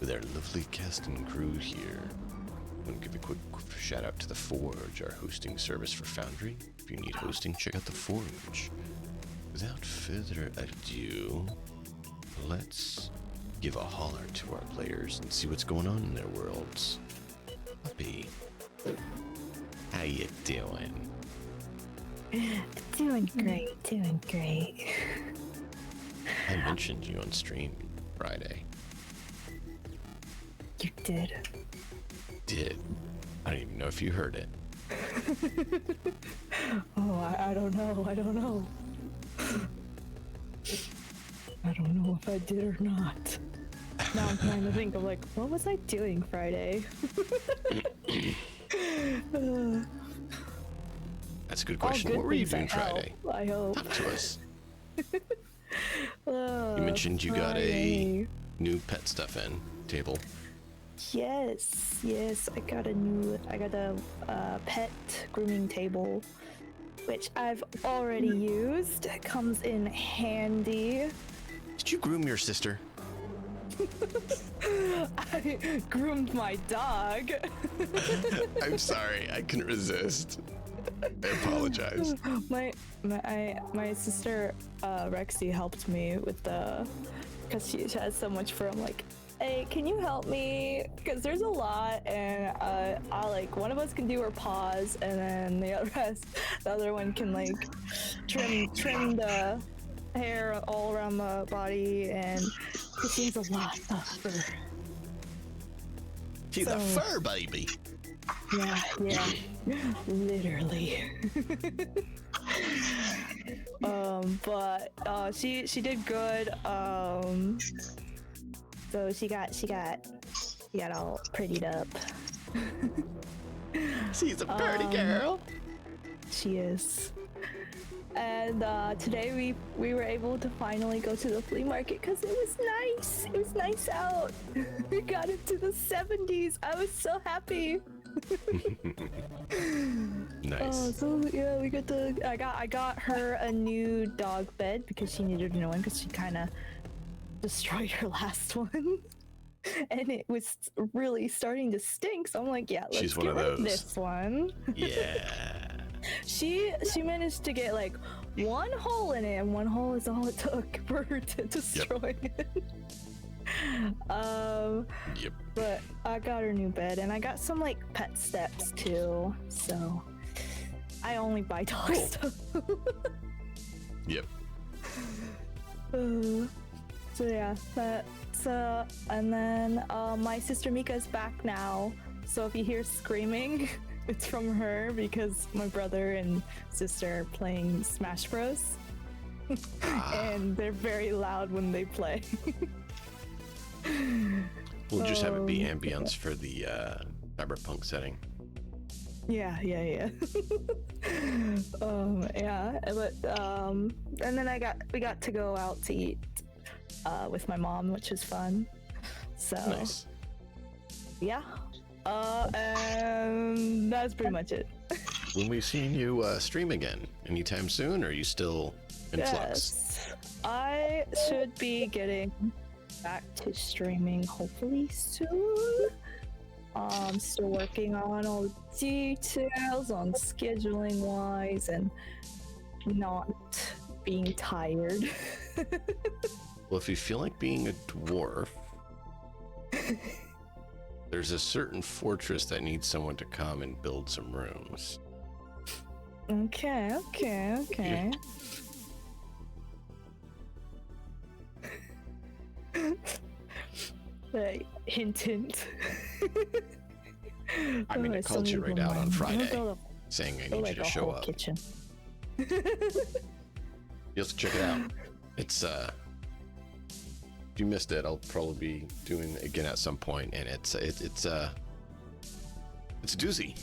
with our lovely cast and crew here. I want to give a quick shout out to the Forge, our hosting service for Foundry. If you need hosting, check out the Forge. Without further ado, let's give a holler to our players and see what's going on in their worlds. Puppy, how you doing? Doing great. I mentioned you on stream Friday. You did. Did. I don't even know if you heard it. Oh, I don't know. I don't know if I did or not. Now I'm trying to think of like, what was I doing Friday? That's a good question. What were you doing Friday? I hope. Talk to us. You mentioned you got a new pet stuff in table. Yes. I got a pet grooming table, which I've already used. It comes in handy. Did you groom your sister? I groomed my dog. I'm sorry, I couldn't resist. I apologize. My sister Rexy helped me with because she has so much fur. I'm like, hey, can you help me? Because there's a lot, and I like one of us can do her paws, and then the other one can like trim the hair all around the body, and it seems a lot of fur. She's a fur baby. Yeah, literally. But she did good. So she got all prettied up. She's a pretty girl. She is. And today we were able to finally go to the flea market because it was nice. It was nice out. We got into the 70s. I was so happy. Nice. So yeah, we got I got her a new dog bed because she needed a new one because she kind of destroyed her last one. And it was really starting to stink. So I'm like, yeah, let's get rid of this one. Yeah. She managed to get like one hole in it, and one hole is all it took for her to destroy it. Yep. But I got her new bed, and I got some like pet steps too. So I only buy dog stuff. Yep. So yeah, that's and then my sister Mika is back now. So if you hear screaming, it's from her because my brother and sister are playing Smash Bros. And they're very loud when they play. We'll just have it be ambience for the Cyberpunk setting. Yeah. Yeah, but and then we got to go out to eat with my mom, which was fun. So Nice. Yeah. And that's pretty much it. When we seen you stream again? Anytime soon, or are you still in flux? I should be getting back to streaming hopefully soon. I'm still working on all the details on scheduling wise and not being tired. Well, if you feel like being a dwarf, there's a certain fortress that needs someone to come and build some rooms. Okay. Hint. I mean, I called you right out on Friday saying I need you to show up. Kitchen. You have to check it out. It's if you missed it, I'll probably be doing it again at some point, and it's a doozy.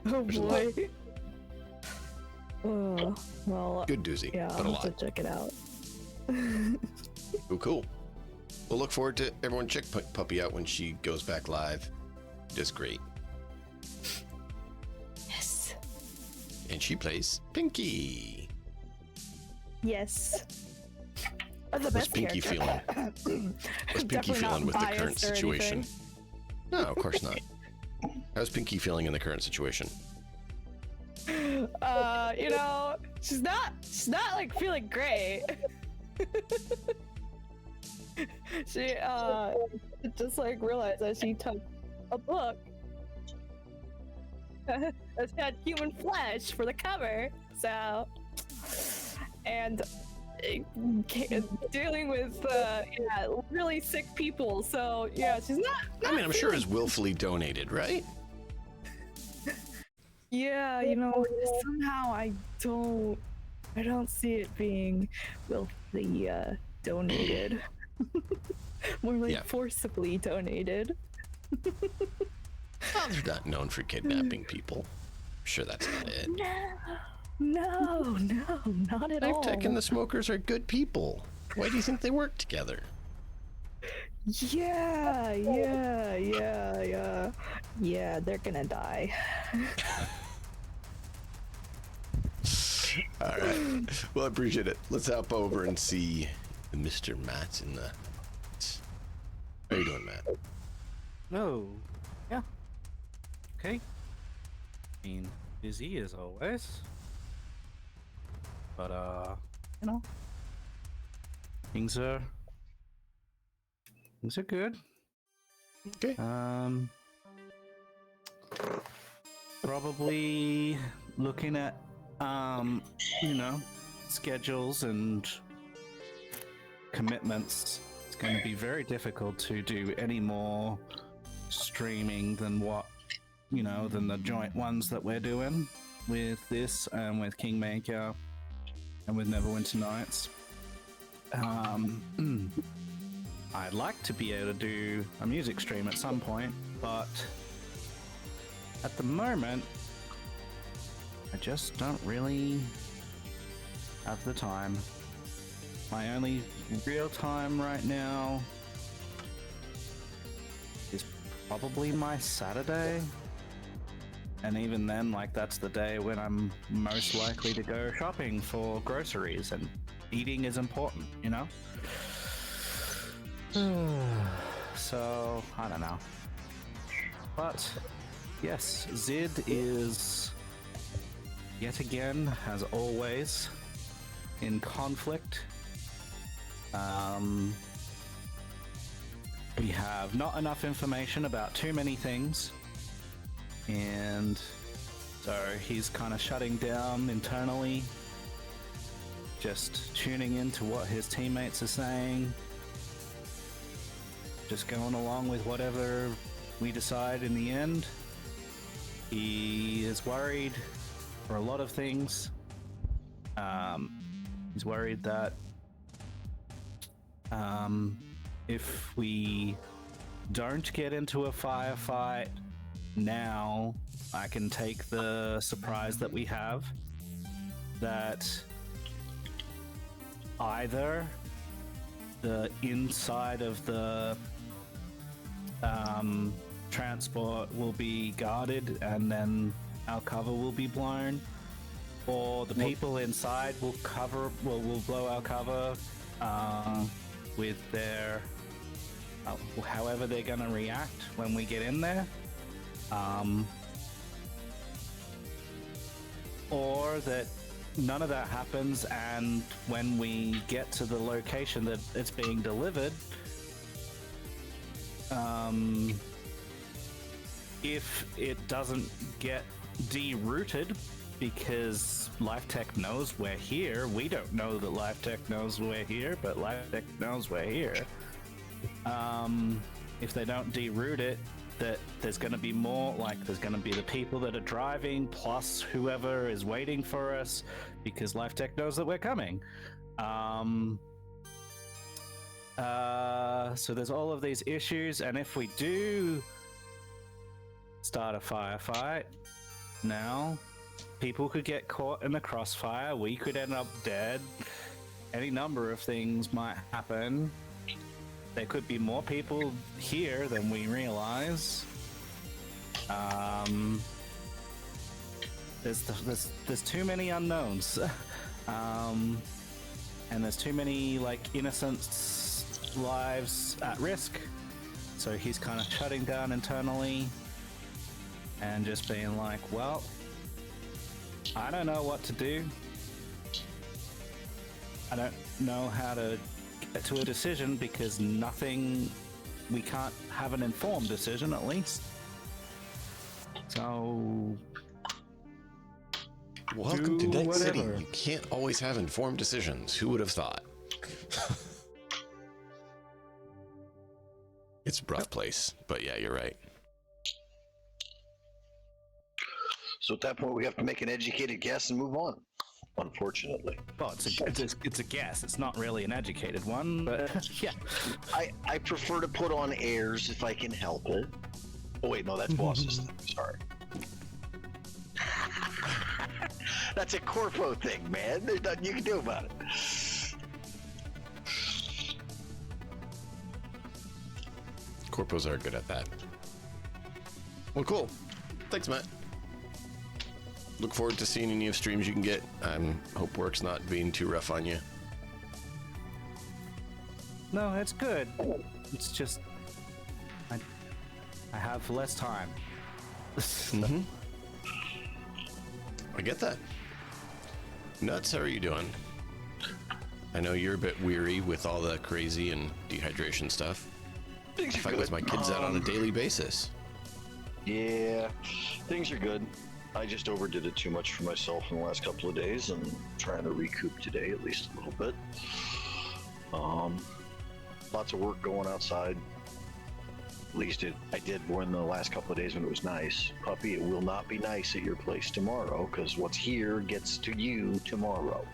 Oh boy. Oh well. Good doozy, Yeah, but I'll a have to lot. check it out. Oh, cool. We'll look forward to everyone check Puppy out when she goes back live. Just great. Yes. And she plays Pinky. Yes. are the What's best Pinky character. feeling? What's Pinky Definitely not feeling with the current biased or situation? anything. No, of course not. How's Pinky feeling in the current situation? You know, she's not like feeling great. She just like realized that she took a book that had human flesh for the cover, so and dealing with really sick people, so yeah, she's not I mean, I'm sure it's willfully donated, right? yeah, you know, somehow I don't see it being willfully donated. More like Yeah. forcibly donated. Well, they're not known for kidnapping people. I'm sure that's not it. No, not at all. LifeTech and the Smokers are good people. Why do you think they work together? Yeah, they're gonna die. All right. Well, I appreciate it. Let's hop over and see Mr. Matt in the... How you doing, Matt? No. Yeah. Okay. I mean, busy as always. But, you know, things are good. Okay. Probably looking at, you know, schedules and commitments. It's going to be very difficult to do any more streaming than than the joint ones that we're doing with this and with Kingmaker and with Neverwinter Nights. I'd like to be able to do a music stream at some point, but at the moment, I just don't really have the time. My only real time right now is probably my Saturday. And even then, like, that's the day when I'm most likely to go shopping for groceries, and eating is important, you know? So, I don't know. But, yes, Zid is, yet again, as always, in conflict. We have not enough information about too many things. And so he's kind of shutting down internally, just tuning into what his teammates are saying, just going along with whatever we decide in the end. He is worried for a lot of things. He's worried that if we don't get into a firefight now, I can take the surprise that we have, that either the inside of the transport will be guarded and then our cover will be blown, or the people inside will blow our cover with their however they're going to react when we get in there. Or that none of that happens, and when we get to the location that it's being delivered, if it doesn't get derouted because LifeTech knows we're here, we don't know that LifeTech knows we're here, but LifeTech knows we're here. If they don't deroute it, that there's going to be more, like there's going to be the people that are driving plus whoever is waiting for us because LifeTech knows that we're coming. So there's all of these issues, and if we do start a firefight now, people could get caught in the crossfire, we could end up dead, any number of things might happen. There could be more people here than we realize. There's too many unknowns. and there's too many like innocent lives at risk. So he's kind of shutting down internally and just being like, well, I don't know what to do. I don't know how to get to a decision because we can't have an informed decision at least. So welcome to Night whatever. City. You can't always have informed decisions. Who would have thought? It's a rough place, but yeah, you're right. So at that point, we have to make an educated guess and move on. Unfortunately, Well, it's a guess. It's not really an educated one, but yeah. I prefer to put on airs if I can help it. Oh wait, no, that's boss's thing. Sorry. That's a corpo thing, man. There's nothing you can do about it. Corpos are good at that. Well, cool. Thanks, Matt. Look forward to seeing any of streams you can get. Hope work's not being too rough on you. No, it's good. It's just I have less time. Mm-hmm. I get that. Nuts, how are you doing? I know you're a bit weary with all the crazy and dehydration stuff. Things I are fight good. with my kids out on a daily basis. Yeah, things are good. I just overdid it too much for myself in the last couple of days and trying to recoup today at least a little bit. Lots of work going outside. At least I did more in the last couple of days when it was nice. Puppy, it will not be nice at your place tomorrow because what's here gets to you tomorrow.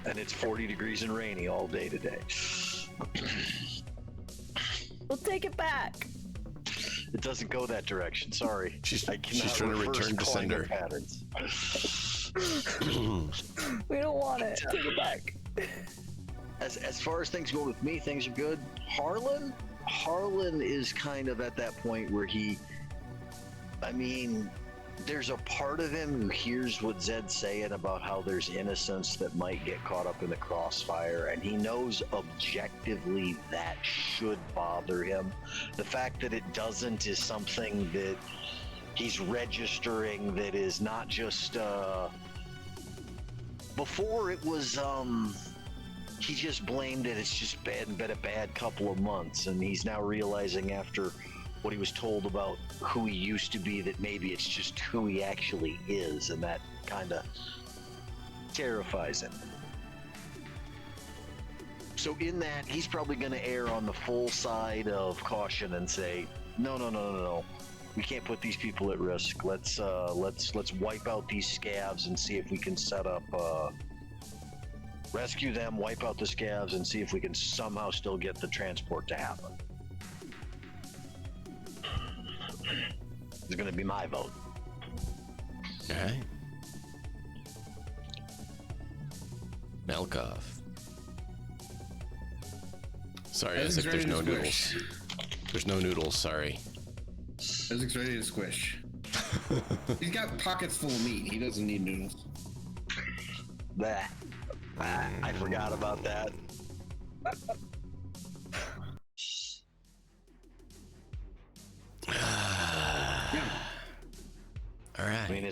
And it's 40 degrees and rainy all day today. We'll take it back. It doesn't go that direction. Sorry. She's I cannot trying to reverse return to climate sender. patterns. We don't want it. Take it back. As far as things go with me, things are good. Harlan is kind of at that point where there's a part of him who hears what Zed's saying about how there's innocents that might get caught up in the crossfire, and he knows objectively that should bother him. The fact that it doesn't is something that he's registering that is not just, before it was, he just blamed it. It's just been a bad couple of months, and he's now realizing after what he was told about who he used to be that maybe it's just who he actually is, and that kind of terrifies him. So in that, he's probably going to err on the full side of caution and say, no. We can't put these people at risk. Let's wipe out these scavs and see if we can set up rescue them, wipe out the scavs, and see if we can somehow still get the transport to happen. It's going to be my vote. All right. Melkov. Sorry, Isaac, there's no noodles. There's no noodles, sorry. Isaac's ready to squish. He's got pockets full of meat. He doesn't need noodles. Bah. I forgot about that. All right. I mean,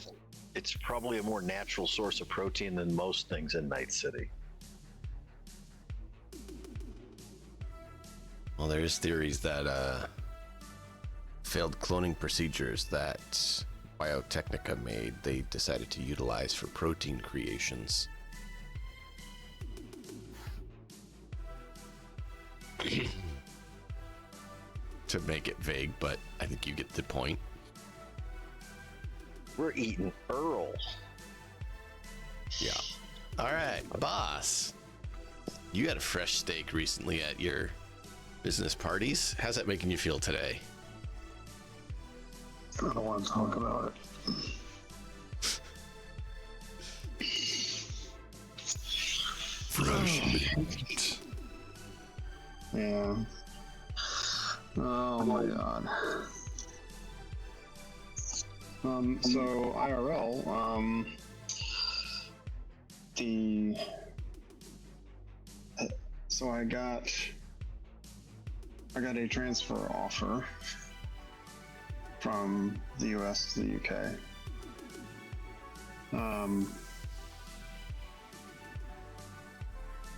it's probably a more natural source of protein than most things in Night City. Well, there's theories that failed cloning procedures that Biotechnica made, they decided to utilize for protein creations. To make it vague, but I think you get the point. We're eating Earl. Yeah. All right, boss. You had a fresh steak recently at your business parties. How's that making you feel today? I don't want to talk about it. Fresh meat. Yeah. Oh my god. So IRL, the So I got a transfer offer from the US to the UK.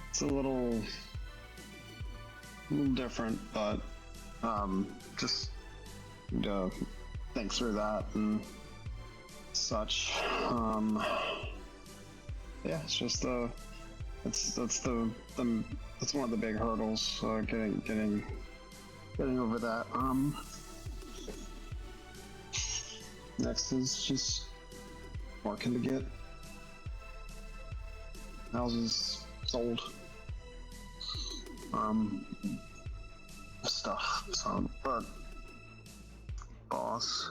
It's a little different, but just think through that and such. Yeah, it's just that's one of the big hurdles. Getting over that. Next is just working to get houses sold. Stuff. So, but boss,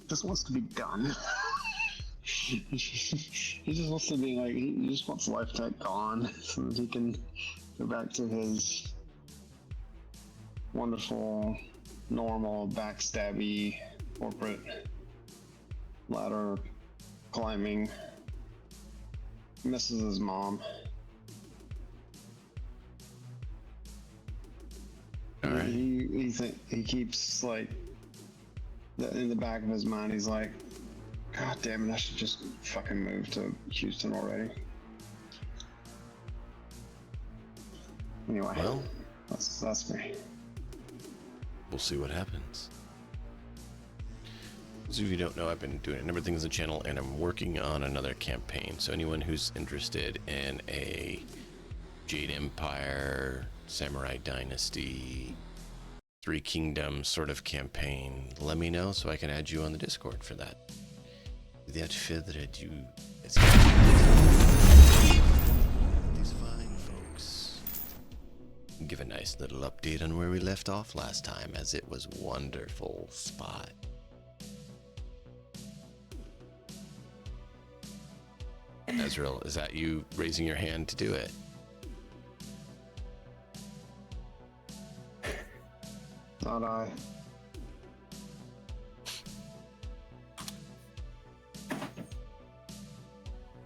just wants to be done. He just wants to be like, he just wants life tech gone so that he can go back to his wonderful, normal, backstabby, corporate ladder climbing. Misses his mom. All right. He keeps like in the back of his mind. He's like, God damn it! I should just fucking move to Houston already. Anyway, Well, that's me. we'll see what happens. Those of you who don't know, I've been doing a number of things on the channel, and I'm working on another campaign. So anyone who's interested in a Jade Empire, Samurai Dynasty, Three Kingdoms sort of campaign, let me know so I can add you on the Discord for that. Without further ado, let's get these fine folks. Give a nice little update on where we left off last time, as it was a wonderful spot. Ezreal, is that you raising your hand to do it? Not I.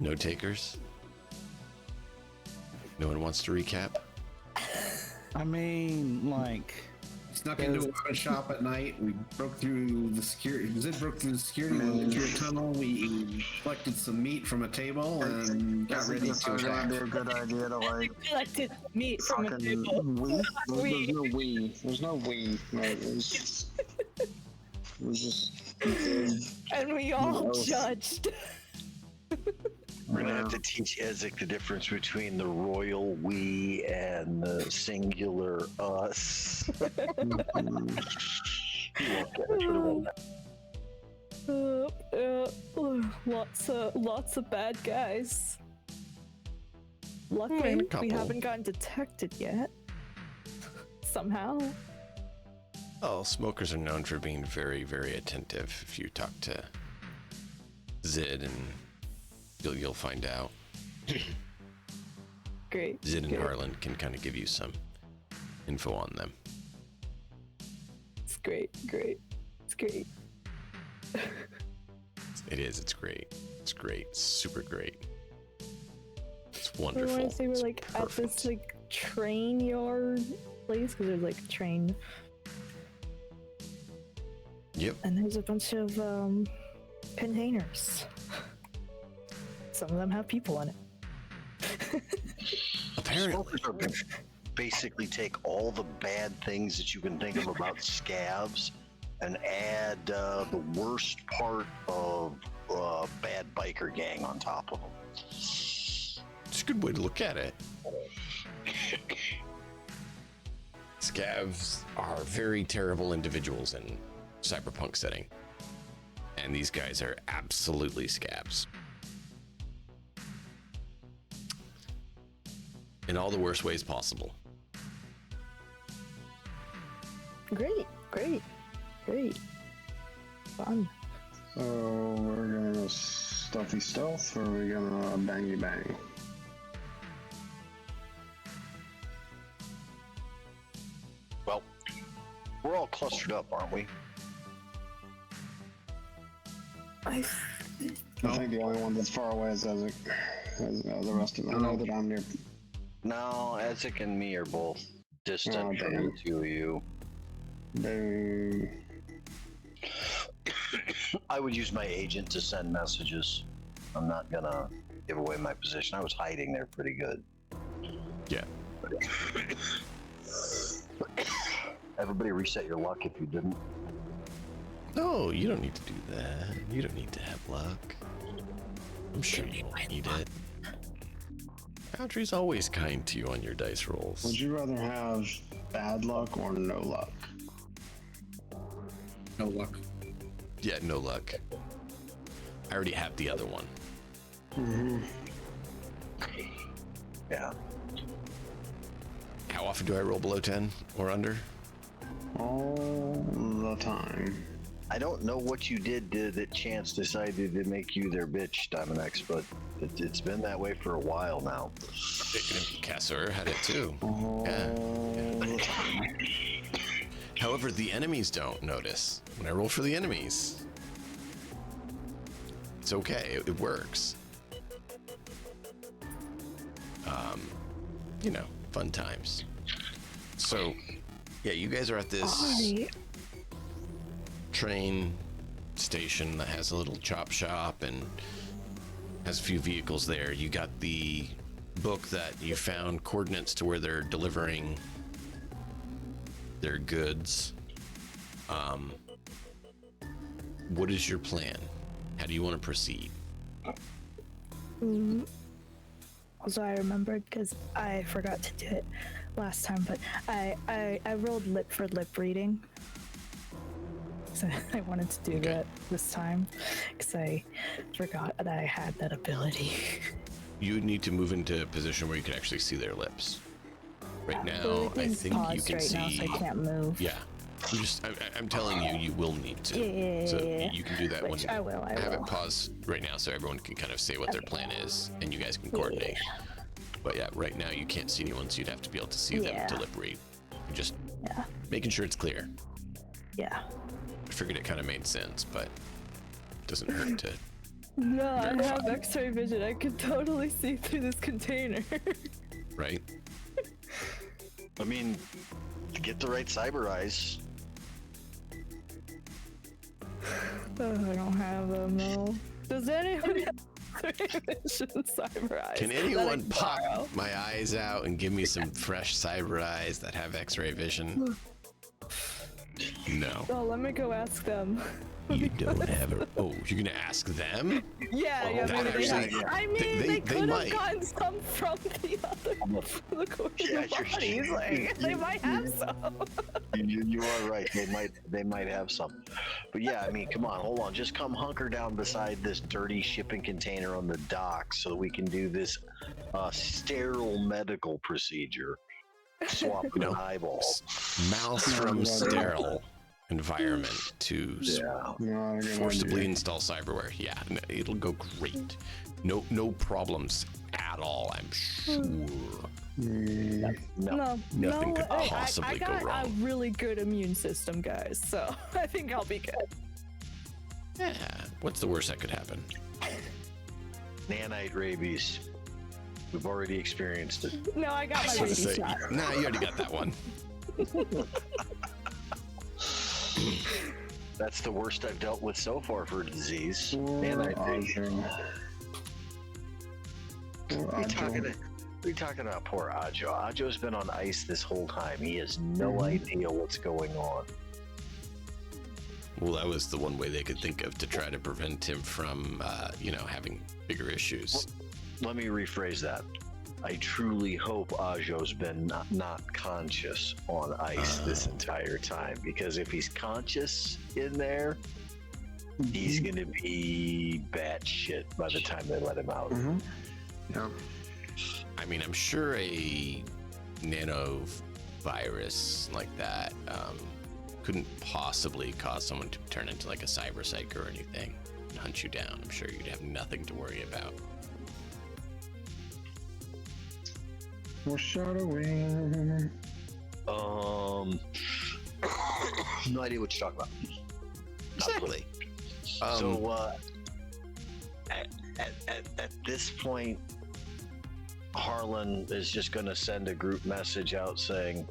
No takers? No one wants to recap? I mean, like, Snuck into a weapon shop at night. We broke through the security. Zid broke through the security. We went through a tunnel. We collected some meat from a table and got ready to Gonna attack. be a good idea to like Collected meat from a fucking table. we. There's no we. There's no we. No, it was just. And we all Gross. judged. We're gonna have to teach Ezek the difference between the royal we and the singular us. He won't get it for the Lots of bad guys. Luckily, a we couple. haven't gotten detected yet. Somehow. Oh, smokers are known for being very, very attentive. If you talk to Zid, and you'll find out. Great. Zid and great. Harlan can kind of give you some info on them. It's great. It's great. It is. It's great. It's great. It's super great. It's I wonderful. want to say we're It's like at perfect. this like train yard place because there's like a train Yep. and there's a bunch of containers. Some of them have people in it. Apparently. Smokers are basically take all the bad things that you can think of about scavs and add the worst part of bad biker gang on top of them. It's a good way to look at it. Scavs are very terrible individuals in cyberpunk setting. And these guys are absolutely scabs. In all the worst ways possible. Great. Fun. So we're gonna stealthy stealth, or are we gonna bangy bang? Well, we're all clustered up, aren't we? I think the only one that's far away is Ezek. The rest of them. I know that I'm near. No, Ezek and me are both distant Oh, from damn. the two of you. Boo. I would use my agent to send messages. I'm not gonna give away my position. I was hiding there pretty good. Yeah. Everybody reset your luck if you didn't. No, you don't need to do that. You don't need to have luck. I'm sure you won't need it. Foundry's always kind to you on your dice rolls. Would you rather have bad luck or no luck? No luck. Yeah, no luck. I already have the other one. Yeah. How often do I roll below 10 or under? All the time. I don't know what you did that Chance decided to make you their bitch, Dominex, but it's been that way for a while now. Cassor had it too. All the time. However, the enemies don't notice. When I roll for the enemies, it's okay. It works. You know, fun times. So, yeah, you guys are at this train station that has a little chop shop and has a few vehicles there. You got the book that you found coordinates to where they're delivering their goods. What is your plan? How do you want to proceed? So I remembered because I forgot to do it last time, but I rolled lip for lip reading. So I wanted to do that this time because I forgot that I had that ability. You need to move into a position where you can actually see their lips. Right now, I Everything's think you paused can right see. now, so I can't move. Yeah. I'm telling you, you will need to. Yeah. So you can do that Which when I will. I have will. it pause right now so everyone can kind of say what their plan is and you guys can coordinate. But yeah, right now you can't see anyone, so you'd have to be able to see them to lip read. Just making sure it's clear. Yeah. I figured it kind of made sense, but it doesn't hurt to. No, I have X-ray vision. I could totally see through this container. Right? I mean, to get the right cyber eyes. Oh, I don't have them, no. Does anyone have X-ray vision cyber eyes? Can that I anyone can pop borrow? my eyes out and give me some fresh cyber eyes that have X-ray vision? No. Oh, let me go ask them. You don't have a. Oh, you're gonna ask them? Yeah, Oh, yeah, that maybe they actually- have. I mean, they they could have might. gotten some from the other, the Yeah, bodies. Like, they might have some. You are right. They might have some. But yeah, I mean, come on, hold on. Just come hunker down beside this dirty shipping container on the dock so we can do this sterile medical procedure. Swap an eyeball. Mouse from sterile environment to Not a good forcibly idea. install cyberware. Yeah, it'll go great. No problems at all, I'm sure. No, Nothing could I possibly go got a wrong. really good immune system, guys. So I think I'll be good. Yeah. What's the worst that could happen? Nanite rabies. We've already experienced it. No, I got my I was baby gonna say, shot. nah, you already got that one. That's the worst I've dealt with so far for disease. Nanite rabies. What are you talking about poor Ajo? Ajo's been on ice this whole time. He has no idea what's going on. Well, that was the one way they could think of to try to prevent him from, having bigger issues. Let me rephrase that. I truly hope Ajo's been not conscious on ice this entire time, because if he's conscious in there, he's gonna be batshit by the time they let him out. Yeah. I mean, I'm sure a nanovirus like that couldn't possibly cause someone to turn into like a cyber psych or anything and hunt you down. I'm sure you'd have nothing to worry about. Foreshadowing. No idea what you're talking about. Exactly. So, at this point, Harlan is just going to send a group message out saying,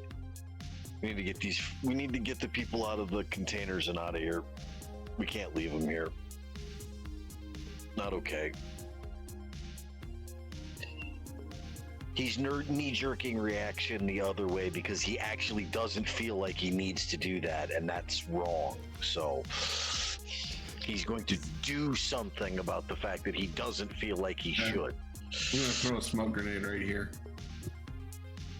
we need to get the people out of the containers and out of here. We can't leave them here. Not okay. He's knee-jerking reaction the other way because he actually doesn't feel like he needs to do that, and that's wrong. So he's going to do something about the fact that he doesn't feel like he should. I'm gonna throw a smoke grenade right here.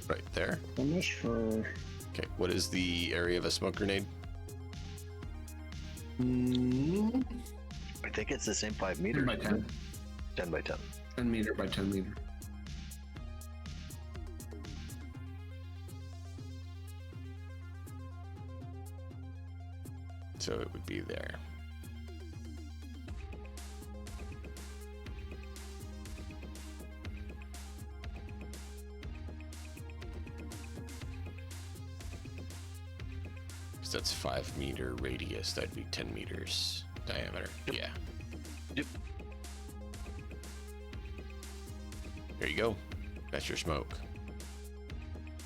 Right there. How much for? Okay, what is the area of a smoke grenade? I think it's the same 5 meters. 10 by 10. 10 by 10. 10 meter by 10 meter. So it would be there. Because that's 5 meter radius, that'd be 10 meters diameter. Yep. Yeah. Yep. There you go. That's your smoke.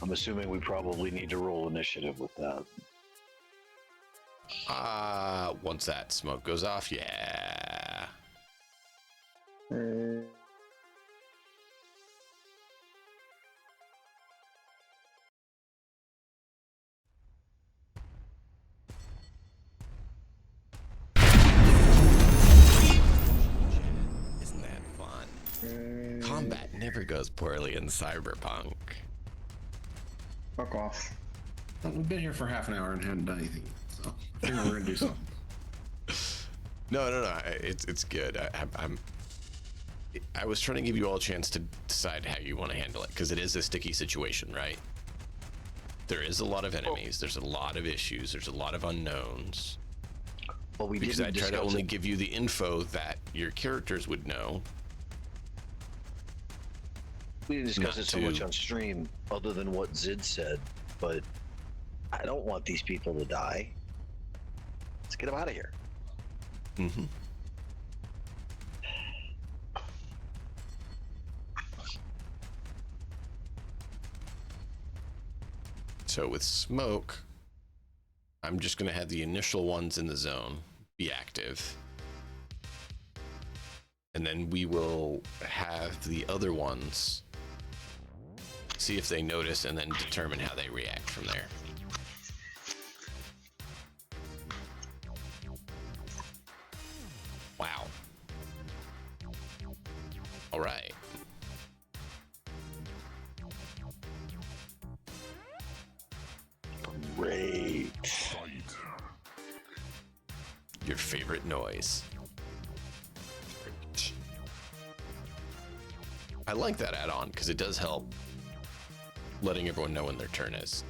I'm assuming we probably need to roll initiative with that. Once that smoke goes off, yeah. Isn't that fun? Combat never goes poorly in Cyberpunk. Fuck off. Well, we've been here for half an hour and haven't done anything, so I think we're gonna do something. No. It's good. I was trying to give you all a chance to decide how you want to handle it because it is a sticky situation, right? There is a lot of enemies. There's a lot of issues. There's a lot of unknowns. Well, we Because didn't I try to discuss only it. give you the info that your characters would know. We didn't discuss not it so to- much on stream, other than what Zid said. But I don't want these people to die. Let's get them out of here. Mm-hmm. So with smoke, I'm just going to have the initial ones in the zone be active. And then we will have the other ones see if they notice and then determine how they react from there. Wow. All right. Great. Your favorite noise. I like that add-on because it does help letting everyone know when their turn is.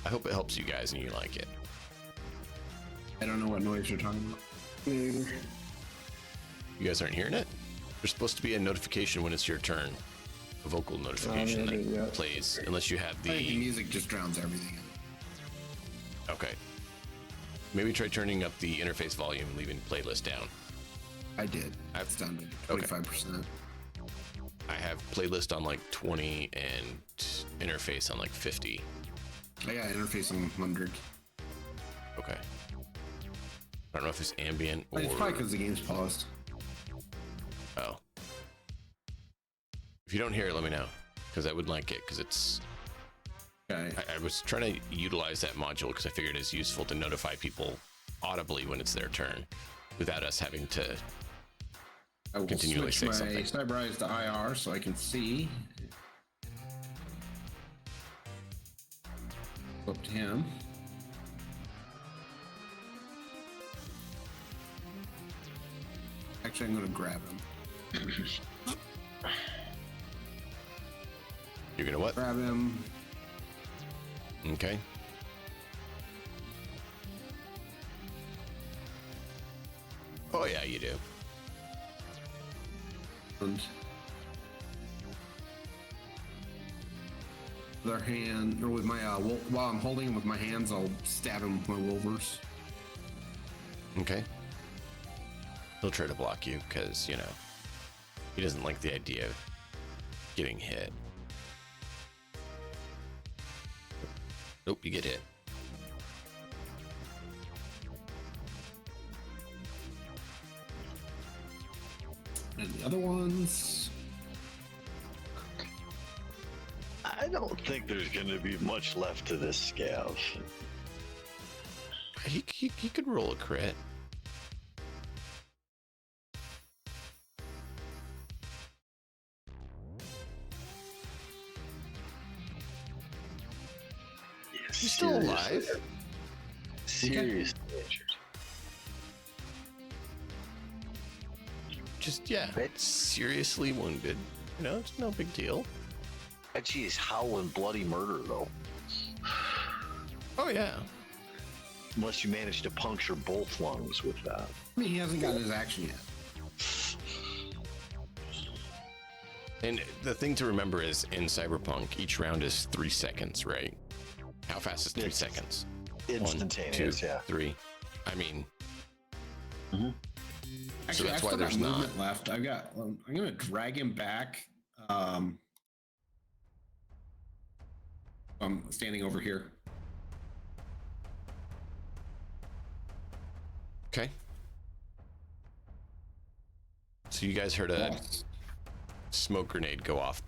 I hope it helps you guys and you like it. I don't know what noise you're talking about. You guys aren't hearing it? There's supposed to be a notification when it's your turn. A vocal notification heard it that yet. plays, unless you have I think the the... music just drowns everything out. Okay. Maybe try turning up the interface volume and leaving playlist down. I did. It's down to Okay. 25%. I have playlist on like 20 and interface on like 50. I got interface on 100. Okay. I don't know if it's ambient or... It's probably because the game's paused. Oh. If you don't hear it, let me know. Because I would like it, because it's... Okay. I was trying to utilize that module because I figured it's useful to notify people audibly when it's their turn without us having to... I will continually switch say my something. Cyber Eyes to IR so I can see. Up to him. Actually, I'm going to grab him. You're gonna what? Grab him. Okay. Oh yeah, you do. And with our hand, or with my while I'm holding him with my hands, I'll stab him with my wolvers. Okay. He'll try to block you because, you know, he doesn't like the idea of getting hit. Nope, you get hit. And the other ones. I don't think there's going to be much left to this scav. He could roll a crit. He's still alive. Seriously injured. Just, yeah, seriously wounded. You know, it's no big deal. And she's howling bloody murder, though. Oh, yeah. Unless you manage to puncture both lungs with that. I mean, he hasn't gotten his action yet. And the thing to remember is in Cyberpunk, each round is 3 seconds, right? How fast is 3 seconds? Instantaneous, 1, 2, yeah. 3. I mean, Actually, so that's I've why still there's got not. movement left. I'm gonna drag him back. I'm standing over here. Okay. So you guys heard a smoke grenade go off.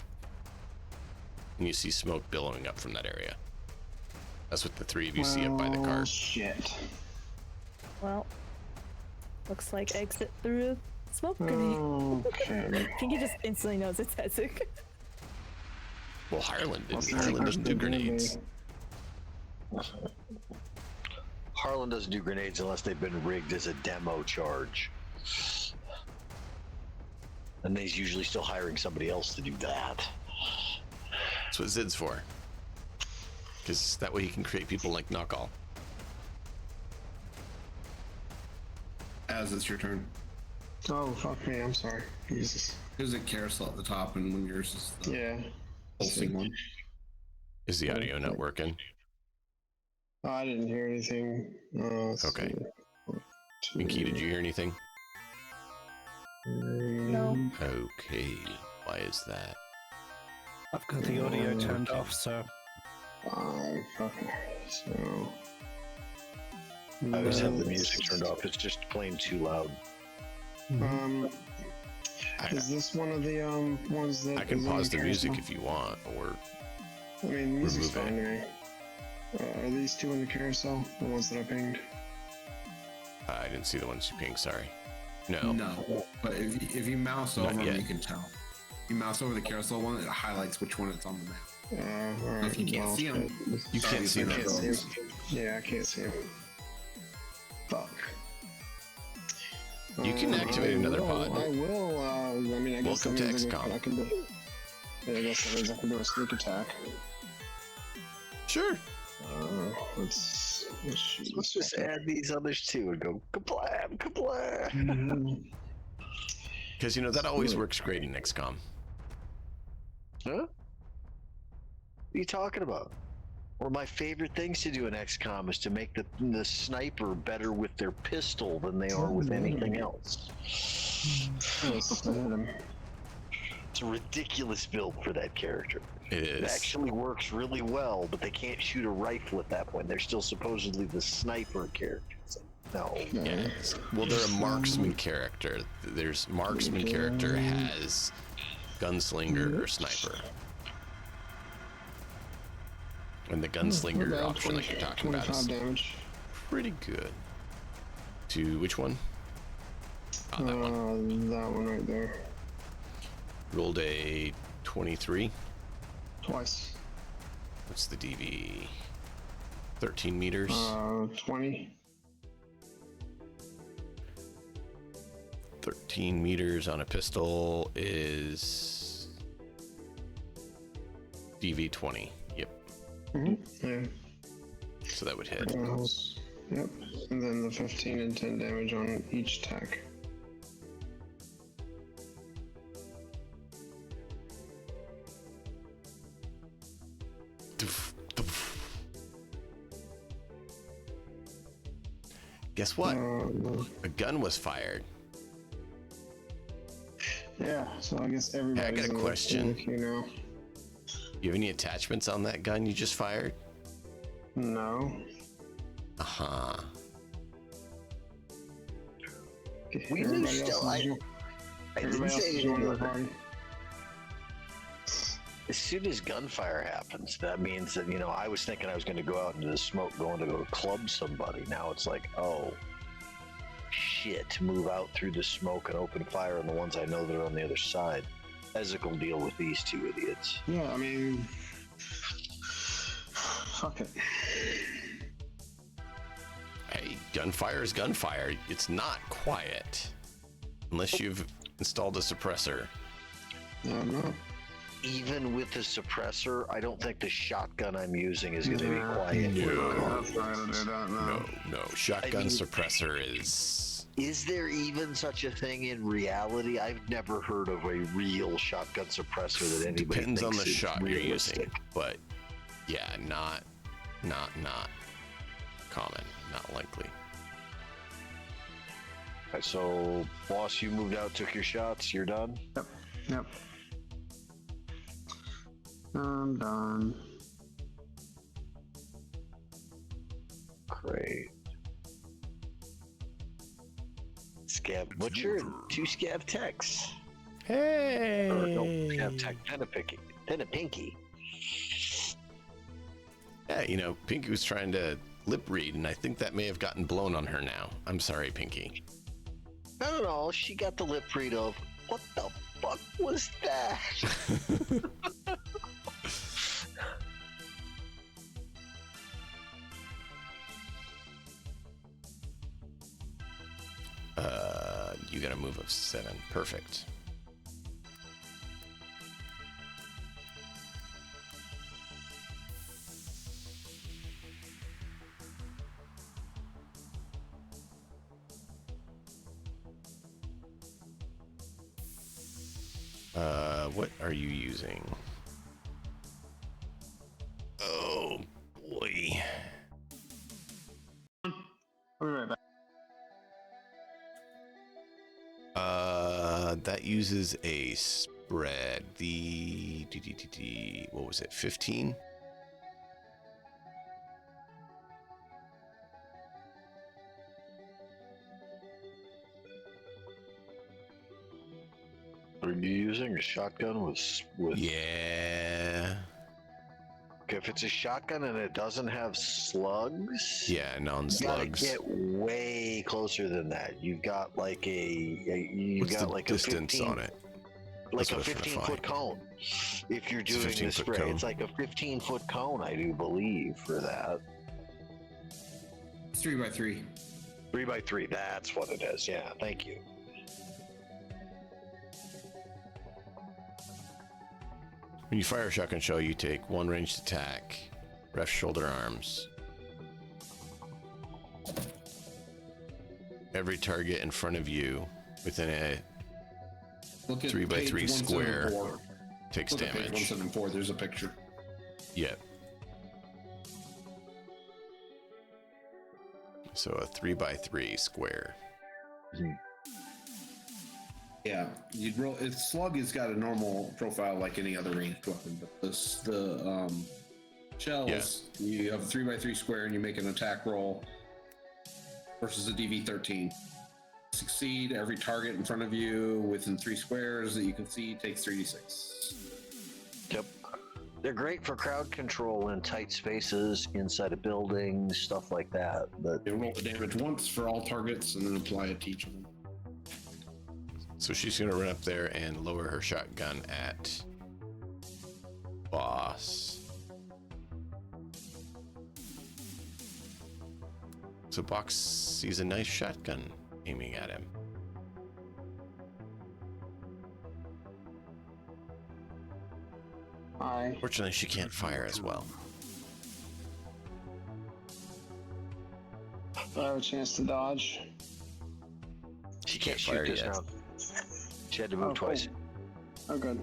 And you see smoke billowing up from that area. That's what the three of you see up by the car. Shit. Well, looks like exit through smoke grenade. Okay. I think he just instantly knows it's Ezek. Well, Harlan didn't. What's Harlan doesn't do the grenades. Harlan doesn't do grenades unless they've been rigged as a demo charge. And he's usually still hiring somebody else to do that. That's what Zid's for. Because that way he can create people like Knockall. As it's your turn. Oh, fuck me. I'm sorry. Jesus. There's a carousel at the top, and when yours is the Yeah. pulsing one. Is the audio not working? Oh, I didn't hear anything. Okay. Minky, did you hear anything? No. Okay. Why is that? I've got the audio turned off, so 5. Okay. So. I always have the music turned off. It's just plain too loud. Is this one of the ones that I can is in pause the music carousel? if you want, or I mean, music's remove fine it. to me. Are these two in the carousel? The ones that I pinged? I didn't see the ones you pinged, sorry. No. No, but if you mouse Not over them, yet. you can tell. You mouse over the carousel one, it highlights which one it's on the map. Alright. If you can't see them, You can't see I them. can't see him. Yeah, I can't see him. Fuck. You can activate another pod. I will, I mean, I guess Welcome that to means XCOM. I can do. Yeah, I guess that means I can do a sneak attack. Sure. Let's shoot Let's this just add these others too and go kablam, kablam. fucker. Because, you know, that always works great in XCOM. Huh? What are you talking about? One of my favorite things to do in XCOM is to make the sniper better with their pistol than they are with anything else. Let's hit him. It's a ridiculous build for that character. It It is. actually works really well, but they can't shoot a rifle at that point. They're still supposedly the sniper character. It's like, no. Yeah. Well, they're a marksman character. There's marksman character has gunslinger or sniper. And the gunslinger About option, like you're talking about, 25 is damage. pretty good. To which one? Oh, that one. That one right there. Rolled a 23. Twice. What's the DV? 13 meters. 20. 13 meters on a pistol is DV 20. Yep. Yeah. So that would hit. Yep. And then the 15 and 10 damage on each attack. Guess what? A gun was fired. Yeah, so I guess everybody. I got a question. You know. You have any attachments on that gun you just fired? No. Uh-huh. Okay, We everybody knew else still. is jo- I didn't everybody else say is anything joining the about party. as soon as gunfire happens, that means that, I was thinking I was going to go out into the smoke, going to go club somebody. Now it's like, oh, shit, move out through the smoke and open fire on the ones I know that are on the other side. Ezek will deal with these two idiots. Yeah, I mean, fuck it. Hey, gunfire is gunfire. It's not quiet. Unless you've installed a suppressor. No. Even with the suppressor, I don't think the shotgun I'm using is going to be Nah. quiet. No. That's not gonna do that. No. Shotgun suppressor is... Is there even such a thing in reality? I've never heard of a real shotgun suppressor that anybody Depends on thinks the is shot you're realistic. using. But, yeah, not common. Not likely. All right, so, boss, you moved out, took your shots. You're done. Yep. I'm done. Great. Scav Butcher and 2 Scav Techs. Hey! Or no, Scav Tech, then a Pinky. Yeah, Pinky was trying to lip read, and I think that may have gotten blown on her now. I'm sorry, Pinky. I don't know, she got the lip read of, what the fuck was that? You got a move of 7. Perfect. What are you using? Oh, boy. I'll be right back. That uses a spread. The what was it? 15. Are you using a shotgun with? Yeah. Okay, if it's a shotgun and it doesn't have slugs, Yeah, you non-slugs. gotta get way closer than that. You've got like What's the distance on it? Like That's a what I was trying to 15-foot cone. If you're It's a doing the 15-foot spray, cone. it's like a 15-foot cone, I do believe, for that. It's 3x3. 3x3, that's what it is. Yeah, thank you. When you fire a shotgun shell, you take 1 ranged attack, ref shoulder arms. Every target in front of you within a Look at 3x3 page square 174. takes Look at page damage. 174. There's a picture. Yep. So a 3x3 square. Yeah, you'd roll. Slug has got a normal profile like any other ranged weapon, but the shells, you have a 3x3 square and you make an attack roll versus a DV13. Succeed, every target in front of you within 3 squares that you can see takes 3d6. Yep. They're great for crowd control in tight spaces, inside a building, stuff like that. But You roll the damage once for all targets and then apply it to each of them. So she's going to run up there and lower her shotgun at boss. So Box sees a nice shotgun aiming at him. Hi. Fortunately, she can't fire as well. Do I have a chance to dodge? she Can't can't shoot fire this yet. round. She had to move Oh, twice. Oh, good.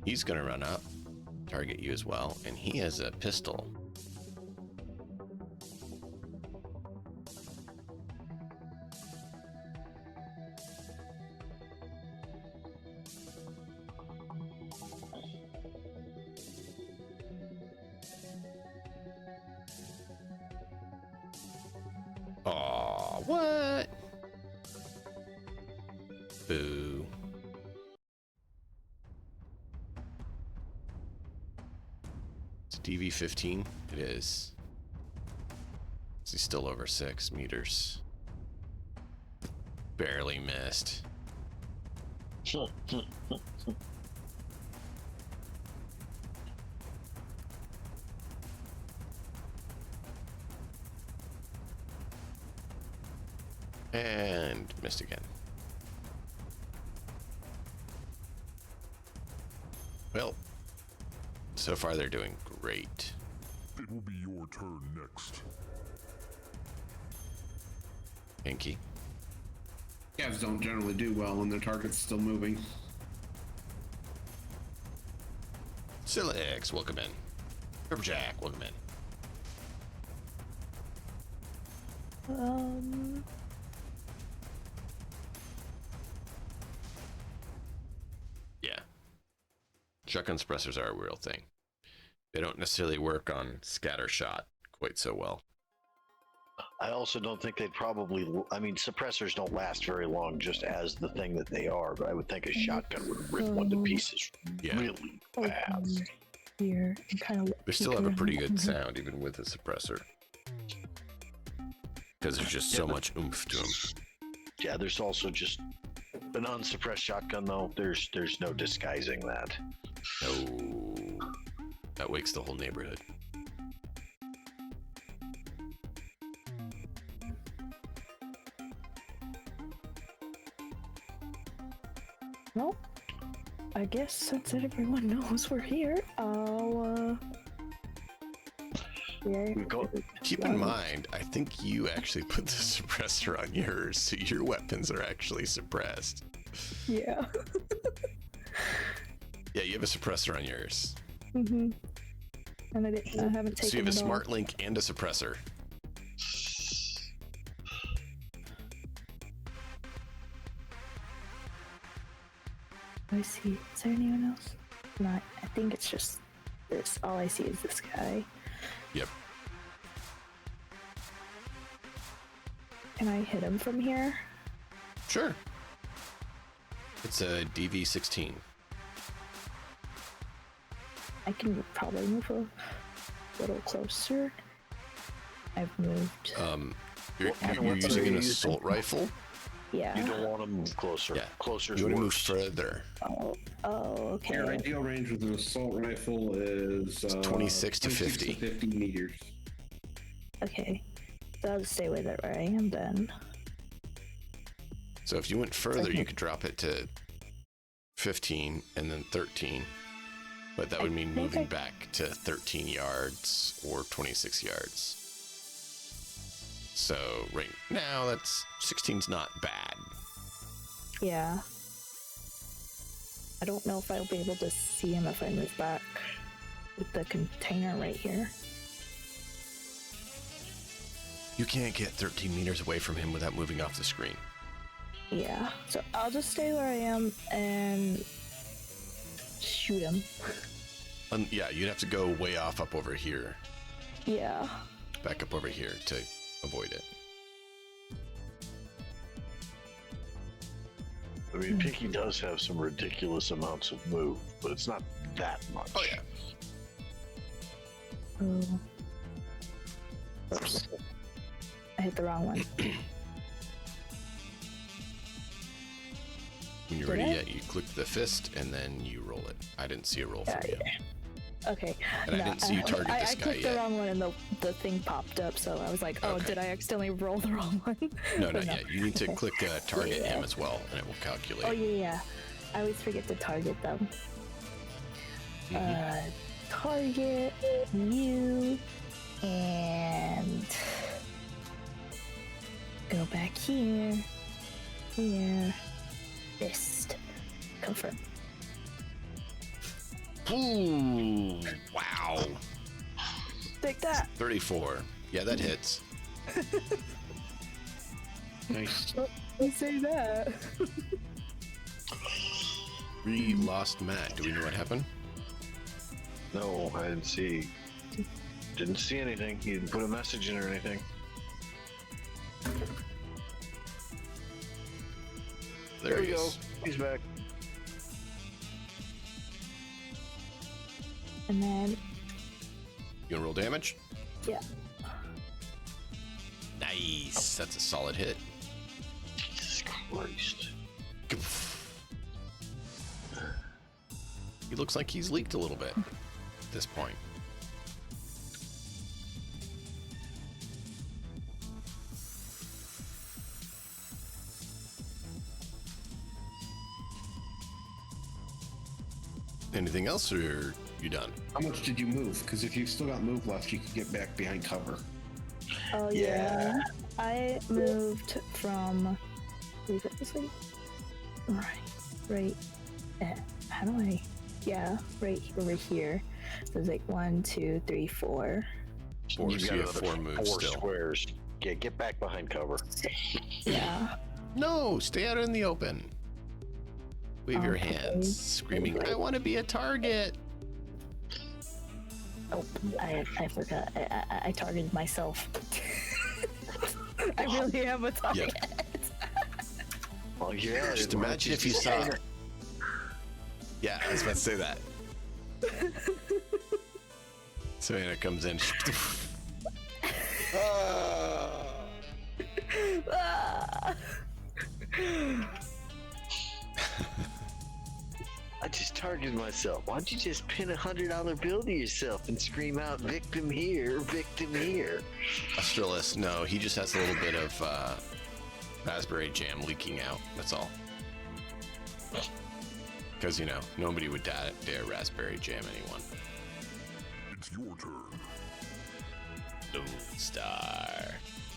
He's going to run up, target you as well, and he has a pistol. Boo. It's a DV-15. It is. He's still over 6 meters. Barely missed. And missed again. Well, so far they're doing great. It will be your turn next. Inky. Cavs don't generally do well when their target's still moving. Silex, welcome in. Jack, welcome in. Yeah. Shotgun suppressors are a real thing. They don't necessarily work on scatter shot quite so well. I also don't think they'd probably. I mean, suppressors don't last very long, just as the thing that they are. But I would think a shotgun would rip one to pieces really fast. Here, and kind of. They still have a pretty good sound, even with a suppressor, because there's just so much oomph to them. Yeah, there's also just an unsuppressed shotgun, though. There's no disguising that. No, that wakes the whole neighborhood. Well, I guess since everyone knows we're here, I'll yeah. Keep in mind, I think you actually put the suppressor on yours, so your weapons are actually suppressed. Yeah. Yeah, you have a suppressor on yours. And I haven't taken. So you have a it smart off. link and a suppressor. I see. Is there anyone else? Not. I think it's just this. All I see is this guy. Yep. Can I hit him from here? Sure. It's a DV-16. I can probably move a little closer. I've moved. You're using an assault rifle? Yeah. You don't want to move closer. Yeah. Closer. You want to move further. Oh, okay. Your ideal range with an assault rifle is 26 to 50. 50 meters. Okay. So I'll just stay with it where I am then. So if you went further, you could drop it to 15 and then 13. But that would mean moving back to 13 yards or 26 yards. So right now, 16's not bad. Yeah. I don't know if I'll be able to see him if I move back with the container right here. You can't get 13 meters away from him without moving off the screen. Yeah. So I'll just stay where I am and shoot him. Yeah, you'd have to go way off up over here. Yeah. Back up over here to avoid it. I mean, Pinky does have some ridiculous amounts of move, but it's not that much. Oh, yeah. Oh. Oops. I hit the wrong one. When you're ready, yeah, you click the fist and then you roll it. I didn't see a roll from you. Okay. And I didn't see you target this I guy clicked yet. the wrong one and the thing popped up, so I was like, oh, Okay. did I accidentally roll the wrong one? No, Or not yet. You need to click target him as well, and it will calculate. Oh, yeah. I always forget to target them. Target you and go back here. Here. Fist. Confirm. Ooh, wow. Take that. 34. Yeah, that hits. Nice. You say that. We lost Matt. Do we know what happened? No, I didn't see. Didn't see anything. He didn't put a message in or anything. There he we go. is. He's back. And then, You want to roll damage? yeah. Nice. That's a solid hit. Jesus Christ. He looks like he's leaked a little bit at this point. Anything else, or are you done? How much did you move? Because if you've still got move left, you could get back behind cover. Oh yeah. I moved from. Is it this way? Right. How do I? Yeah, right over here. So it's like 1, 2, 3, 4. Four, You've so got you have another 4 moves four still. squares. Yeah, get back behind cover. Yeah. No, stay out in the open. Wave your Okay. hands, screaming, I want to be a target. Oh, I forgot. I targeted myself. I really am a target. Well, yeah. Just imagine if you saw. Yeah, I was about to say that. Savannah comes in. Ah! I just targeted myself. Why don't you just pin $100 bill to yourself and scream out victim here, victim here? Australis, no, he just has a little bit of raspberry jam leaking out. That's all. Because, you know, nobody would dare raspberry jam anyone. It's your turn. Lone Star.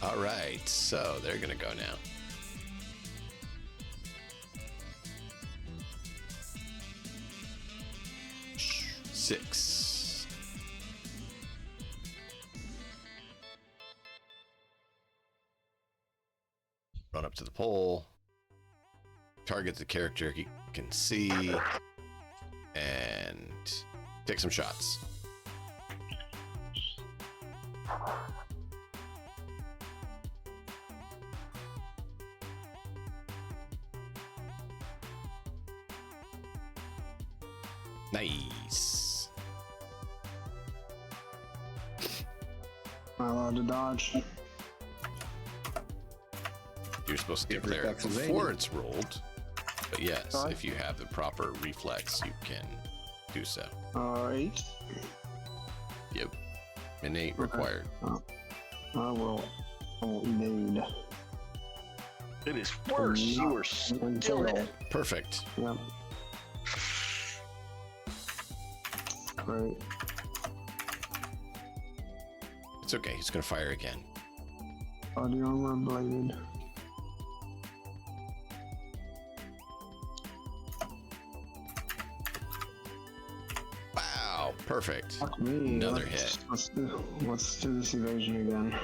All right, so they're going to go now. Six. Run up to the pole. Target the character he can see. And take some shots. Nice. Am I allowed to dodge? You're supposed to get Get there reflex before evaded. it's rolled. But yes, Sorry? if you have the proper reflex, you can do so. Alright. Yep. Innate required. I will evade. It is worse. You are still hit. Perfect. Yep. Right. It's okay. He's going to fire again. Body armor bladed. Wow. Perfect. Fuck me. Another Let's do this evasion again.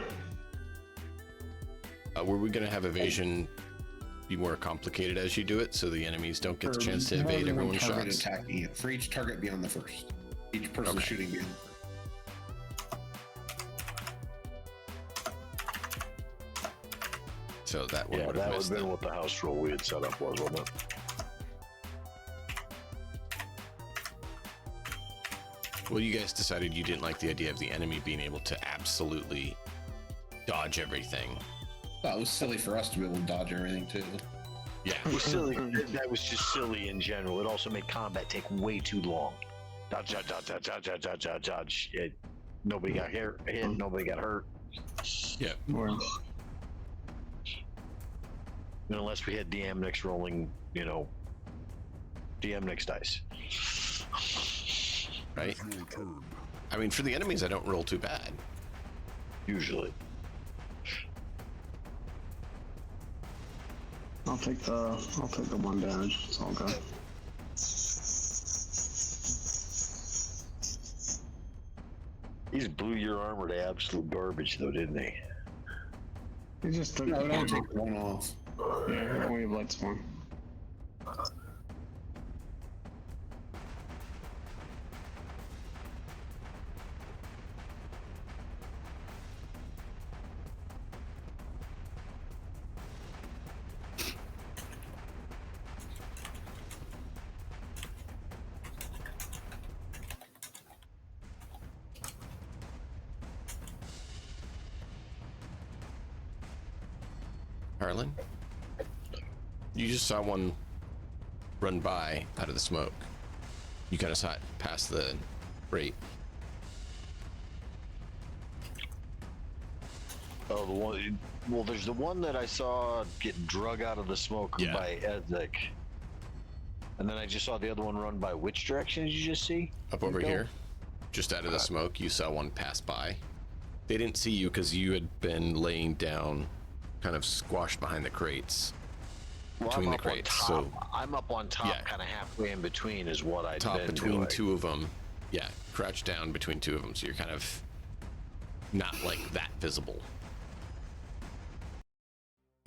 Were we going to have evasion be more complicated as you do it so the enemies don't get the chance to More evade than one everyone's target shots? attacking it. For each target beyond the first. Each person Okay. shooting beyond So that one Yeah, would that have would have missed been them. what the house rule we had set up was, wasn't it? Well, you guys decided you didn't like the idea of the enemy being able to absolutely dodge everything. Well, it was silly for us to be able to dodge everything too. Yeah. It was silly. That was just silly in general. It also made combat take way too long. Dodge, dodge, dodge, dodge, dodge, dodge, dodge, dodge, dodge. Nobody got hit, nobody got hurt. Yeah. Or Unless we had DM Nix rolling, DM Nix dice. Right? It's your turn. I mean, for the enemies, I don't roll too bad. Usually. I'll take the 1 damage. It's all good. He just blew your armor to absolute garbage, though, didn't he? He just took No, the it only armor. take one off. Yeah, only blights one. Harlan? You just saw one run by out of the smoke. You kind of saw it past the rate. Oh, the one. Well, there's the one that I saw get drug out of the smoke by Edzik. And then I just saw the other one run by. Which direction did you just see? Up over here, just out of the smoke, you saw one pass by. They didn't see you because you had been laying down, kind of squashed behind the crates. Well, Between the crates, so I'm up on top, kind of halfway in between, is what I'd top been between doing. two of them. Yeah, crouched down between two of them, so you're kind of not like that visible.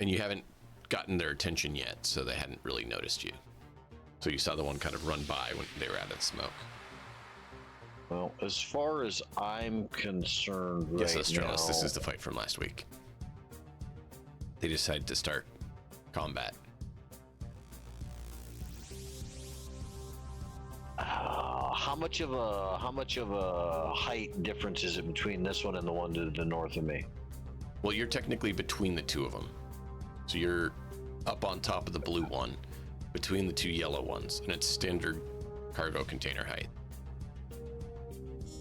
And you haven't gotten their attention yet, so they hadn't really noticed you. So you saw the one kind of run by when they were out of the smoke. Well, as far as I'm concerned, Yes, right now, this is the fight from last week. They decided to start combat. how much of a height difference is it between this one and the one to the north of me? Well, you're technically between the two of them. So you're up on top of the blue one, between the two yellow ones, and it's standard cargo container height.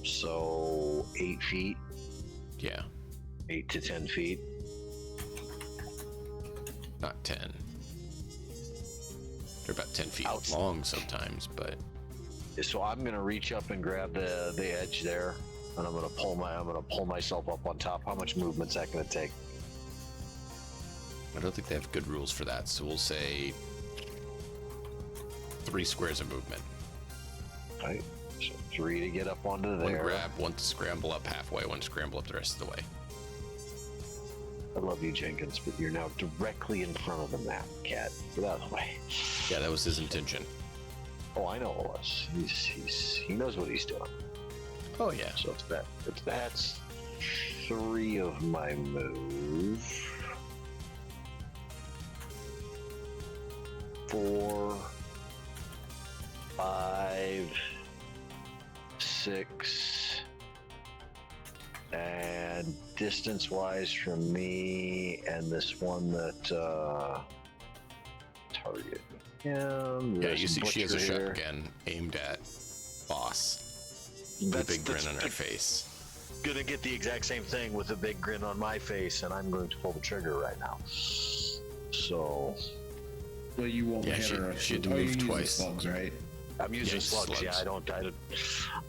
So 8 feet? Yeah. 8 to 10 feet? Not 10. They're about 10 feet long sometimes, but... So I'm gonna reach up and grab the edge there, and I'm gonna pull myself up on top. How much movement's that gonna take? I don't think they have good rules for that, so we'll say 3 squares of movement. Right. So 3 to get up onto there. One grab, one to scramble up halfway, one to scramble up the rest of the way. I love you, Jenkins, but you're now directly in front of the map, Cat. Get out of the way. Yeah, that was his intention. Oh, I know it was. He knows what he's doing. Oh yeah. So that's 3 of my move. 4, 5, 6, and distance-wise from me and this one that target him. Yeah, you see she has a here. shotgun aimed at boss. With a big grin on her face. Gonna get the exact same thing with a big grin on my face, and I'm going to pull the trigger right now. So... Well, you won't hit her. She had to move you're twice. using slugs, right? I'm using slugs. Yeah,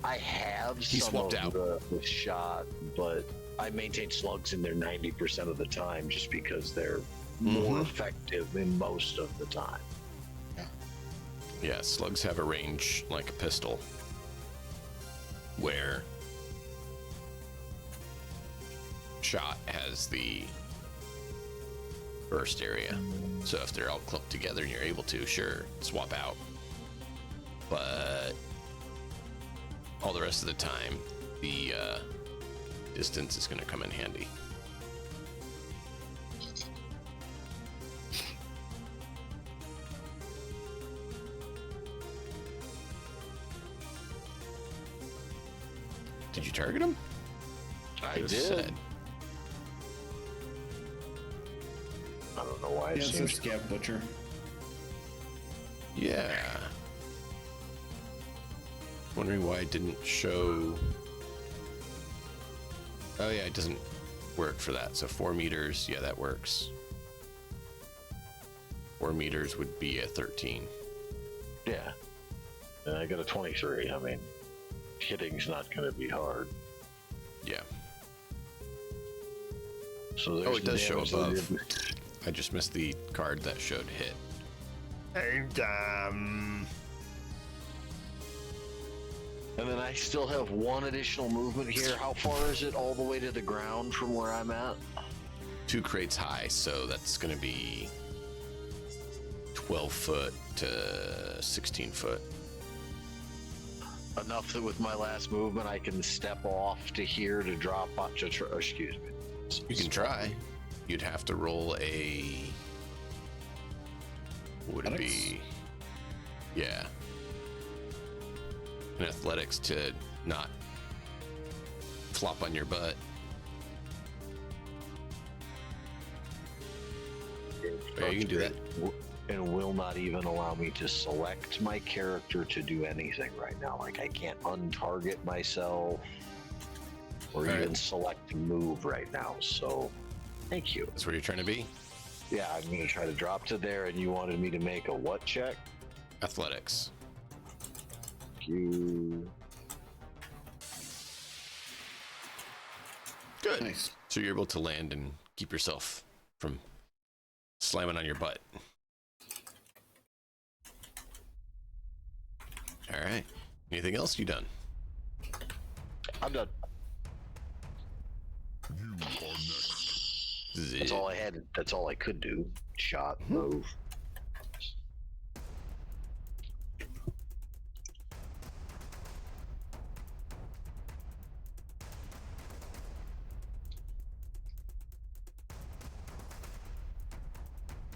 I have some of the shot, but I maintain slugs in there 90% of the time just because they're more effective in most of the time. Yeah, slugs have a range like a pistol, where shot has the burst area. So if they're all clumped together and you're able to, sure, swap out. But all the rest of the time, the distance is going to come in handy. Did you target him? I did. Said. I don't know why it Yeah, it's a seems. Scav Butcher. Yeah. Wondering why it didn't show. Oh yeah, it doesn't work for that. So 4 meters, yeah, that works. 4 meters would be a 13. Yeah. And I got a 23. I mean, hitting's not going to be hard. Yeah. So there's Oh, it does show damage above. that did- I just missed the card that showed hit. And And then I still have 1 additional movement here. How far is it all the way to the ground from where I'm at? 2 crates high, so that's going to be 12 foot to 16 foot. Enough that with my last movement I can step off to here to drop on to excuse me. You can try. You'd have to roll a... What would it be? Yeah. An athletics to not flop on your butt. Yeah, Yeah, you can do that. And will not even allow me to select my character to do anything right now. Like I can't untarget myself or All even right. select to move right now. So thank you. That's where you're trying to be. Yeah, I'm gonna try to drop to there, and you wanted me to make a what check? Athletics. Thank you. Good. Nice. So you're able to land and keep yourself from slamming on your butt. All right. Anything else you done? I'm done. You are next. That's all I had. That's all I could do. Shot, move.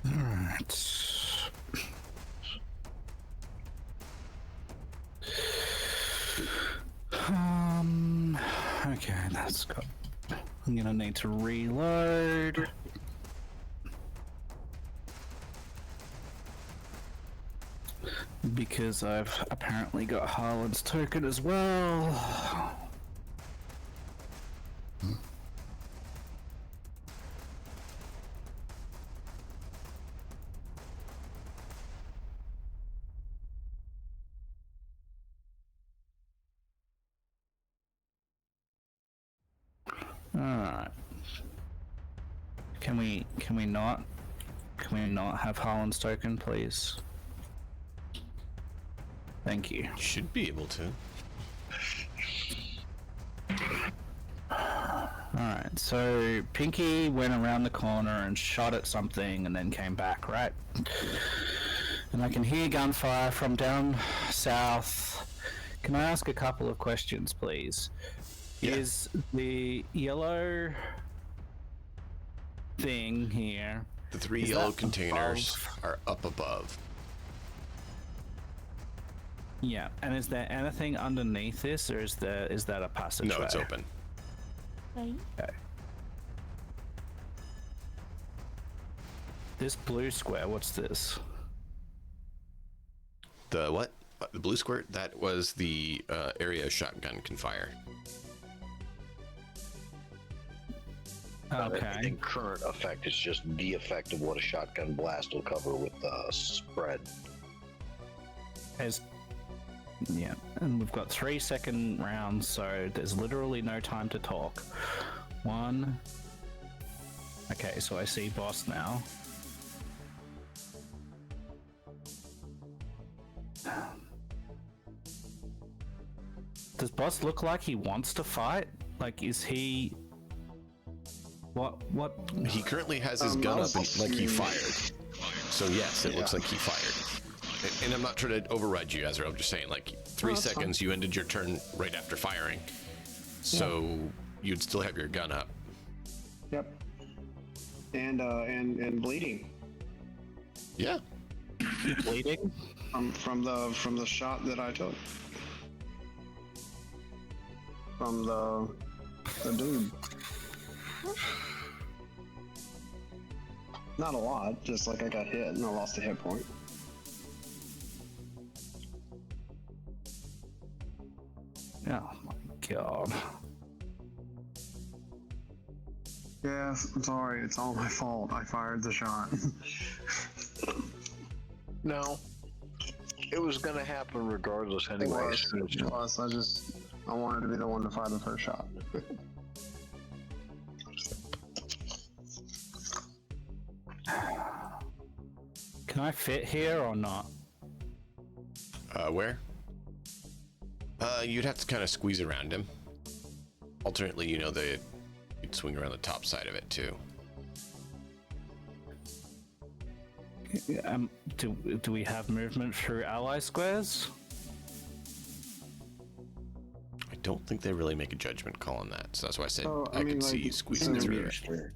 All right. Okay, that's good. I'm gonna need to reload. Because I've apparently got Harlan's token as well. Alright. Can we not have Harlan's token, please? Thank you. You should be able to. Alright, so Pinky went around the corner and shot at something and then came back, right? And I can hear gunfire from down south. Can I ask a couple of questions, please? Yeah. Is the yellow thing here? The three Is yellow that containers above? are up above. Yeah, and is there anything underneath this, or is that a passageway? No, it's open. Okay. This blue square, what's this? The what? The blue square? That was the area a shotgun can fire. Okay. In current effect, it's just the effect of what a shotgun blast will cover with the spread. Yeah, and we've got 3-second rounds, so there's literally no time to talk. 1. Okay, so I see boss now. Does boss look like he wants to fight? Like, is he... What? He currently has his gun up and, like he fired. So yes, it looks like he fired. And I'm not trying to override you, Ezra. I'm just saying, like, 3 seconds, you ended your turn right after firing. So you'd still have your gun up. Yep. And bleeding. Yeah. Bleeding? From the shot that I took. From the dude. Not a lot, just like I got hit and I lost a hit point. Oh my god. Yes, I'm sorry, it's all my fault. I fired the shot. No, it was gonna happen regardless It anyway. was. I wanted to be the one to fire the first shot. Can I fit here or not? Where? You'd have to kind of squeeze around him. Alternately, you know, you'd swing around the top side of it too. Do we have movement through ally squares? I don't think they really make a judgment call on that, so that's why I said So, I could see you squeezing through it.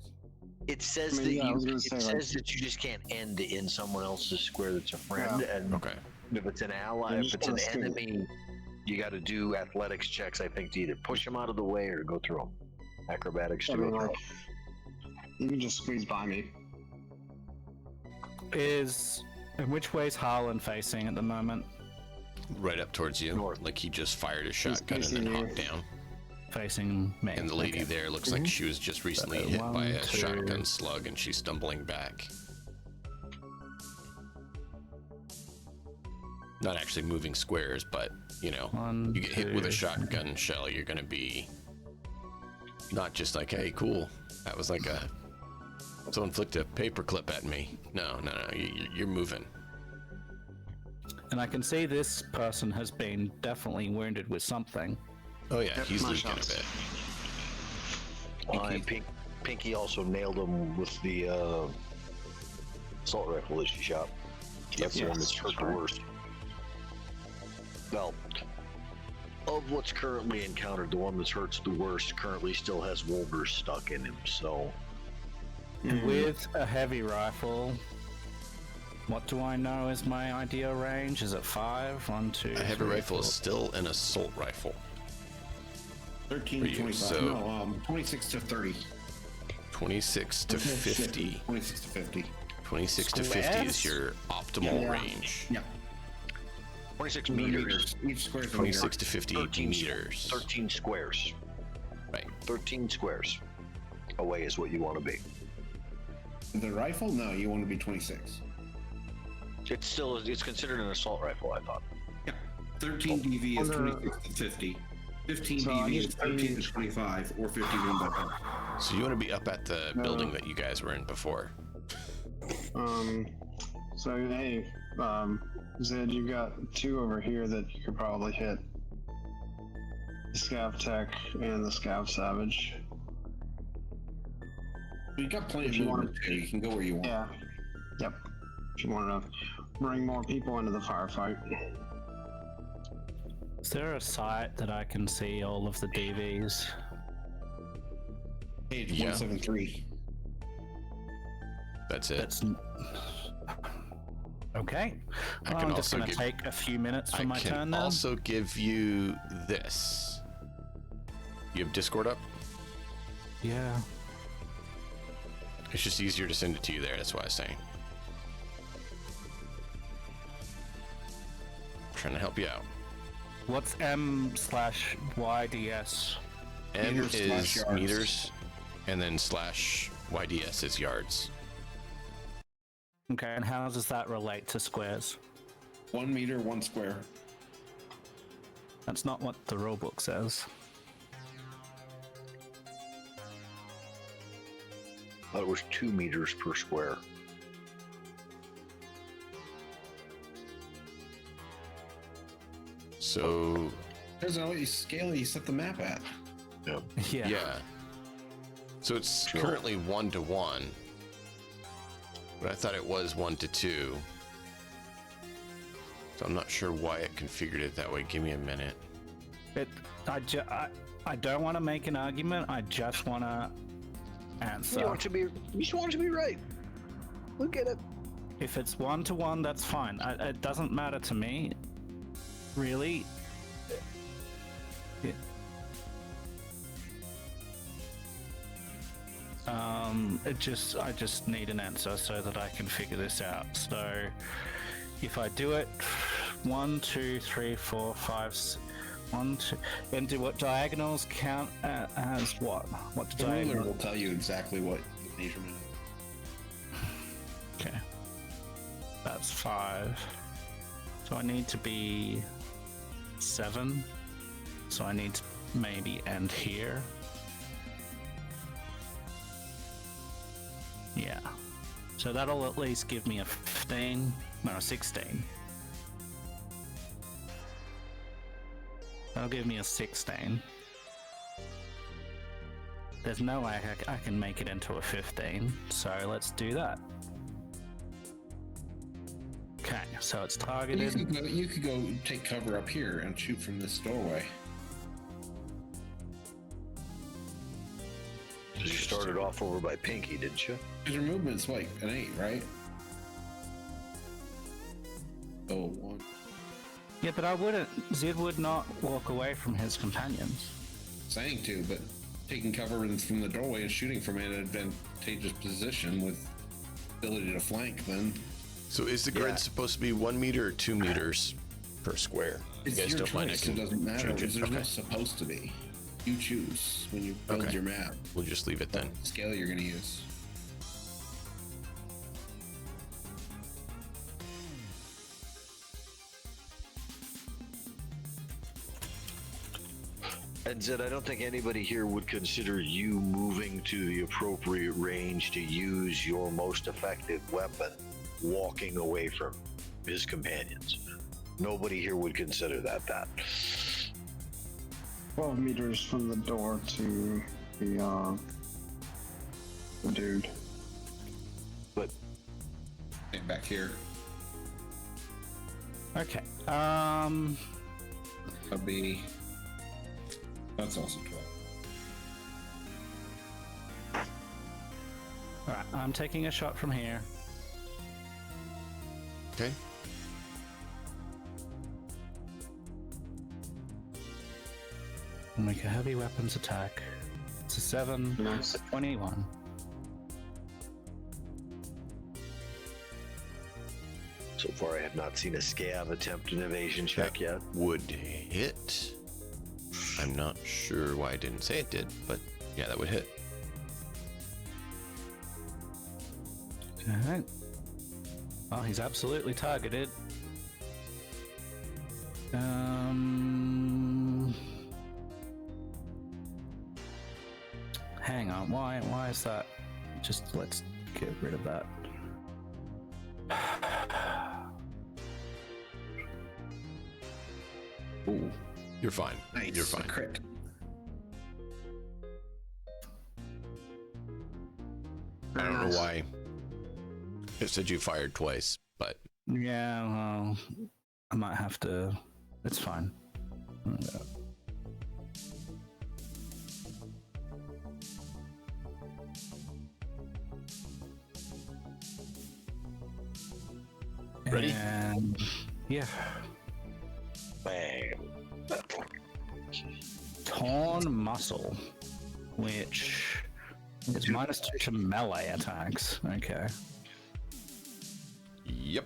It says I mean, yeah, I was that gonna say, like- says that you just can't end in someone else's square that's a friend, and Okay. if it's an ally, You're if just it's an gonna scoot. enemy, you got to do athletics checks. I think to either push them out of the way or go through them. Acrobatics I to mean, go through like, you can just squeeze by me. And which way is Harlan facing at the moment? Right up towards you. North. Like he just fired a shotgun and facing then you. hopped down. Facing me. And the lady Okay. there looks like she was just recently hit by a 1, 2. shotgun slug and she's stumbling back. Not actually moving squares, but, you know, 1, you get hit with a 2. shotgun shell, you're gonna be not just like, hey, cool, that was like someone flicked a paperclip at me. No, you're moving. And I can see this person has been definitely wounded with something. Oh yeah, Yep, he's my leaking shots. a bit. Pinky also nailed him with the assault rifle that she shot. That's the one that's hurt the worst. Well, of what's currently encountered, the one that's hurts the worst currently still has Wolvers stuck in him, so... With a heavy rifle, what do I know is my ideal range? Is it 5? 1, 2, A heavy 3, rifle 4. is still an assault rifle. 13 For to you, 25. so- No, 26 to 30. 26 to 50. 26 to 50. 26 to 50 is your optimal Yeah. range. Yeah. 26 meters. Each square is a 26 meter. to 50 meters. 13 squares. Right. 13 squares away is what you want to be. The rifle? No, you want to be 26. It's considered an assault rifle, I thought. Yeah. 13 DV is 26 to 50. 15 So I DV is just 13 need- to 25, or 51 by 10. So you want to be up at the building that you guys were in before. So hey, Zed, you got 2 over here that you could probably hit. The Scav Tech and the Scav Savage. You got plenty If of you want- movement too. You can go where you want. Yeah. Yep. If you want to bring more people into the firefight. Is there a site that I can see all of the DVs? Page Yeah. 173. That's it. That's okay. I Well, can I'm just also going to give- take a few minutes for I my turn can now. also give you this. You have Discord up? Yeah. It's just easier to send it to you there, that's why I was saying. Trying to help you out. What's M/YDS? M Meters slash is yards. meters, and then slash YDS is yards. Okay, and how does that relate to squares? 1 meter, 1 square. That's not what the rulebook says. I thought it was 2 meters per square. So, There's no scale you set the map at. Yeah. yeah. So it's Sure. currently 1 to 1, but I thought it was 1 to 2. So I'm not sure why it configured it that way. Give me a minute. I don't want to make an argument. I just want to answer. You just want it to be right. Look at it. If it's 1 to 1, that's fine. It doesn't matter to me, really. Yeah. I just need an answer so that I can figure this out. So, if I do it, 1, 2, 3, 4, 5, 1, 2, and do what diagonals count as what? What do The ruler diagonals? will tell you exactly what the measurement is. Okay. That's 5. So I need to be 7. So I need to maybe end here. Yeah. So that'll at least give me a 15. No, 16. That'll give me a 16. There's no way I can make it into a 15, so let's do that. Okay, so it's targeted. You could go take cover up here and shoot from this doorway. You started off over by Pinky, didn't you? Because your movement's like an 8, right? Oh, 1. Yeah, but Zid would not walk away from his companions. Saying to, but taking cover from the doorway and shooting from an advantageous position with ability to flank, then So is the grid supposed to be 1 meter or 2 meters per square? It's you guys your don't mind, I choice. can It doesn't matter. change it. There's Okay. not supposed to be. You choose when you build Okay. your map. We'll just leave it then. What scale you're going to use. And Zed, I don't think anybody here would consider you moving to the appropriate range to use your most effective weapon walking away from his companions. Nobody here would consider that. 12 meters from the door to the dude. But And back here. Okay. That'll be. That's also 12. Alright, I'm taking a shot from here. Okay. Make a heavy weapons attack. It's a 7, Nice. a 21. so far, I have not seen a scav attempt an evasion check yet. Would hit. I'm not sure why I didn't say it did, but yeah, that would hit. Okay. Well, he's absolutely targeted. Hang on. Why is that? Just let's get rid of that. Ooh, you're fine. Nice. You're fine. Crit. I don't know why it said you fired twice, but Yeah, well, I might have to. It's fine. Ready? And yeah, Bang. torn muscle, which is -2 to melee attacks. Okay. yep.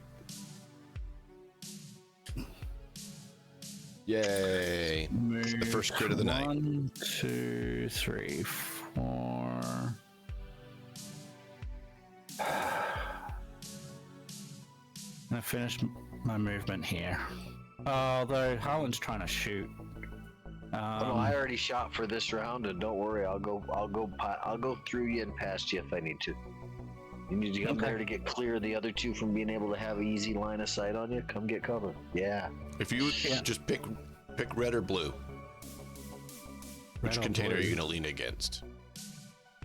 Yay. It's the first crit of the night. 1, 2, 3, 4. I finished my movement here. Although Harlan's trying to shoot. Oh, no, I already shot for this round, and don't worry, I'll go through you and past you if I need to. You need to come Okay. there to get clear of the other two from being able to have an easy line of sight on you. Come get cover. Yeah. If you just pick red or blue, which Red or container are blue? you going to lean against?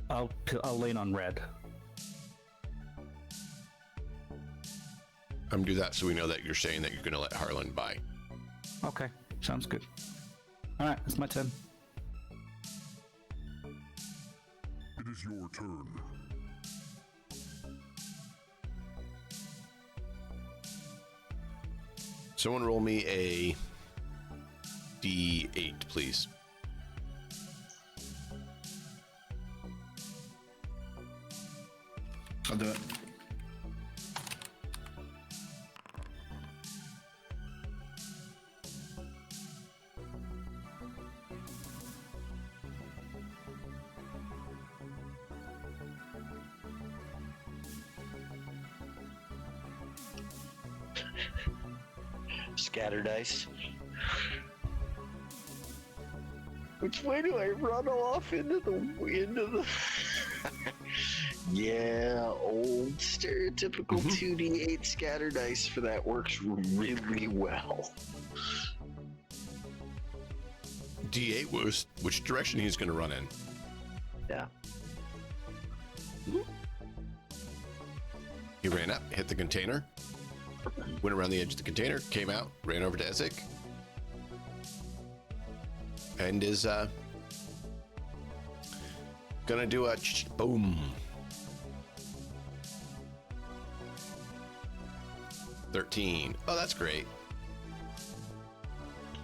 I'll lean on red. Do that so we know that you're saying that you're going to let Harlan by. Okay, sounds good. All right, it's my turn. It is your turn. Someone roll me a D8, please. I'll do it. Scatter dice. Which way do I run off into the Yeah, old stereotypical 2d8 scatter dice for that works really well. D8 was which direction he's going to run in. Yeah. He ran up, hit the container, went around the edge of the container, came out, ran over to Ezek, and is gonna do a boom. 13. Oh, that's great.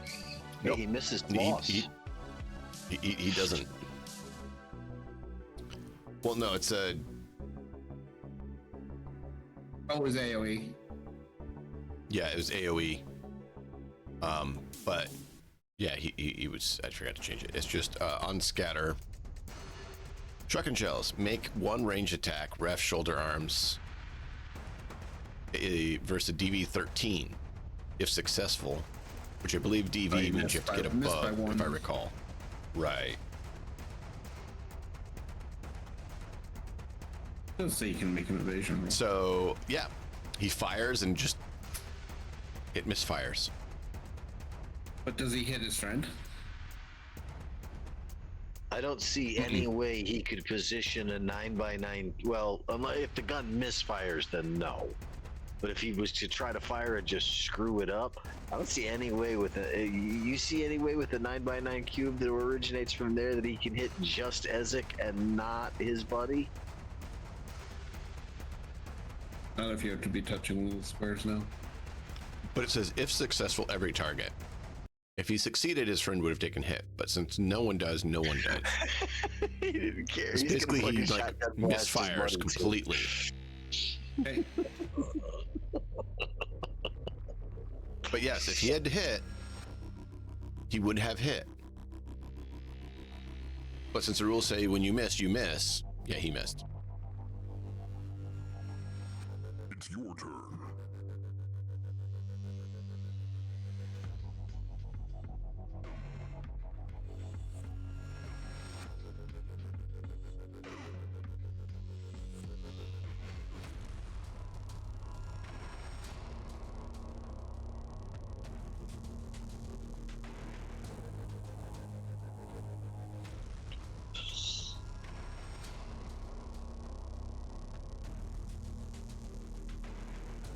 Hey, Nope. he misses He- boss. He doesn't. Well, no, it's a. Oh, it was AoE. Yeah, it was AoE. But yeah, he was. I forgot to change it. It's just on scatter. Truck and shells make one range attack, ref shoulder arms, versus DV 13, if successful. Which I believe DV means you have to get above, if I recall. Right. Doesn't say you can make an evasion roll. So yeah, he fires and just it misfires. But does he hit his friend? I don't see any way he could position a 9x9. Well, if the gun misfires, then no. But if he was to try to fire and just screw it up, I don't see any way with a. You see any way with the 9x9 cube that originates from there that he can hit just Ezek and not his buddy? Not if you have to be touching one of the squares now. But it says if successful, every target. If he succeeded, his friend would have taken hit. But since no one does, no one does. He didn't care. It's basically he like misfires completely. Hey. But yes, if he had to hit, he would have hit. But since the rules say when you miss, you miss. Yeah, he missed. It's your turn.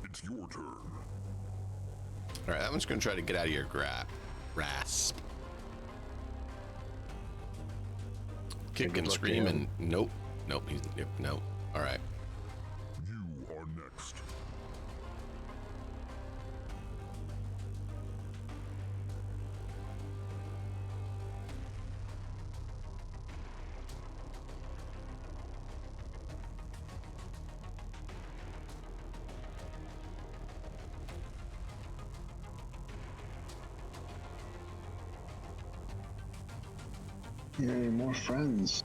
It's your turn. All right, that one's going to try to get out of your grasp. Kick and scream and nope. Nope. All right. You are next. Yay, more friends.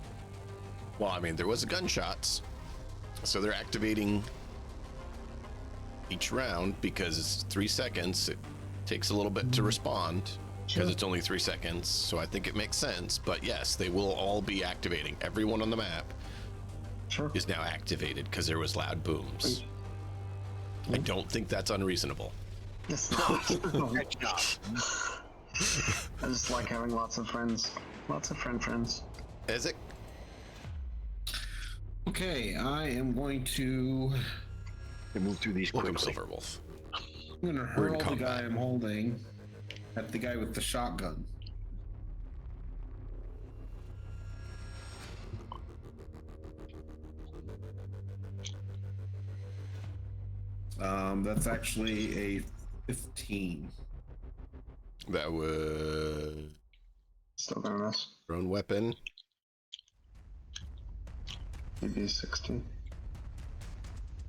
Well, I mean, there was gunshots, so they're activating each round because it's 3 seconds. It takes a little bit to respond because it's only 3 seconds. So I think it makes sense. But yes, they will all be activating. Everyone on the map is now activated because there was loud booms. I don't think that's unreasonable. It's not. I just like having lots of friends. Lots of friends. Is it? Okay, I am going to move through these quickly. Welcome, Silverwolf. I'm going to hurl the guy I'm holding at the guy with the shotgun. That's actually a 15. That was Still gonna miss. thrown weapon. Maybe 16.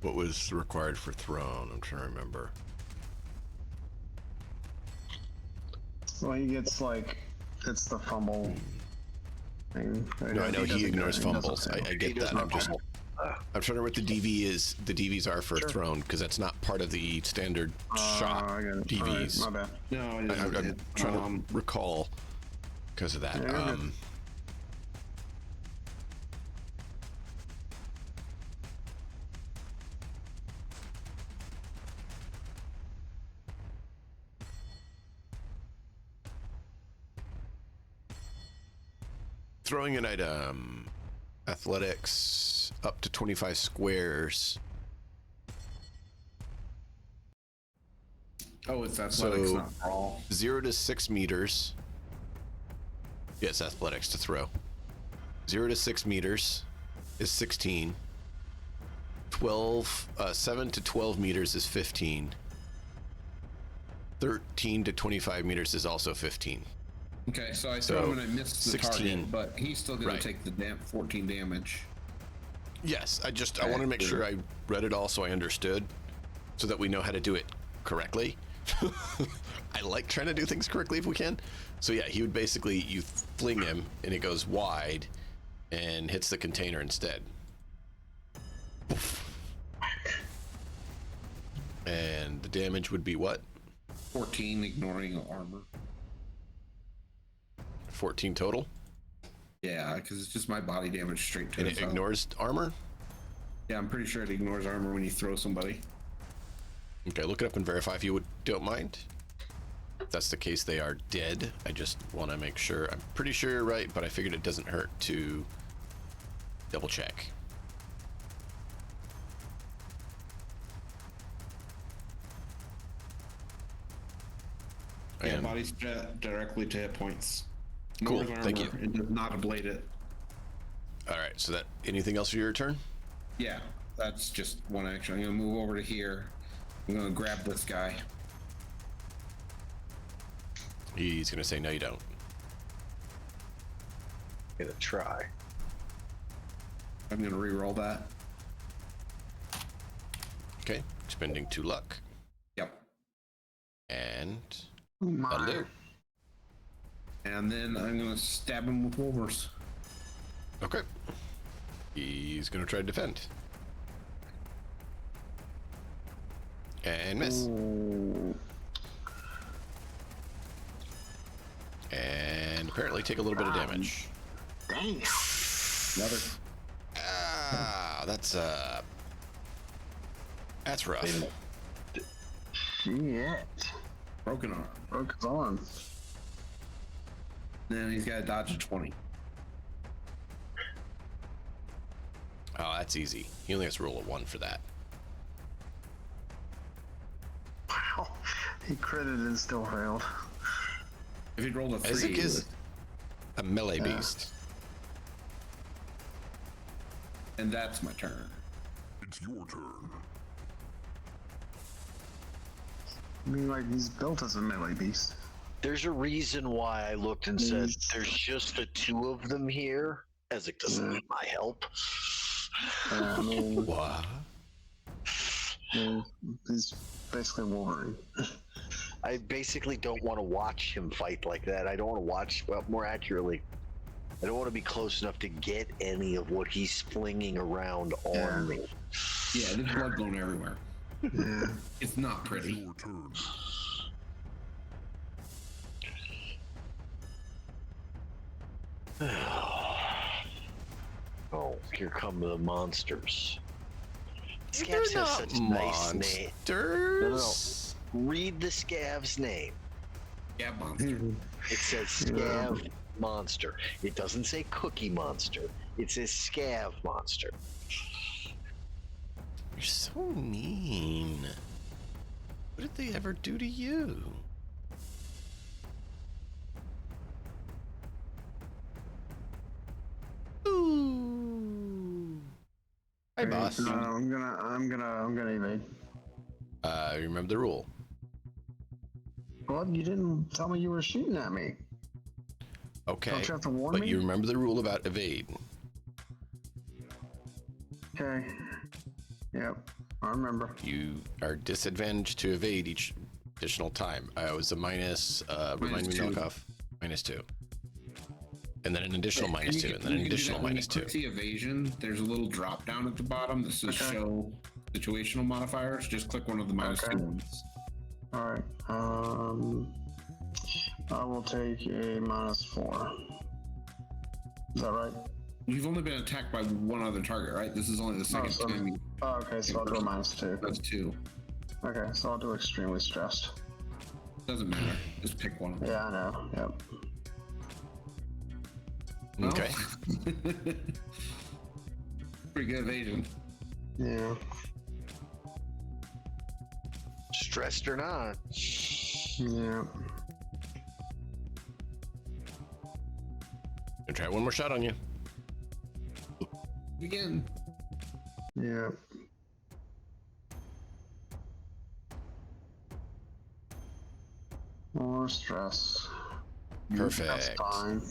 What was required for thrown? I'm trying to remember. Well, he gets like, it's the fumble thing. No, I know he ignores doesn't fumbles. fail. I get that. I'm trying to remember what the DV is. The DVs are for thrown because that's not part of the standard shot I got it. DVs. All right, my bad. No, it I'm isn't. trying to recall because of that. Yeah, Throwing an item, athletics up to 25 squares. Oh, it's athletics, not brawl. 0 to 6 meters. Yes, athletics to throw. 0 to 6 meters is 16. 7 to 12 meters is 15. 13 to 25 meters is also 15. Okay, so I throw him and I missed the 16. target, but he's still going to take the 14 damage. Yes, I want to make sure I read it all so I understood, so that we know how to do it correctly. I like trying to do things correctly if we can. So yeah, he would basically, you fling him and it goes wide and hits the container instead. And the damage would be what? 14, ignoring armor. 14 total? Yeah, because it's just my body damage straight to And it. it ignores armor? Yeah, I'm pretty sure it ignores armor when you throw somebody. Okay, look it up and verify if you don't mind. If that's the case, they are dead. I just want to make sure. I'm pretty sure you're right, but I figured it doesn't hurt to double check. Yeah, And- body's directly to hit points. Cool, Ignores thank armor. you. It does not ablate it. All right, so that, anything else for your turn? Yeah, that's just one action. I'm gonna move over to here. I'm gonna grab this guy. He's gonna say, no, you don't. Gonna try. I'm gonna re-roll that. Okay, spending 2 luck. Yep. And Oh my. that'll do. And then I'm gonna stab him with wolvers. Okay. He's gonna try to defend. And miss. Ooh. And apparently take a little bit of damage. Dang. Another. Ah, that's rough. Shit. Broken arm. Broke his arm. Then he's got to dodge a 20. Oh, that's easy. He only has to roll a 1 for that. Wow. He critted and still failed. If he rolled a 3, Isaac is a melee beast. and that's my turn. It's your turn. I mean, like, he's built as a melee beast. There's a reason why I looked and said, there's just the 2 of them here. Ezek doesn't need my help. I mean, What? he's basically Wolverine. I basically don't want to watch him fight like that. I don't want to watch, well, more accurately, I don't want to be close enough to get any of what he's flinging around on me. Yeah, there's blood going everywhere. Yeah. It's not pretty. Your turn. Oh, here come the monsters. They're Scavs has not such a nice name. monsters. Read the Scav's name. Yeah, monster. It says Scav Monster. It doesn't say Cookie Monster. It says Scav Monster. You're so mean. What did they ever do to you? Ooh. Hi, boss. I'm gonna evade. Remember the rule. Well, you didn't tell me you were shooting at me. Okay. Don't you have to warn But me? you remember the rule about evade. Okay. Yep, I remember. You are disadvantaged to evade each additional time. It was a minus, remind me, -2. knockoff, -2. And then an additional -2, and then an additional When you -2. click the evasion, there's a little drop down at the bottom that says Okay. show situational modifiers. Just click one of the -2 ones. Alright, I will take a -4. Is that right? You've only been attacked by one other target, right? This is only the second so- time. Oh, okay, so I'll do a -2. That's 2. Okay, so I'll do extremely stressed. Doesn't matter. Just pick one. Yeah, I know, yep. Well, Okay. Pretty good evasion. Yeah. Stressed or not. Yeah. Gonna try one more shot on you. Again. Yeah. More stress. That's Perfect. fine.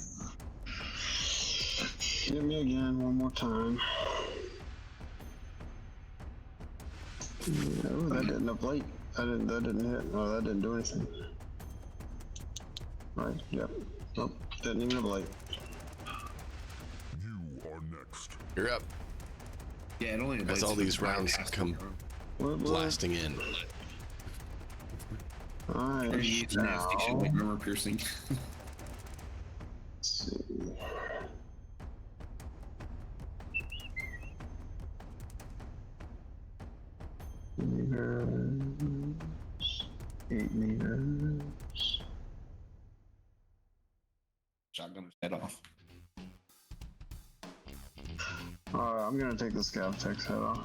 Hit me again one more time. Yeah, ooh, that didn't ablate. That didn't hit. Oh, that didn't do anything. Right. Yep. Nope. Didn't even blade. You are next. You're up. Yeah, it only As all these rounds come blasting in. Alright. Or you use nasty shit like armor piercing. Let's see. Meters. 8 meters. Shotgunner's head off. I'm gonna take the scav tech's head off.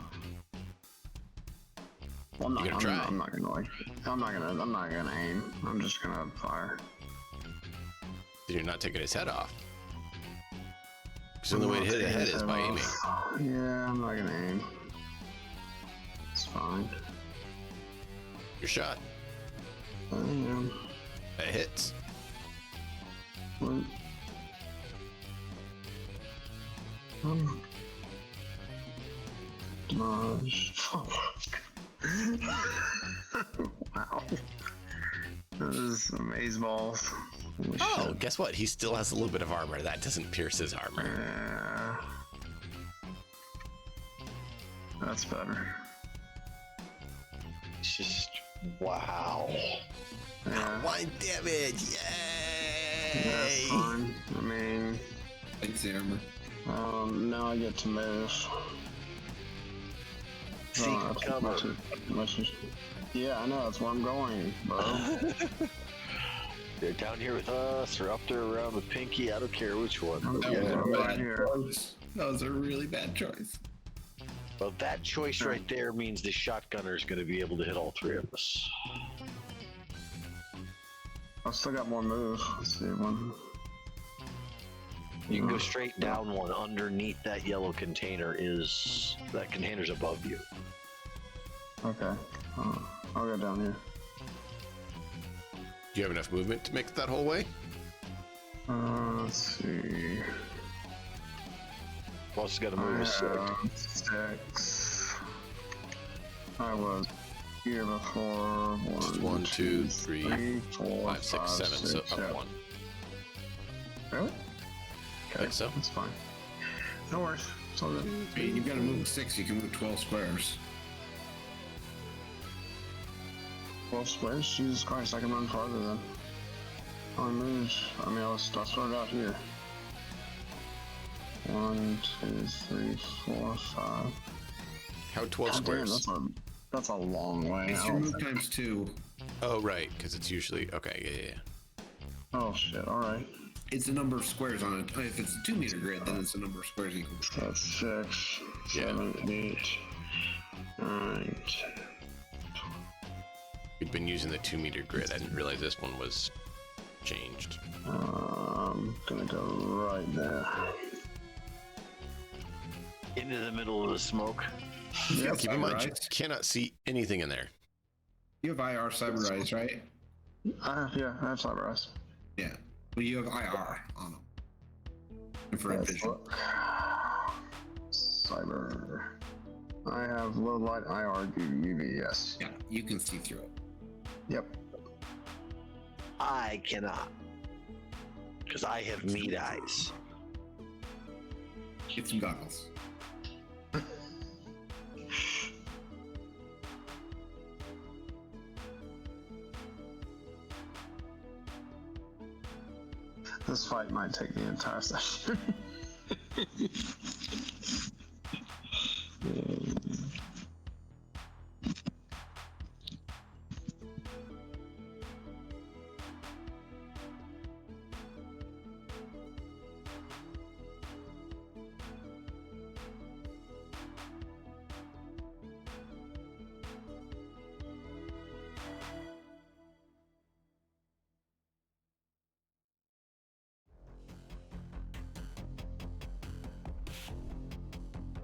Well, I'm not You gonna try? I'm not gonna aim. I'm just gonna fire. Then you're not taking his head off. Because the only way to hit a head is by aiming. Yeah, I'm not gonna aim. It's fine. Your shot. I am. That hits. What? Dodge. Wow. This is amazeballs. Holy Oh, shit. guess what? He still has a little bit of armor. That doesn't pierce his armor. Yeah. That's better. It's just wow. Yeah. 1 damage! That's Yay! fine. I mean, Thanks, the armor. now I get to move. Seek cover. Yeah, I know. That's where I'm going, bro. They're down here with us, or up there around with Pinky. I don't care which one. I'm But going yeah. right here. That was a really bad choice. Well, that choice right there means the shotgunner is going to be able to hit all three of us. I've still got more moves. Let's see one. You can go straight down one. Underneath that yellow container is that container's above you. Okay. I'll go down here. Do you have enough movement to make it that whole way? Let's see. Plus, got to move a six. 6. I was here before. Just 1, 2, 3, 4, 5, 6, 7. So up yeah. 1. Really? I think so. That's fine. No worries. It's all good. You've got to move 6, you can move 12 squares. 12 squares? Jesus Christ, I can run farther then. How many moves? I mean, I'll start out here. 1, 2, 3, 4, 5. How 12 God damn, squares? that's a long way. It's your move times 2. Oh, right, because it's usually... Okay, yeah. Oh shit, alright. It's the number of squares on it. If it's a 2 meter grid, then it's the number of squares you can move. That's 6, Yeah. 7, 8, 9. We've been using the 2 meter grid. I didn't realize this one was changed. I'm gonna go right there. Into the middle of the smoke. Yeah, Keep in mind, you Cyber Eyes. cannot see anything in there. You have IR Cyber Eyes, right? I have Cyber Eyes. Yeah. Well, you have IR on them. Infrared Let's vision. look. Cyber. I have low light IR UV, yes. Yeah, you can see through it. Yep. I cannot. Because I have meat eyes. Get some goggles. This fight might take the entire session.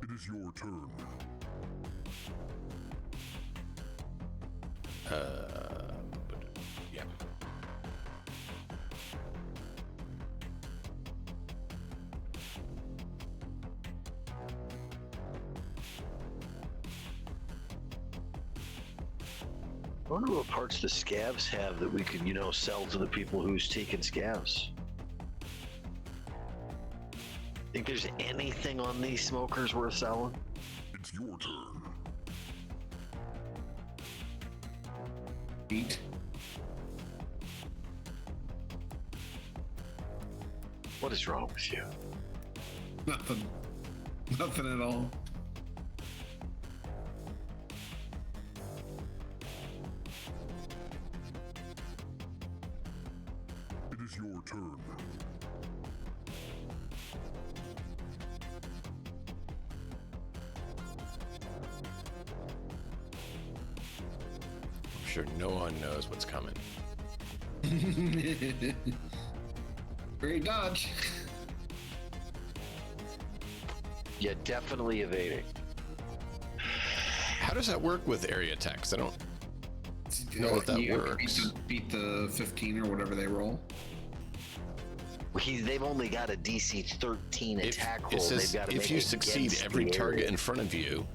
It is your turn. Yeah. I wonder what parts the scavs have that we could, sell to the people who's taking scavs. Think there's anything on these smokers worth selling? It's your turn. Eat. What is wrong with you? Nothing. Nothing at all. It is your turn. I'm sure no one knows what's coming. Great dodge. Yeah, definitely evading. How does that work with area attacks? I don't know if that You works. beat the 15 or whatever they roll. They've only got a DC 13 attack roll. It says They've got to if make you it succeed, against every the target area. in front of you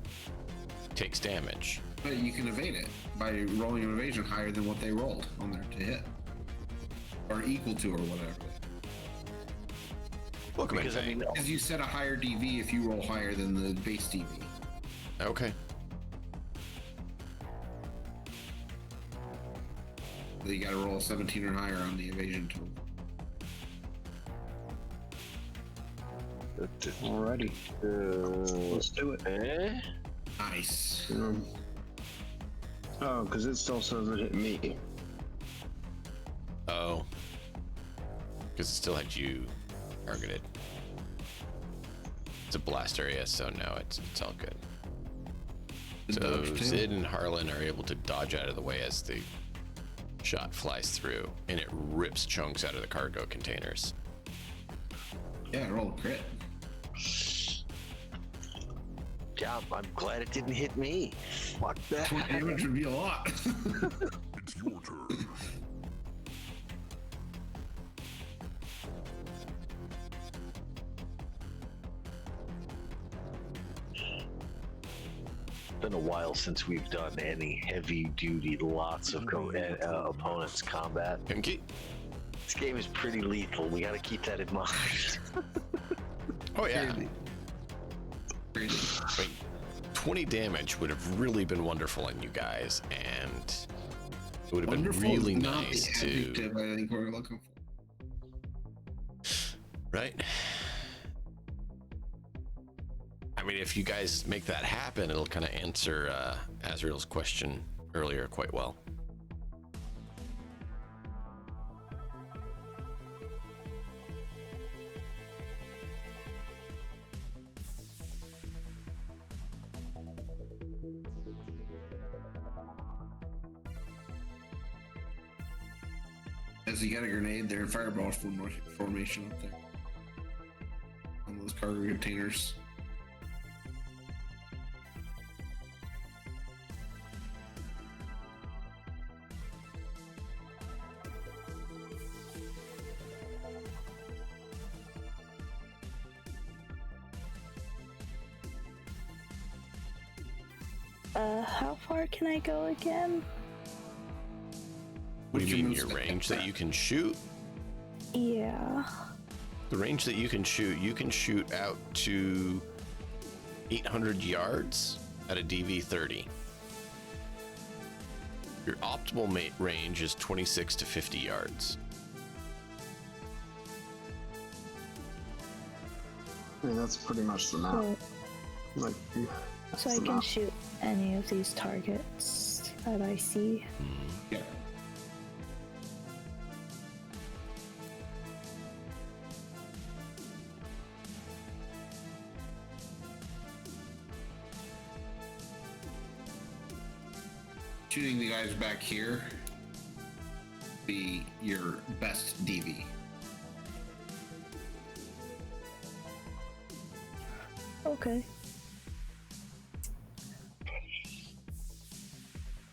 takes damage. But you can evade it by rolling an evasion higher than what they rolled on there to hit. Or equal to or whatever. Welcome in, Because, I Vane. mean, Because you set a higher DV if you roll higher than the base DV. Okay. So you gotta roll a 17 or higher on the evasion tool. Alrighty. Let's do it. Nice. Oh, because it still says it hit me. Oh. Because it still had you targeted. It's a blast area, so no, it's all good. The So dodge too. Zid and Harlan are able to dodge out of the way as the shot flies through, and it rips chunks out of the cargo containers. Yeah, roll a crit. Yeah, I'm glad it didn't hit me. Fuck that. 20 damage would be a lot. It's your turn. Been a while since we've done any heavy duty, lots of opponents combat. Pinky? This game is pretty lethal. We got to keep that in mind. Oh, yeah. Crazy. I mean, 20 damage would have really been wonderful on you guys, and it would have been Wonderful really is not nice the to. adjective I think we're looking for. Right? I mean, if you guys make that happen, it'll kind of answer Azrael's question earlier quite well. As you got a grenade, they're in fireball formation up there. On those cargo containers. How far can I go again? What do What's you your mean, your moveset? range that you can shoot? Yeah. The range that you can shoot out to 800 yards at a DV 30. Your optimal range is 26 to 50 yards. I mean, that's pretty much the map. So, Like, that's so I the can map. shoot any of these targets that I see. Yeah. Shooting the guys back here be your best DV. Okay.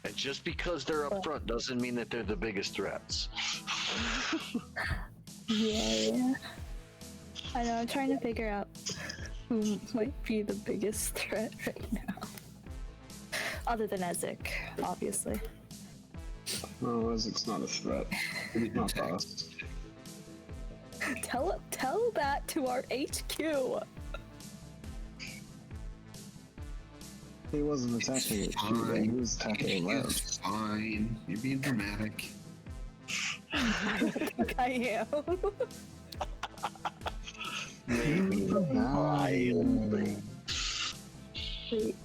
And just because they're up front doesn't mean that they're the biggest threats. Yeah. I know, I'm trying to figure out who might be the biggest threat right now. Other than Ezek, obviously. Oh, Isaac's not a threat. Not to us. Tell that to our HQ. He wasn't attacking it. He was attacking it left. It's fine. You're being dramatic. I don't think I am. Maybe mildly. Wait,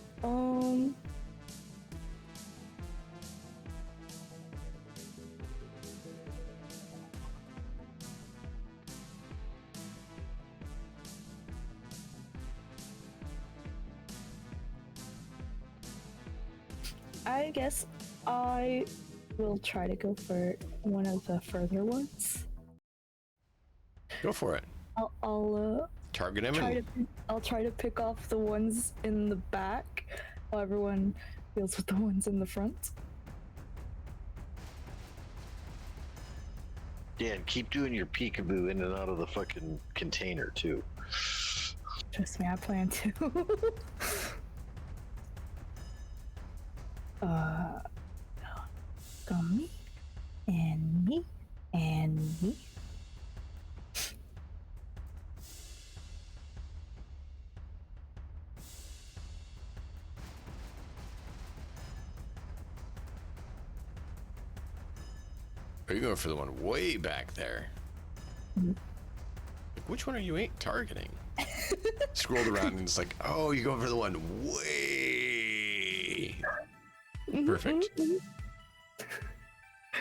I guess I will try to go for one of the further ones. Go for it. I'll Target him. I'll try to pick off the ones in the back while everyone deals with the ones in the front. Yeah, and keep doing your peekaboo in and out of the fucking container too. Trust me, I plan to. Go me, and me, and me. Are you going for the one way back there? Like, which one are you targeting? Scrolled around and it's like, oh, you go for the one way. Perfect.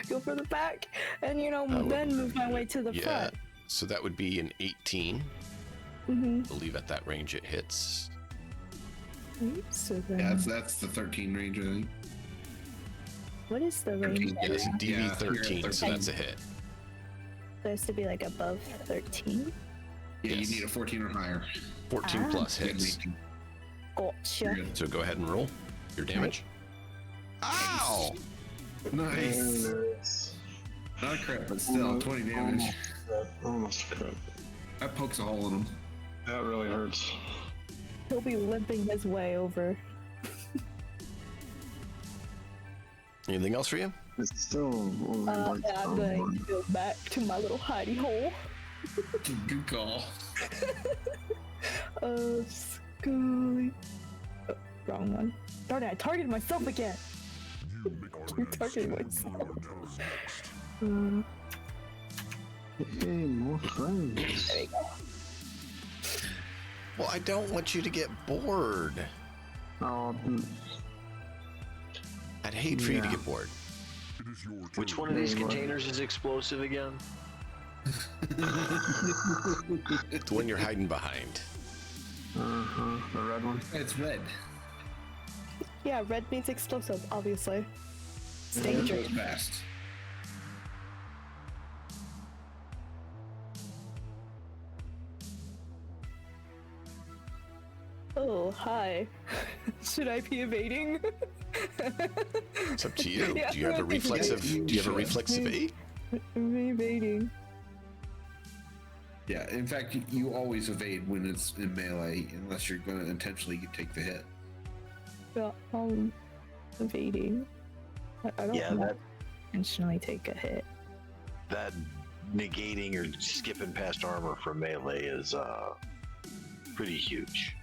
Go for the back, and then move my way to the front. So that would be an 18. Mm-hmm. I believe at that range it hits. So then, Yeah, that's the 13 range, I think. what is the range? Yeah, it's a Yeah, DV13, so that's a hit. There has to be like above 13. Yeah, Yes. you need a 14 or higher. 14 plus Good hits. making. Gotcha. Good. So go ahead and roll your damage. Ow! Nice. Nice. Not a crit, but still 20 damage. Almost crit. That pokes a hole in him. That really hurts. He'll be limping his way over. Anything else for you? It's still only like Yeah, I'm going to go back to my little hidey hole. Good call. Schooly. Oh, wrong one. Darn it, I targeted myself again. I'm targeting myself. Hey, more friends. There we go. Well, I don't want you to get bored. Oh, I'd hate for you to Yeah. get bored. It is your turn. Which one of these containers is explosive again? The one you're hiding behind. the red one. It's red. Yeah, red means explosive, obviously. It's It dangerous. goes fast. Oh, hi. Should I be evading? It's up to you. Yeah. Do you have a reflexive? Do you have a reflexive 8? I'm evading. Yeah, in fact, you always evade when it's in melee, unless you're going to intentionally take the hit. Yeah, evading. I don't Yeah, that intentionally take a hit. that negating or skipping past armor from melee is pretty huge.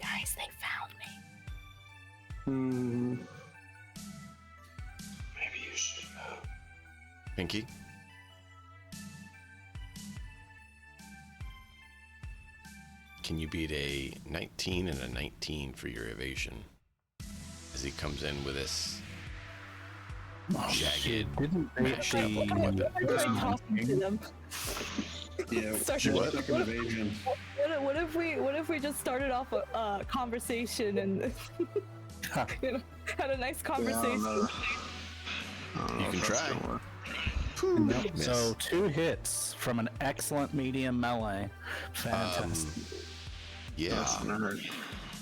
Guys, they found me. Maybe you should. Pinky? Can you beat a 19 and a 19 for your evasion? As he comes in with this jagged, mashed up looking weapon. I'm trying talking to them. Yeah, Sorry, what? second evasion. What if we just started off a conversation and had a nice conversation? You can try. Yep. So 2 hits from an excellent medium melee. Fantastic. Yeah.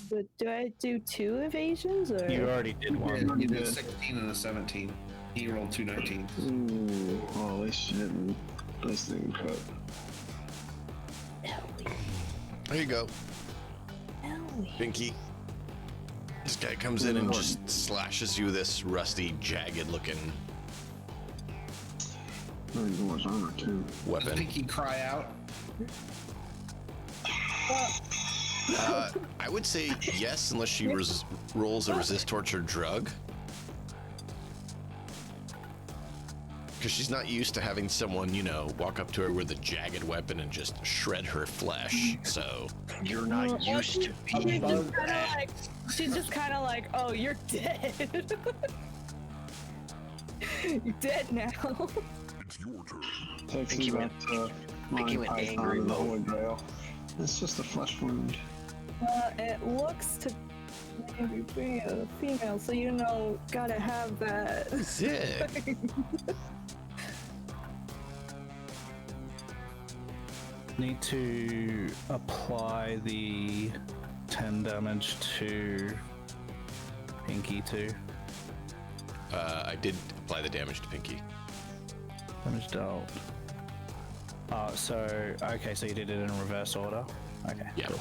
But do I do 2 evasions or? You already did one. You did a 16 and a 17. He rolled 2 19s. Ooh, well, at least you didn't. At least you didn't cut. There you go, Ellie. Pinky. This guy comes in and just slashes you this rusty, jagged-looking What's armor too? weapon. Pinky cry out. I would say yes, unless she rolls a resist torture drug. Because she's not used to having someone, you know, walk up to her with a jagged weapon and just shred her flesh. So You're not used to being She's just kind of like, oh, you're dead. You're dead now. It's your turn. Takes Pinky you went- back to Pinky Mine went Python angry and the mode. Holy Grail. It's just a flesh wound. It looks to maybe be a female, so you know, gotta have that. Zed. Need to apply the 10 damage to Pinky too. I did apply the damage to Pinky. Damage dealt. So okay, so you did it in reverse order. Okay. Yeah. Cool.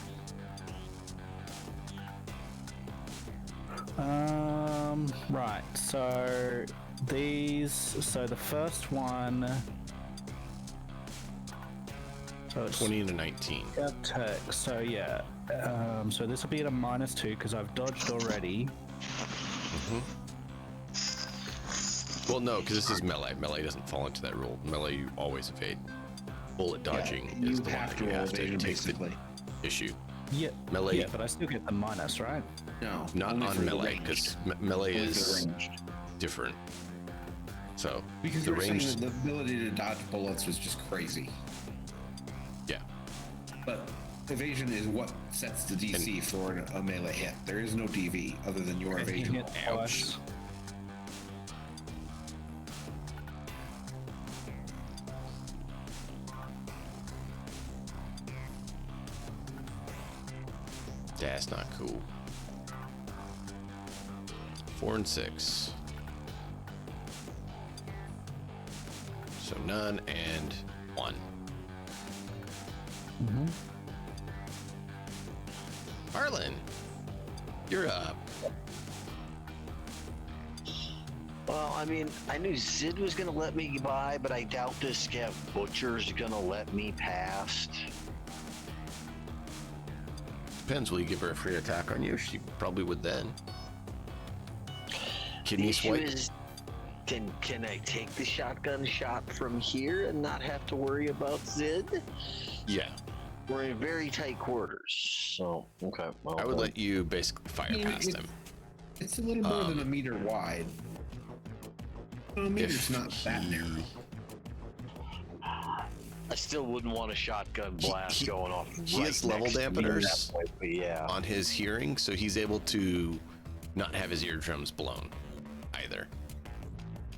Right. So these. So the first one. So it's 20 and a 19. attack. So yeah. So this will be at a -2 because I've dodged already. Well, no, because this is melee. Melee doesn't fall into that rule. Melee, you always evade. Bullet dodging you is the one have that to you roll have to evasion, take the basically. issue. Yeah. Melee- Yeah, but I still get the minus, right? No, Not only on for the melee, ranged. because melee Only for is the ranged. different. So, Because the you were saying range, that the ability to dodge bullets was just crazy. yeah. But evasion is what sets the DC for a melee hit. There is no DV other than your You evasion. hit twice. That's not cool. 4 and 6. So none and 1. Harlan, you're up. Well, I mean, I knew Zid was gonna let me by, but I doubt this Scav Butcher's gonna let me past. Depends. Will you give her a free attack on you? She probably would then. The Kidney issue swipe. is, can I take the shotgun shot from here and not have to worry about Zid? Yeah, We're in very tight quarters, so okay. Well, I would let you basically fire past him. It's a little more than a meter wide. Well, a meter's If not that he- narrow. I still wouldn't want a shotgun blast he- going off. he has level next to me at dampeners. that point, but yeah. On his hearing, so he's able to not have his eardrums blown either.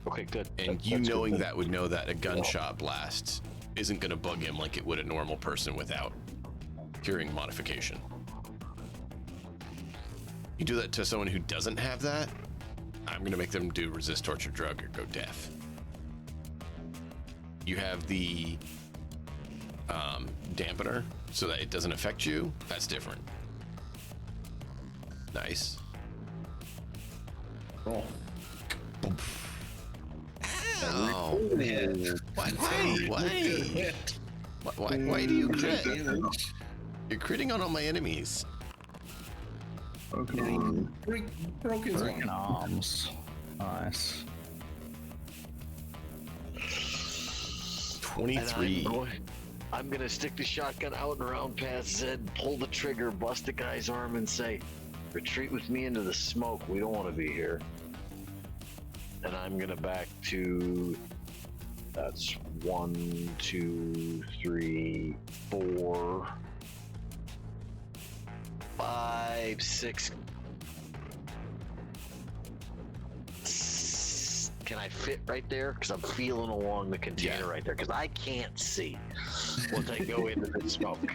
Okay, good. And That- you that's good knowing then. that would know that a gunshot blast isn't going to bug him like it would a normal person without hearing modification. You do that to someone who doesn't have that, I'm going to make them do resist torture drug or go deaf. You have the dampener so that it doesn't affect you. That's different. Nice. Roll. Oh, man. Why do you crit? Damage. You're critting on all my enemies. Pokemon. Broke his Freaking arm. arms. Nice. 23. I'm gonna stick the shotgun out and around past Zed, pull the trigger, bust the guy's arm, and say, "Retreat with me into the smoke. We don't want to be here." And I'm gonna back to. That's 1, 2, 3, 4, 5, 6. Can I fit right there? Because I'm feeling along the container Yeah. right there. Because I can't see once I go into the smoke.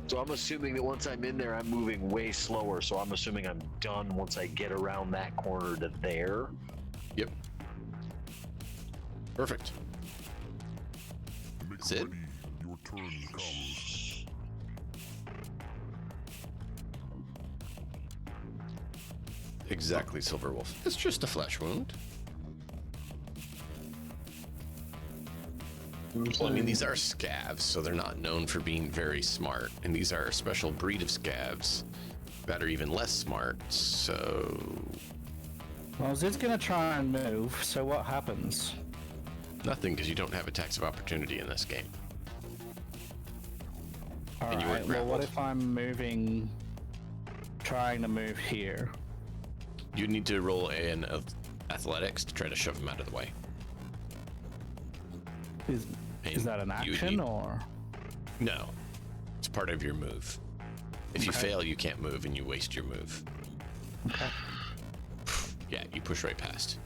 So I'm assuming that once I'm in there, I'm moving way slower. So I'm assuming I'm done once I get around that corner to there. Yep. Perfect. Make Sid? ready. Your turn comes. exactly Silver Wolf. It's just a flesh wound. Well, I mean, these are scavs, so they're not known for being very smart. And these are a special breed of scavs that are even less smart, so... Well, Zid's gonna try and move, so what happens? Nothing, because you don't have attacks of opportunity in this game. And you Alright, weren't well, what grappled. if I'm moving... trying to move here? You need to roll an athletics to try to shove him out of the way. Is that an You would action, need- or...? No, it's part of your move. If you fail, you can't move, and you waste your move. Okay. Yeah, you push right past.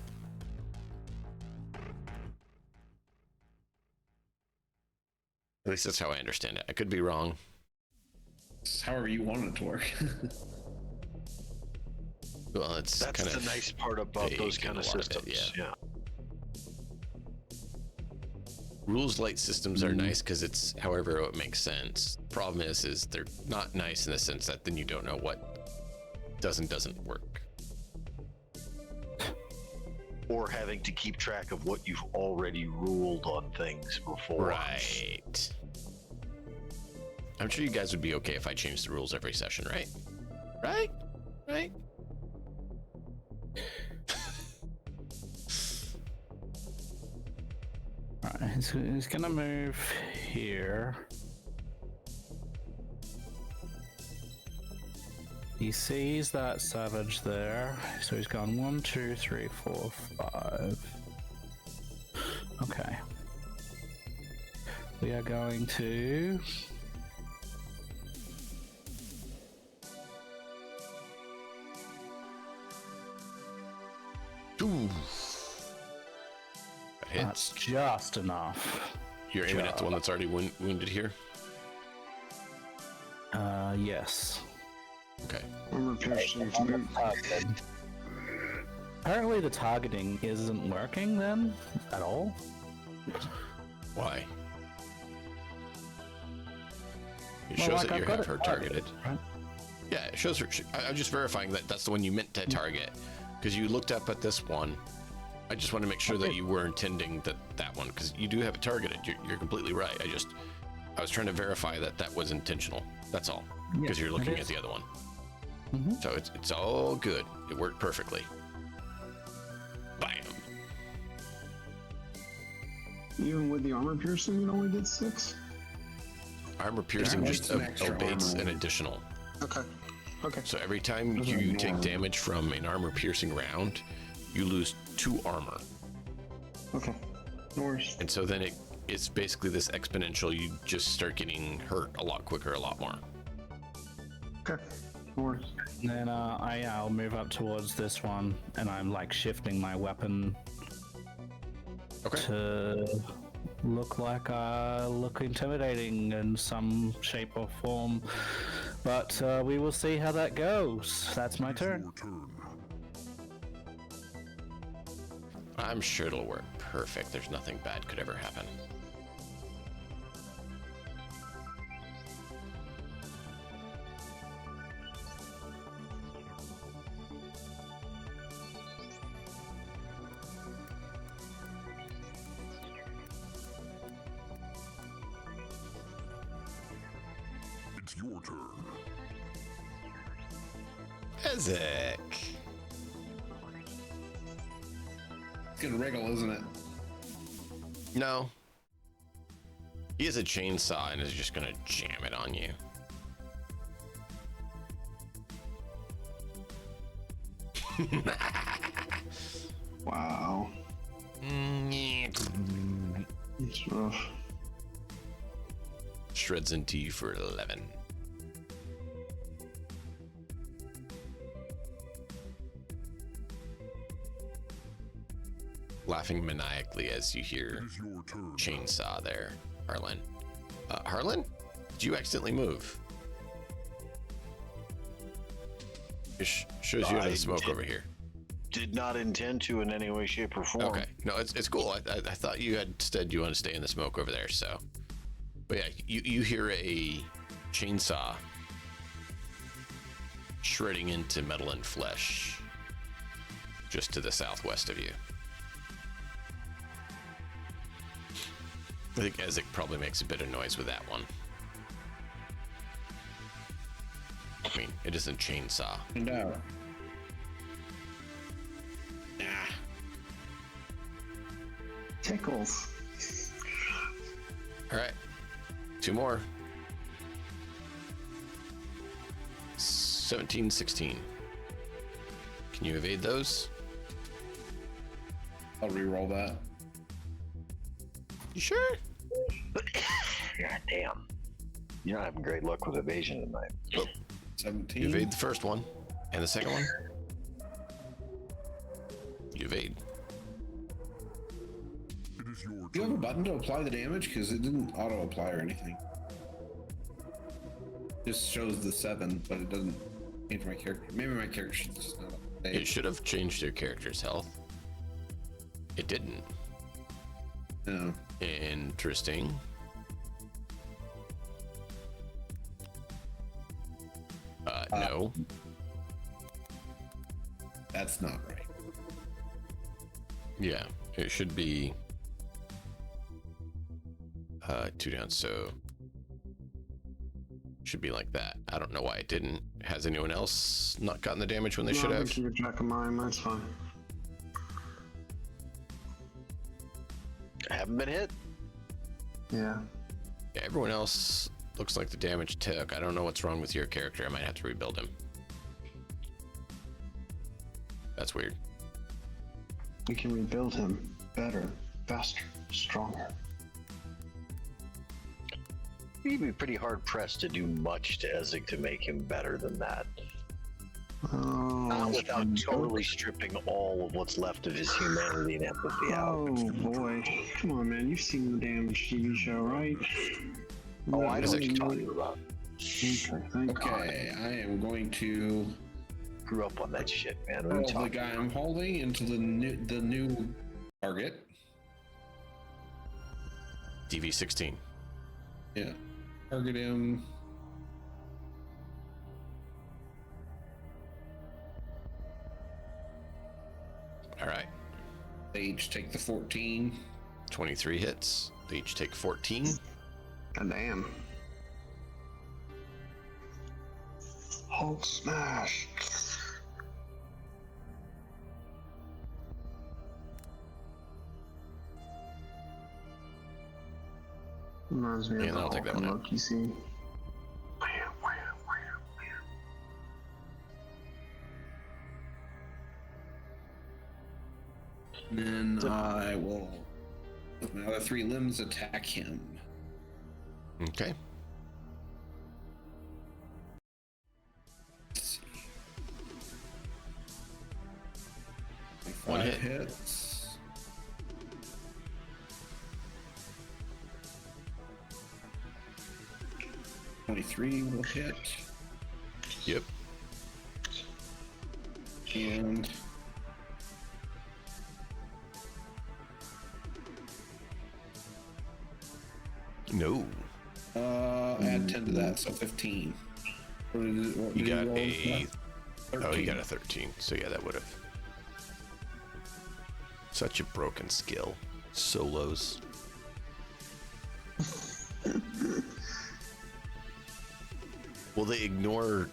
At least that's how I understand it. I could be wrong. However you want it to work. Well, it's That's kind the of nice part about vague those in kind a of lot of it, systems. yeah. Yeah. rules light systems are nice because it's however it makes sense. Problem is they're not nice in the sense that then you don't know what does and doesn't work. Or having to keep track of what you've already ruled on things before. Right. I'm sure you guys would be okay if I changed the rules every session, right? Right? Right? Alright, he's gonna move here. He sees that savage there, so he's gone 1, 2, 3, 4, 5. Okay. We are going to... Ooh. That hits. That's just enough. You're aiming at the one that's already wounded here? Yes. Okay. Armor piercing move. Apparently the targeting isn't working then, at all. Why? It Well, shows like, that you I've got have it her targeted. right? Yeah, it shows her. I'm just verifying that that's the one you meant to target. Because you looked up at this one. I just want to make sure that you were intending that one, because you do have it targeted. You're completely right. I was trying to verify that was intentional. That's all. Because Yeah, you're it looking at is. the other one. Mhm. So it's all good. It worked perfectly. Bam. Even with the armor piercing, it only did 6. Armor piercing Yeah, just some extra abates armor. an additional. Okay. Okay. So every time Those are you take normal. damage from an armor piercing round, you lose 2 armor. Okay. No worries. And so then it's basically this exponential. You just start getting hurt a lot quicker, a lot more. Okay. No worries. And then I'll move up towards this one, and I'm like shifting my weapon Okay. to look like look intimidating in some shape or form. But we will see how that goes. That's my turn. Your turn. I'm sure it'll work perfect. There's nothing bad could ever happen. It's your turn. Ezek. It's gonna wriggle, isn't it? No. He has a chainsaw and is just gonna jam it on you. Wow. It's rough. Shreds into you for 11. Laughing maniacally as you hear It is your turn. chainsaw there, Harlan. Harlan? Did you accidentally move? It shows you in I the smoke did. over here. Did not intend to in any way, shape, or form. Okay, no, it's cool. I thought you had said you want to stay in the smoke over there, so. But yeah, you hear a chainsaw shredding into metal and flesh just to the southwest of you. I think Ezek probably makes a bit of noise with that one. I mean, it isn't chainsaw. No. Nah. Tickles. All right, 2 more. 17, 16. Can you evade those? I'll re-roll that. You sure? God damn. You're not having great luck with evasion tonight. Oh, 17. you evade the first one, and the second one. You evade. It is your Do you have a turn. button to apply the damage? Because it didn't auto-apply or anything. Just shows the 7, but it doesn't change my character. Maybe my character should just not update. It should have changed your character's health. It didn't. No. Interesting. No. That's not right. Yeah, it should be 2 down, so should be like that. I don't know why it didn't. Has anyone else not gotten the damage when they should No, have? keep track of mine. That's fine. I haven't been hit. Yeah. Yeah, everyone else looks like the damage took. I don't know what's wrong with your character. I might have to rebuild him. That's weird. We can rebuild him better, faster, stronger. You'd be pretty hard pressed to do much to Ezek to make him better than that. Oh, Not that's without fun. totally stripping all of what's left of his humanity and empathy out. Oh boy. Come on, man. You've seen the damage TV show, right? Oh, I know what Ezek. you're talking about. Okay, thank God. Okay, I am going to Grew up on that shit, man. What are roll you the talking guy about? I'm holding into the new target. DV16. Yeah. Target him. All right. They each take the 14. 23 hits. They each take 14. God damn. Hulk smash. Reminds me Yeah, of the I'll take that Hulk one in out. Loki-C. And then I will, with my other 3 limbs, attack him. Okay. Let's see. One 5 hit. hits. $23 will hit. Yep. And No. add 10 to that, so 15. What You did got roll? a... Oh, 13. you got a 13. So yeah, that would have... Such a broken skill. Solos. Well, they ignore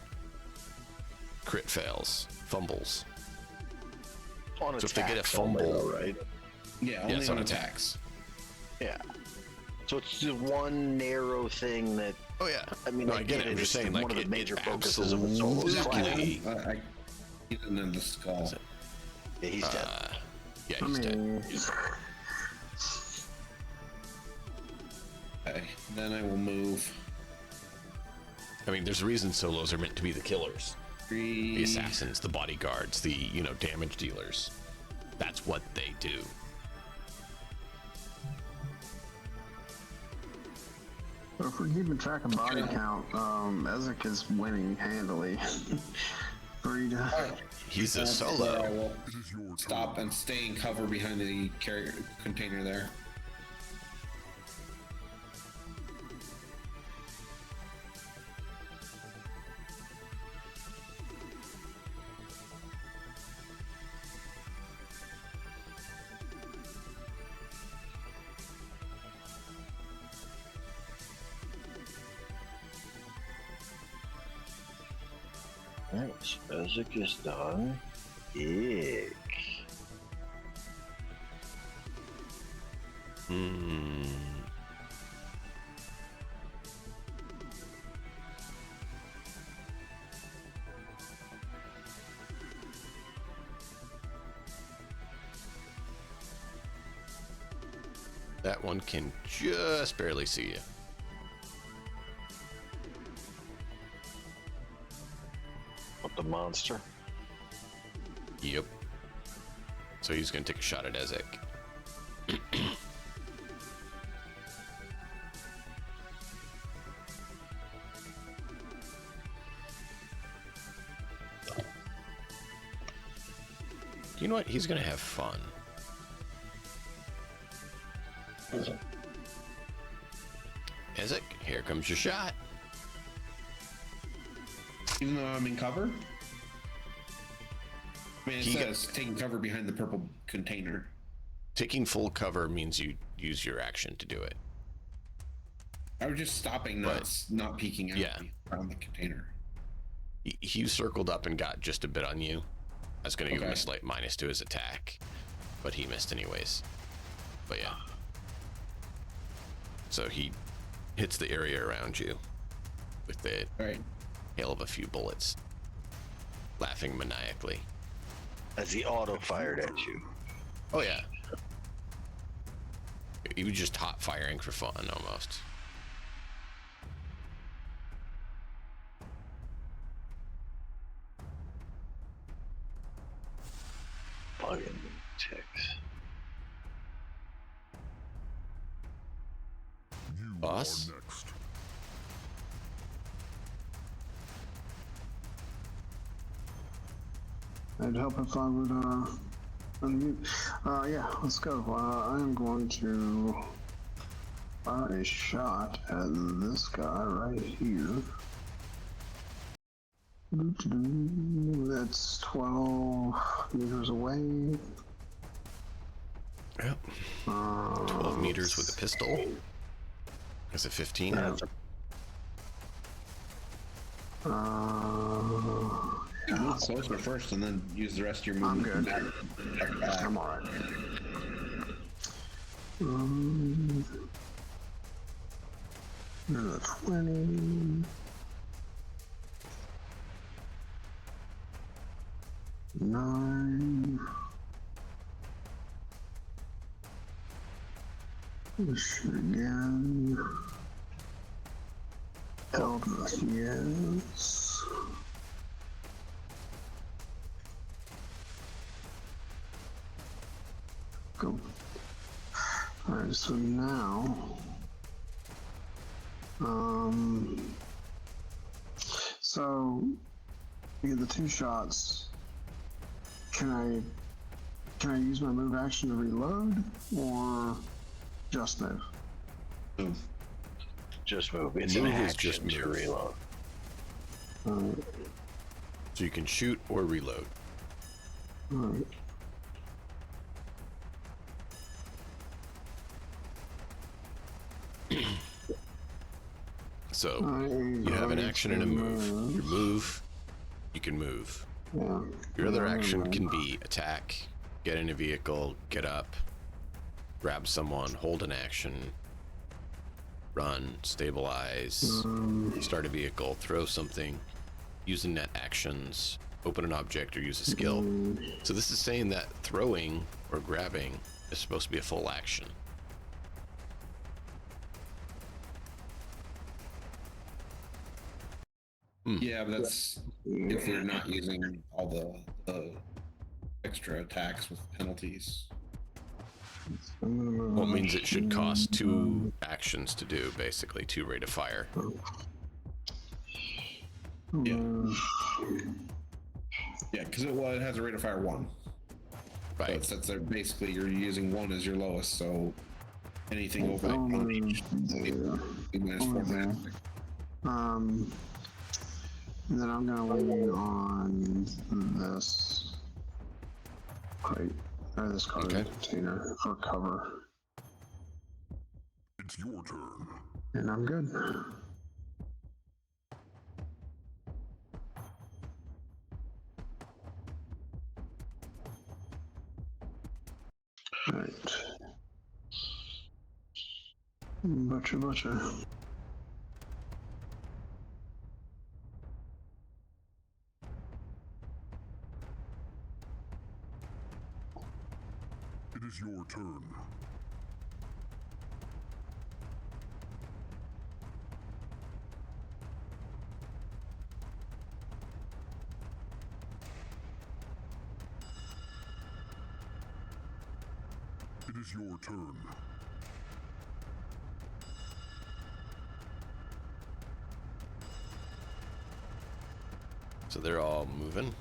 crit fails, fumbles. On So if they get a attacks only, fumble- though, right? Yeah, only it's on on attacks. Yeah. So it's just one narrow thing that, Oh yeah. I mean, no, I I get get it. I'm it. just It's saying, one like, of the it major focuses of a solo absolutely- class. I hit him in the skull. Is it? Yeah, he's dead. Yeah, I he's dead. mean, Okay, then I will move I mean, there's a reason solos are meant to be the killers, 3. the assassins, the bodyguards, the damage dealers. That's what they do. if we're keeping track of body count, Ezek is winning handily. 3 to... He's a That's where I solo. will It is your turn. stop and stay in cover behind the container there. Alright, Isaac is done. Ick. That one can just barely see you. What, the monster? Yep. So he's going to take a shot at Ezek. You know what? He's going to have fun. Ezek, here comes your shot. Even though I'm in cover? I mean, it He says taking cover behind the purple container. Taking full cover means you use your action to do it. I was just stopping, not peeking out around the container. He circled up and got just a bit on you. I was going to give him a slight minus to his attack, but he missed anyways. But yeah. So he hits the area around you with the hail of a few bullets, laughing maniacally. As he auto-fired at you. Oh yeah. He was just hot firing for fun almost. Fucking ticks. You Boss? are next. It'd help if I would unmute. Yeah, let's go. I am going to fire a shot at this guy right here. That's 12 meters away. Yep. 12 meters with a pistol. Is it 15? Move closer first and then use the rest of your movement. I'm good. I'm alright. Another 20. 9. Shoot again. Eldritch, yes. Go. Alright, so now, so you get the 2 shots. Can I use my move action to reload or just move? Move. Just move. It's Move an is action just to move. reload. So you can shoot or reload. Alright. So you have an action and a move. Your move, you can move. Yeah. Your other action can be attack, get in a vehicle, get up, grab someone, hold an action, run, stabilize, start a vehicle, throw something, use the net actions, open an object, or use a skill. So this is saying that throwing or grabbing is supposed to be a full action. Yeah, but that's if we're not using all the extra attacks with penalties. Well, it means it should cost 2 actions to do, basically 2 rate of fire. Yeah. Yeah, because it has a rate of fire 1. Right. So that's basically you're using 1 as your lowest, so anything over like 1 each minus 4 max. And then I'm gonna lean on this crate or this cargo container for cover. It's your turn. And I'm good. Butcher. It is your turn. It is your turn. So they're all moving.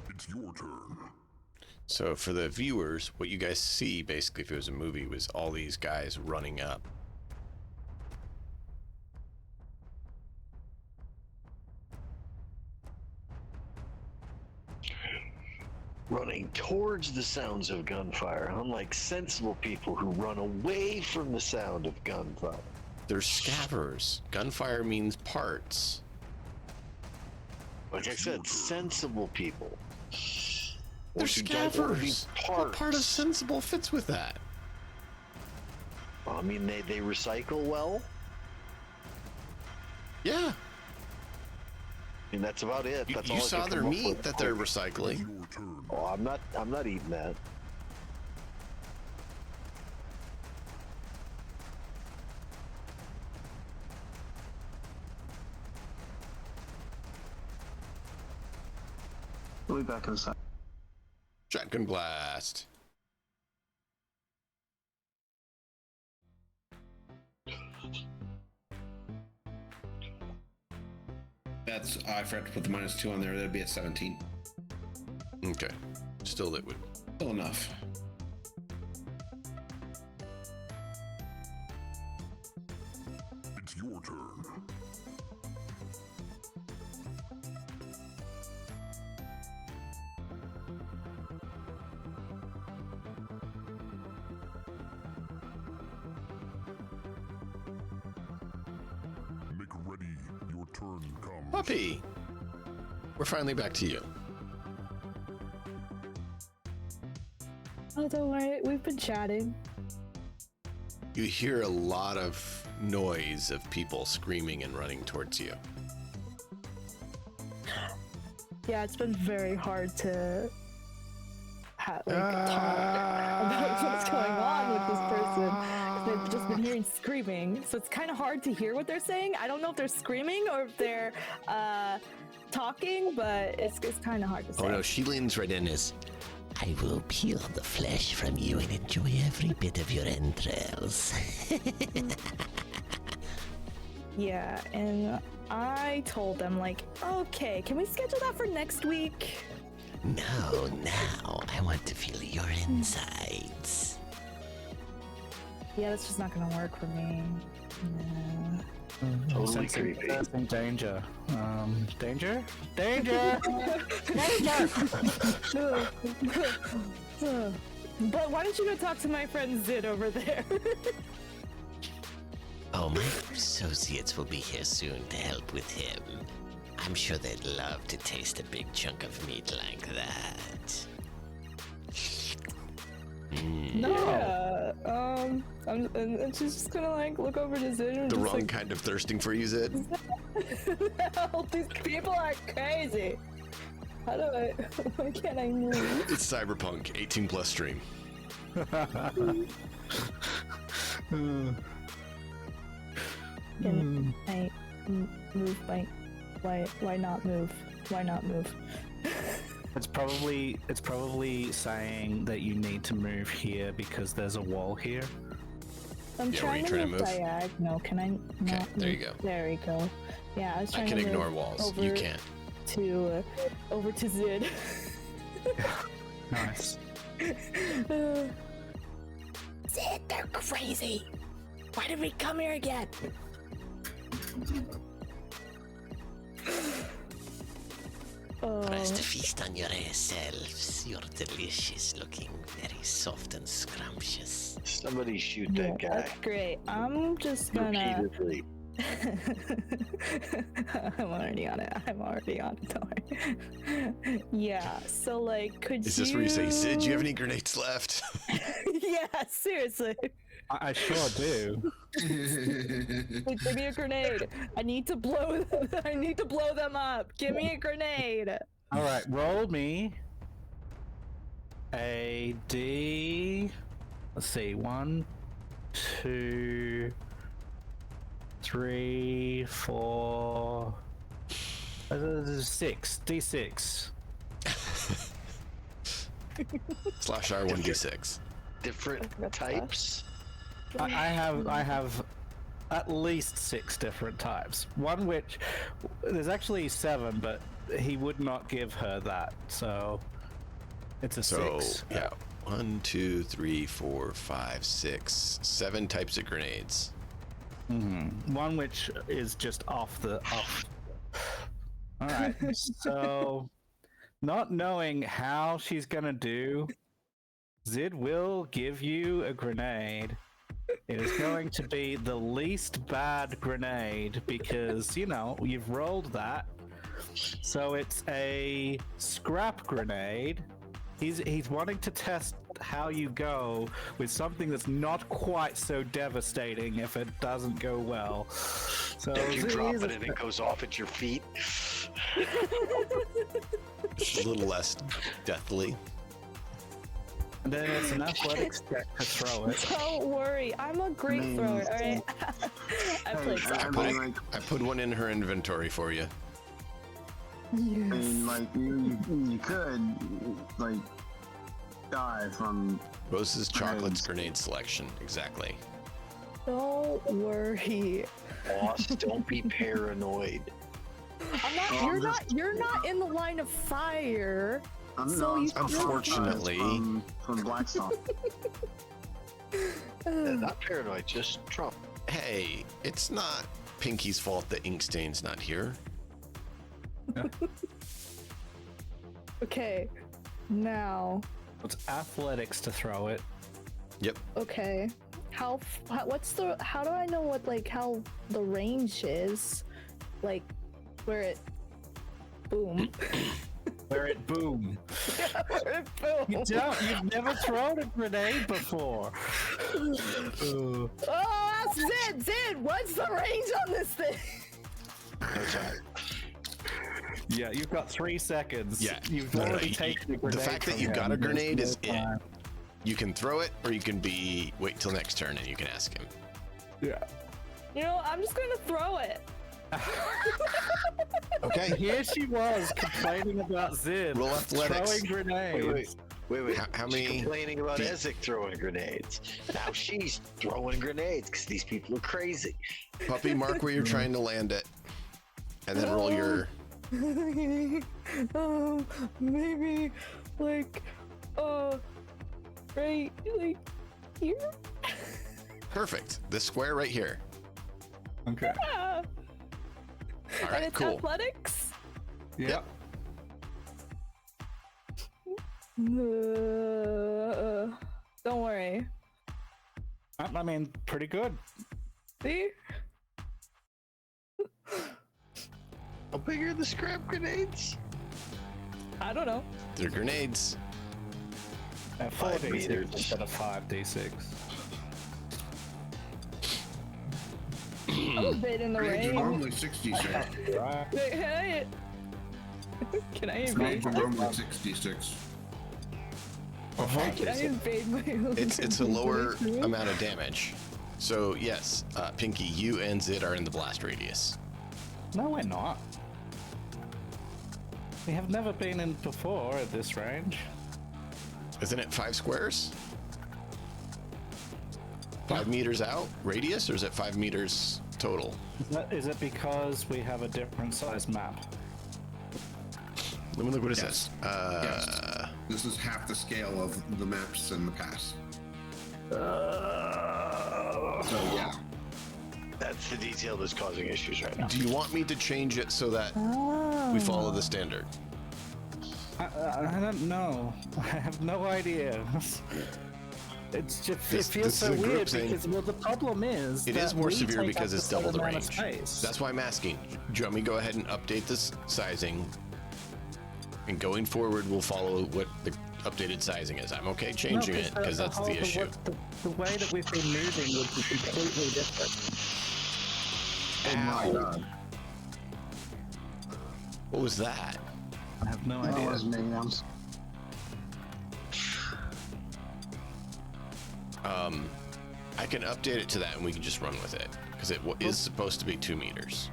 It's your turn. So for the viewers, what you guys see, basically, if it was a movie, was all these guys running up. Running towards the sounds of gunfire, unlike sensible people who run away from the sound of gunfire. They're scabbers. Gunfire means parts. Like I said, sensible people. They're Once you get one of these scabbers. What part of parts- sensible fits with that? I mean, they recycle well. Yeah. I mean, that's about it. That's all You I saw could their come up meat with. that they're recycling. Your turn. Oh, I'm not eating that. We'll be back inside. Shotgun blast. That's I forgot to put the -2 on there. That'd be a 17. Okay. Still liquid. Still enough. It's your turn. Make ready. Your turn comes. Puppy. We're finally back to you. Oh, don't worry. We've been chatting. You hear a lot of noise of people screaming and running towards you. Yeah, it's been very hard to talk about what's going on with this person. 'Cause they've just been hearing screaming, so it's kind of hard to hear what they're saying. I don't know if they're screaming or if they're talking, but it's kind of hard to say. Oh no, she leans right in as, I will peel the flesh from you and enjoy every bit of your entrails. Yeah, and I told them, like, okay, can we schedule that for next week? No, now I want to feel your insides. Yeah, that's just not gonna work for me. No. Totally Sensing creepy. sensing danger. Danger? Danger! Danger! But why don't you go talk to my friend Zid over there? Oh, my associates will be here soon to help with him. I'm sure they'd love to taste a big chunk of meat like that. Yeah. And she's just gonna like look over to Zid and the just wrong like, kind of thirsting for you, Zid. all these people are crazy. How do I? Why can't I move? It's Cyberpunk, 18 plus stream. Can I move? Why not move? Why not move? It's probably saying that you need to move here because there's a wall here. I'm Yeah, were trying you to trying to move move? diagonal. Can I Okay, not there you move? go. There we go. Yeah, I was I trying can to ignore move walls. over You can't. to over to Zid. Nice. Zed, they're crazy. Why did we come here again? Press to feast on yourselves. You're delicious, looking very soft and scrumptious. Somebody shoot Yeah, that guy that's great. I'm just gonna. repeatedly. I'm already on it. Don't worry. Yeah. So like, could Is this where you say, Sid, do you have any grenades left? Yeah. Seriously. I sure do. Like, give me a grenade. I need to blow them up. Give me a grenade. All right, roll me a D. Let's see, 1, 2, 3, 4, 6. D6. Slash R1D6. Different types. I have at least 6 different types. One which there's actually 7, but he would not give her that, so it's a So, 6. yeah. 1, 2, 3, 4, 5, 6, 7 types of grenades. One which is just off. All right. So, not knowing how she's gonna do, Zid will give you a grenade. It is going to be the least bad grenade because, you know, you've rolled that. So it's a scrap grenade. He's wanting to test how you go with something that's not quite so devastating if it doesn't go well. So If you drop it and it goes off at your feet. It's a little less deathly. And then it's an athletics check to throw it. Don't worry. I'm a great thrower. All right. I played soccer. I put one in her inventory for you. I mean, like, you could, like, die from... Rose's Chocolates grenade selection. Exactly. Don't worry. Boss, don't be paranoid. I'm not. You're not in the line of fire. Unfortunately, from Blackstone. Not paranoid, just Trump. Hey, it's not Pinky's fault that Inkstain's not here. Okay. Now. It's athletics to throw it. Yep. Okay. How do I know what, like, how the range is? Like, where it boom. Where it boom. Where it boom. You've never thrown a grenade before. Oh, that's Zid! What's the range on this thing? Yeah, you've got 3 seconds. Yeah. You've already taken a grenade. The fact that you got a grenade is it. You can throw it, or you can wait till next turn and you can ask him. Yeah. You know, I'm just gonna throw it. Okay. Here she was complaining about Zid Roll athletics. throwing grenades. Wait. How She's many? complaining about Ezek throwing grenades. Now she's throwing grenades because these people are crazy. Puppy, mark where you're trying to land it, and then roll your. Maybe like, right, like here. Perfect. This square right here. Okay. Yeah. All And right. it's Cool. athletics. Yep. Don't worry. I mean, pretty good. See? How big are the scrap grenades? I don't know. They're grenades. At 5 4d6 meters. instead of 5d6. I'm a bit in the Grenades are range. normally 66. Right. Wait, can I Grenades invade? are normally 66. Can I invade my own? It's a lower amount of damage. So yes, Pinky, you and Zid are in the blast radius. No, we're not. We have never been in before at this range. Isn't it 5 squares? 5 meters out radius, or is it 5 meters total? Is it because we have a different size map? Let me look what it Yes. says. Yes. This is half the scale of the maps in the past. So yeah. That's the detail that's causing issues right now. Do you want me to change it so that we follow the standard? I don't know. I have no idea. It's just This- it feels this is so a group weird thing. because the problem is It is that more we severe take because up it's a certain double the amount of range. space. That's why I'm asking. Do you want me to go ahead and update this sizing? And going forward, we'll follow what the updated sizing is. I'm okay changing it because that's the issue. The way that we've been moving would be completely different. Oh my god. What was that? I have no That idea. was me. I can update it to that and we can just run with it because it is supposed to be 2 meters.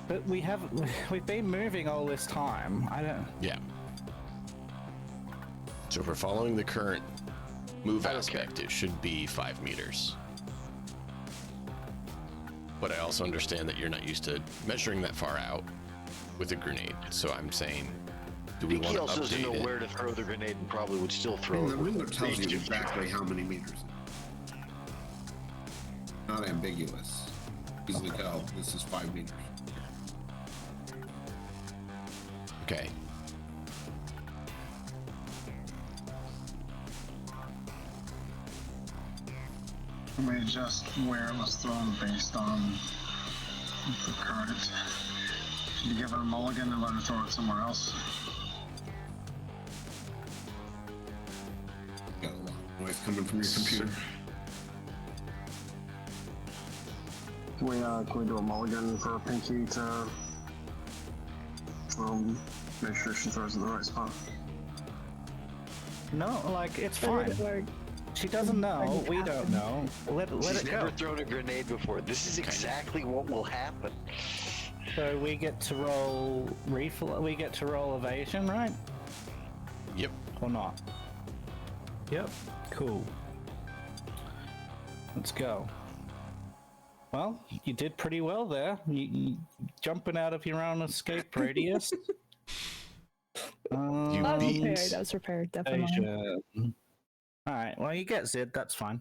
But we've been moving all this time. I don't. Yeah. So if we're following the current move aspect, it should be 5 meters. But I also understand that you're not used to measuring that far out with a grenade. So I'm saying, do we want He to also doesn't know update where it? to throw the grenade and probably would still I throw mean, it. the window tells you exactly how many meters. Not ambiguous. Easily tell this is 5 meters. Okay. We adjust where it was thrown based on the current. You give it a mulligan and let her throw it somewhere else. Got a lot of noise coming from your computer. Can we do a mulligan for Pinky to make sure she throws it in the right spot? No, like it's Or would fine. it work? She doesn't know. We don't know. Let She's it never go. thrown a grenade before. This is exactly what will happen. So we get to roll we get to roll evasion, right? Yep. Or not? Yep. Cool. Let's go. Well, you did pretty well there. You jumping out of your own escape radius. You I was beat. prepared. I was prepared. Definitely. Evasion. All right. Well, you get Zid. That's fine.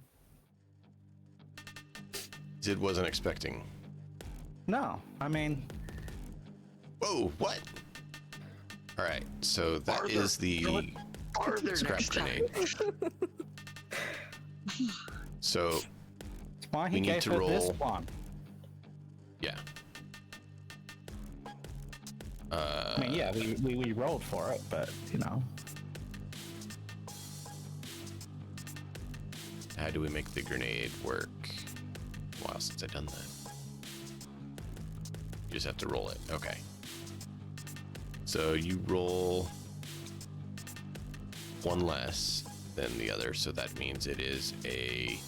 Zid wasn't expecting. No, I mean, Whoa, what? All right, so that Farther. is the Farther scrap next time. grenade. So, it's why he We need gave to her this roll. one. yeah. I mean, yeah, we rolled for it, but you know. How do we make the grenade work? A while since I've done that. You just have to roll it. Okay. So you roll one less than the other, so that means it is a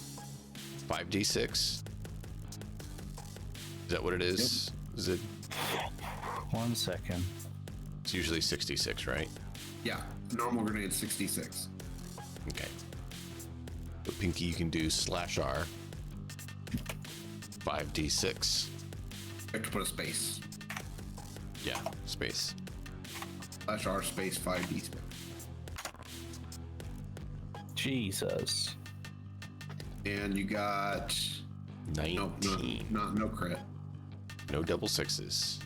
5d6. Is that what it is? Is it? 1 second. It's usually 66, right? Yeah, normal grenade 66. Okay. But Pinky, you can do /R 5d6. I have to put a space. Yeah, space. /R space 5D space. Jesus. And you got 19. no crit. No double sixes.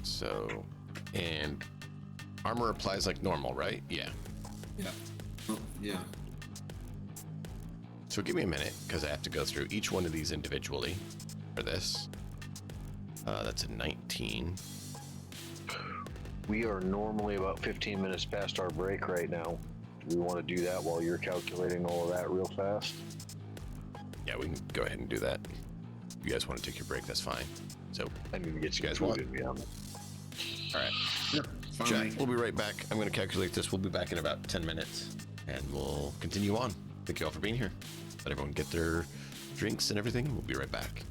So, and armor applies like normal, right? Yeah. Yeah. Oh, yeah. So give me a minute because I have to go through each one of these individually for this. That's a 19. We are normally about 15 minutes past our break right now. Do we want to do that while you're calculating all of that real fast? Yeah, we can go ahead and do that. If you guys want to take your break, that's fine. So, I need to get you guys want? food in me on that. All right. Yeah. Fine. Chat, we'll be right back. I'm going to calculate this. We'll be back in about 10 minutes and we'll continue on. Thank you all for being here. Let everyone get their drinks and everything. We'll be right back.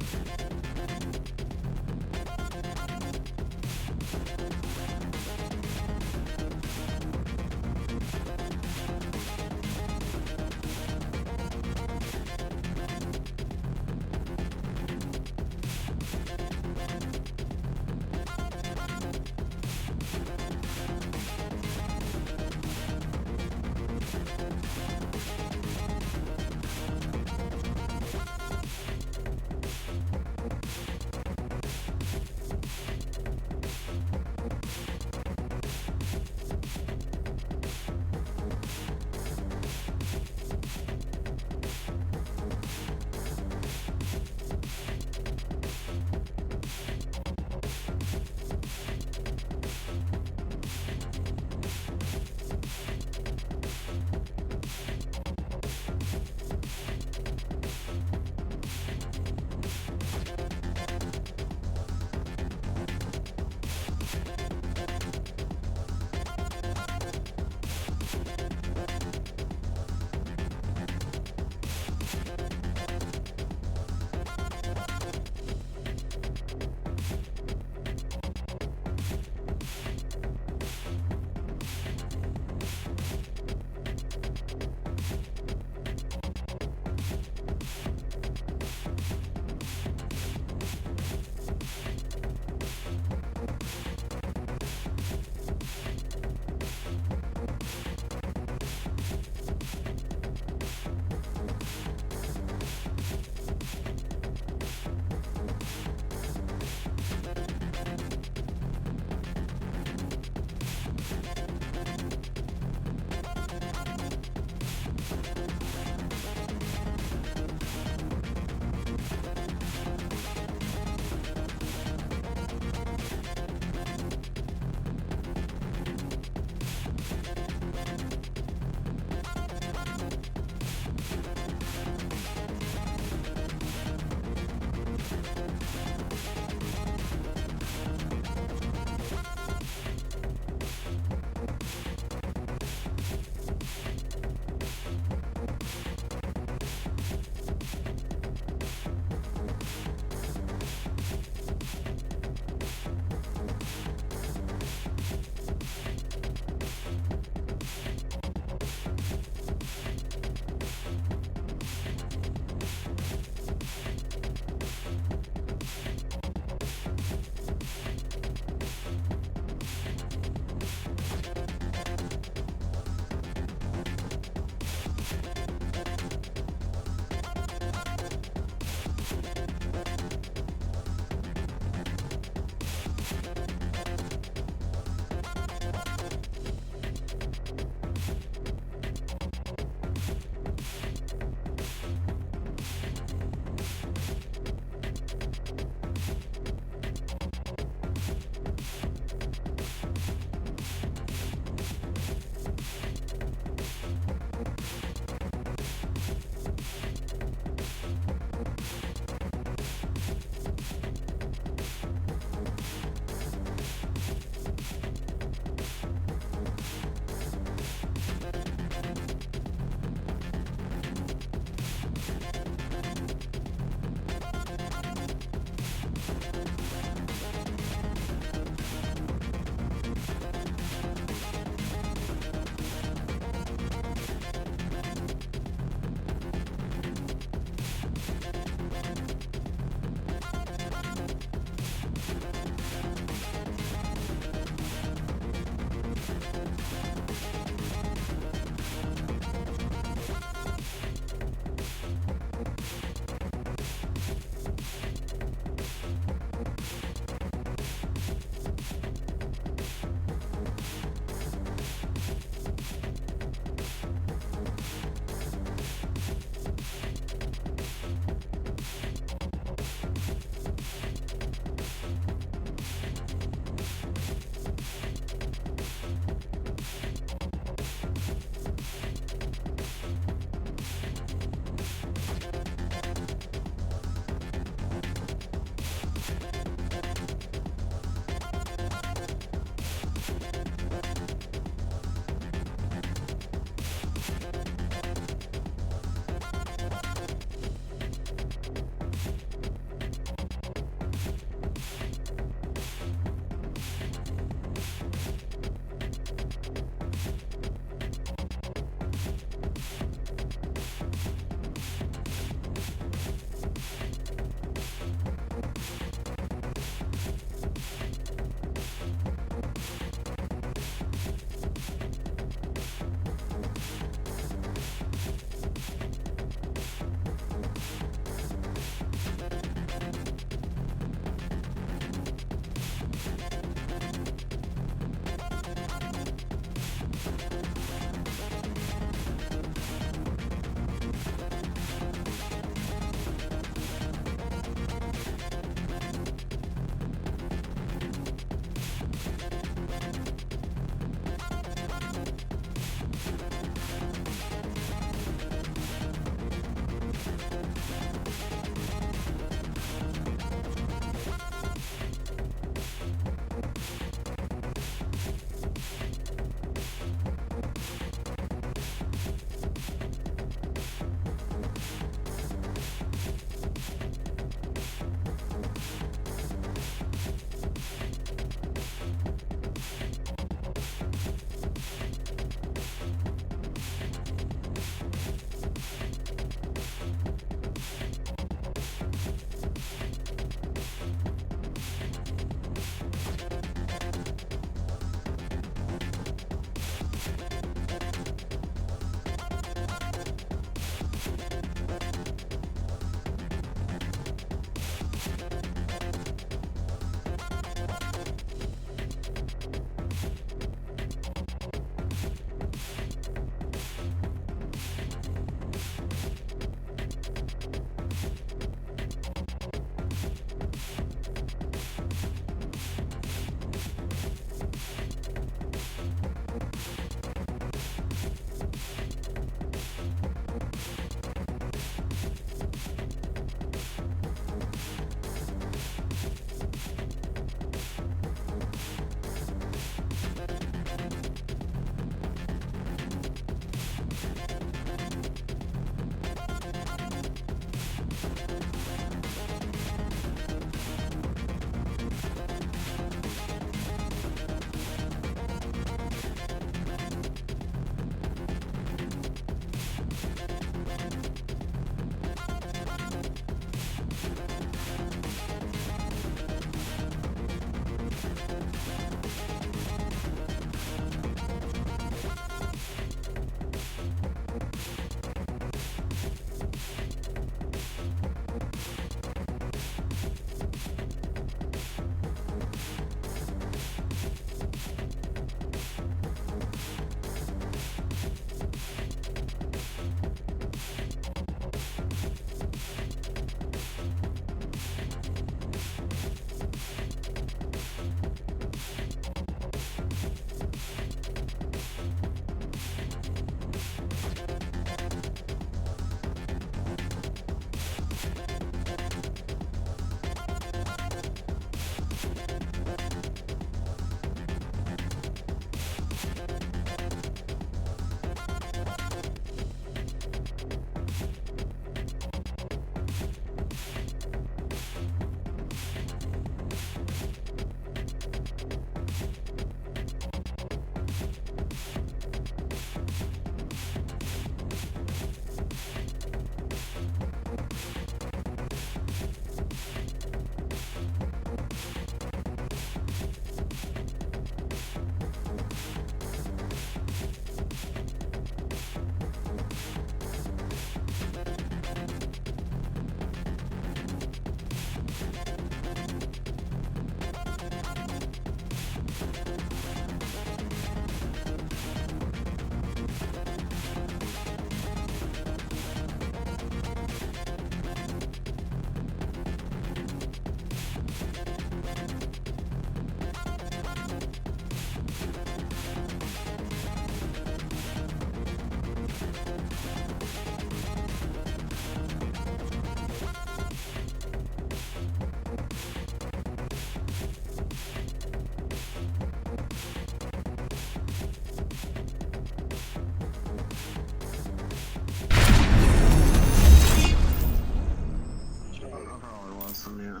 how it was. Yeah.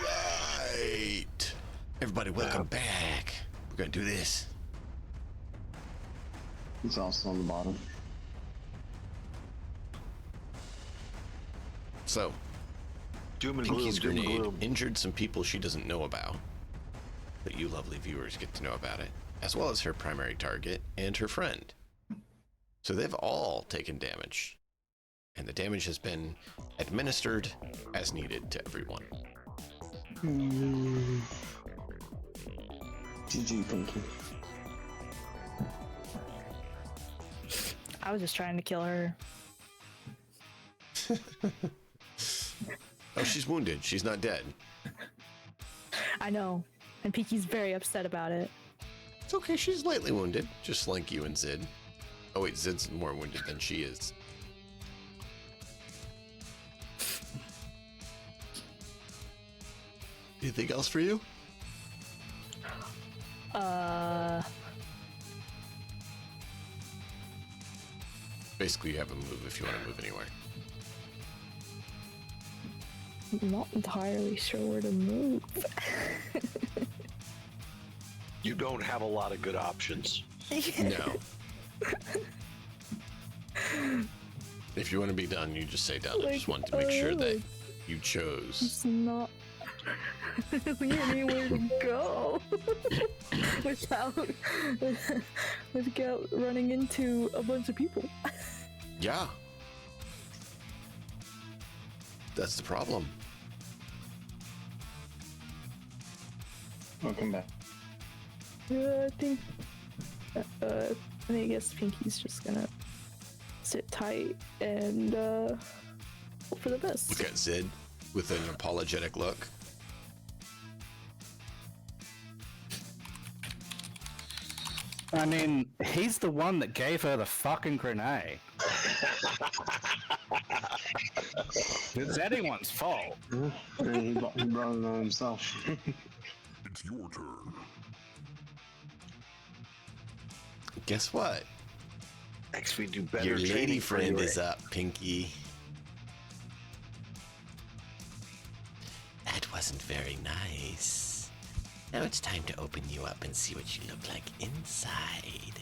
Right. Everybody, welcome back. We're gonna do this. It's also on the bottom. So, Doom and gloom, Pinky's doom and grenade gloom. injured some people she doesn't know about, but you lovely viewers get to know about it, as well as her primary target and her friend. So they've all taken damage, and the damage has been administered as needed to everyone. GG, Pinky. I was just trying to kill her. Oh, she's wounded. She's not dead. I know, and Pinky's very upset about it. It's okay. She's lightly wounded, just like you and Zid. Oh wait, Zid's more wounded than she is. Anything else for you? Basically, you have a move if you want to move anywhere. I'm not entirely sure where to move. You don't have a lot of good options. No. If you want to be done, you just say done. I just wanted to make sure that you chose. It's not anywhere to go without running into a bunch of people. Yeah. That's the problem. Welcome back. I guess Pinky's just gonna sit tight and hope for the best. Look at Zid with an apologetic look. I mean, he's the one that gave her the fucking grenade. It's anyone's fault. And he brought it on himself. It's your turn. Guess what? Next we do better. Your lady training for friend you. is up, Pinky. That wasn't very nice. Now it's time to open you up and see what you look like inside.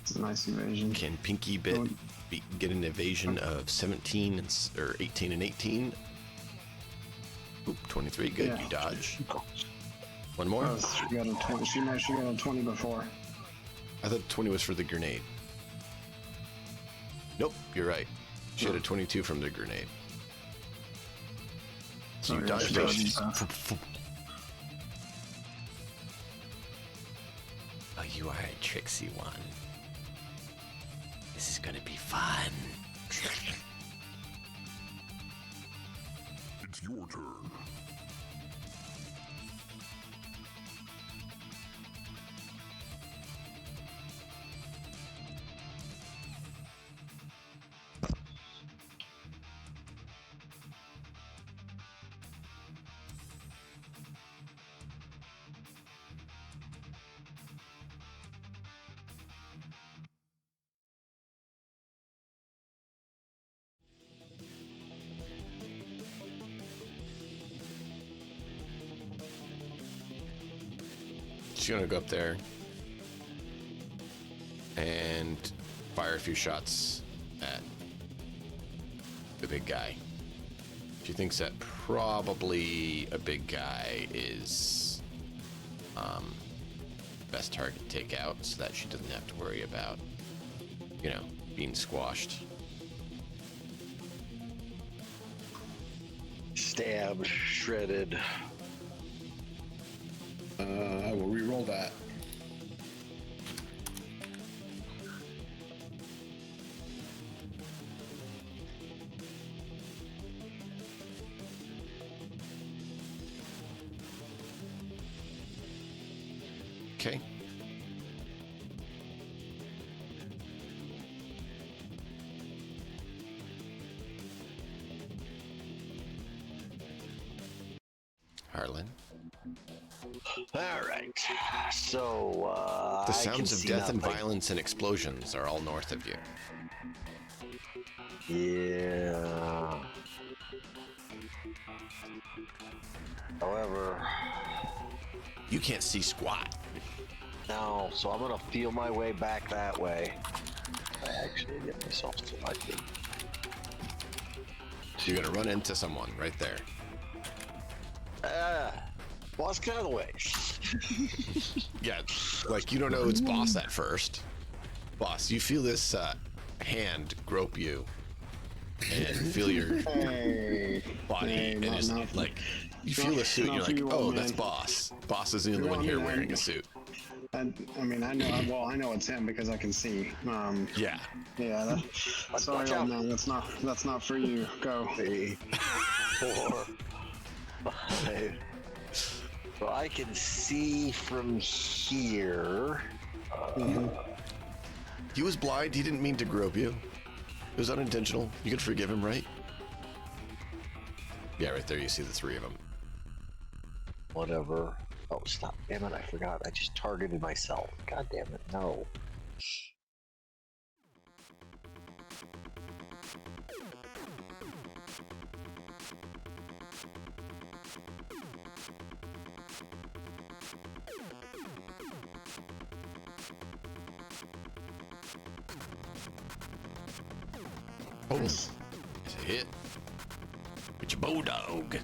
It's a nice evasion. Can Pinky get an evasion of 17 or 18 and 18? Oop, 23. Good. Yeah. You dodge. One more. She got a 20. She got a 20 before. I thought 20 was for the grenade. Nope, you're right. She had a 22 from the grenade. So you dodged those. Oh, you are a tricksy one. This is gonna be fun. It's your turn. She's gonna go up there and fire a few shots at the big guy. She thinks that probably a big guy is best target to take out, so that she doesn't have to worry about, you know, being squashed. Stabbed, shredded. I will re-roll that. Okay. Harlan. All right. So The I can sounds of see death and nothing. violence and explosions are all north of you. Yeah. However, You can't see squat. no. So I'm gonna feel my way back that way. I actually get myself selected. You're gonna run into someone right there. Boss kind of the way. Yeah, like you don't know it's Boss at first. Boss, you feel this hand grope you and feel your body, and it's like you feel the suit. And you're like, oh, that's Boss. Boss is the only one here wearing a suit. I mean, I know. Well, I know it's him because I can see. Yeah. Yeah. Sorry, Watch old out. man. That's not for you. Go. 3, 4, 5. So I can see from here. He was blind. He didn't mean to grope you. It was unintentional. You can forgive him, right? Yeah, right there. You see the three of them. Whatever. Oh, stop. Damn it, I forgot. I just targeted myself. God damn it, no. Oh, it's a hit. It's your bulldog.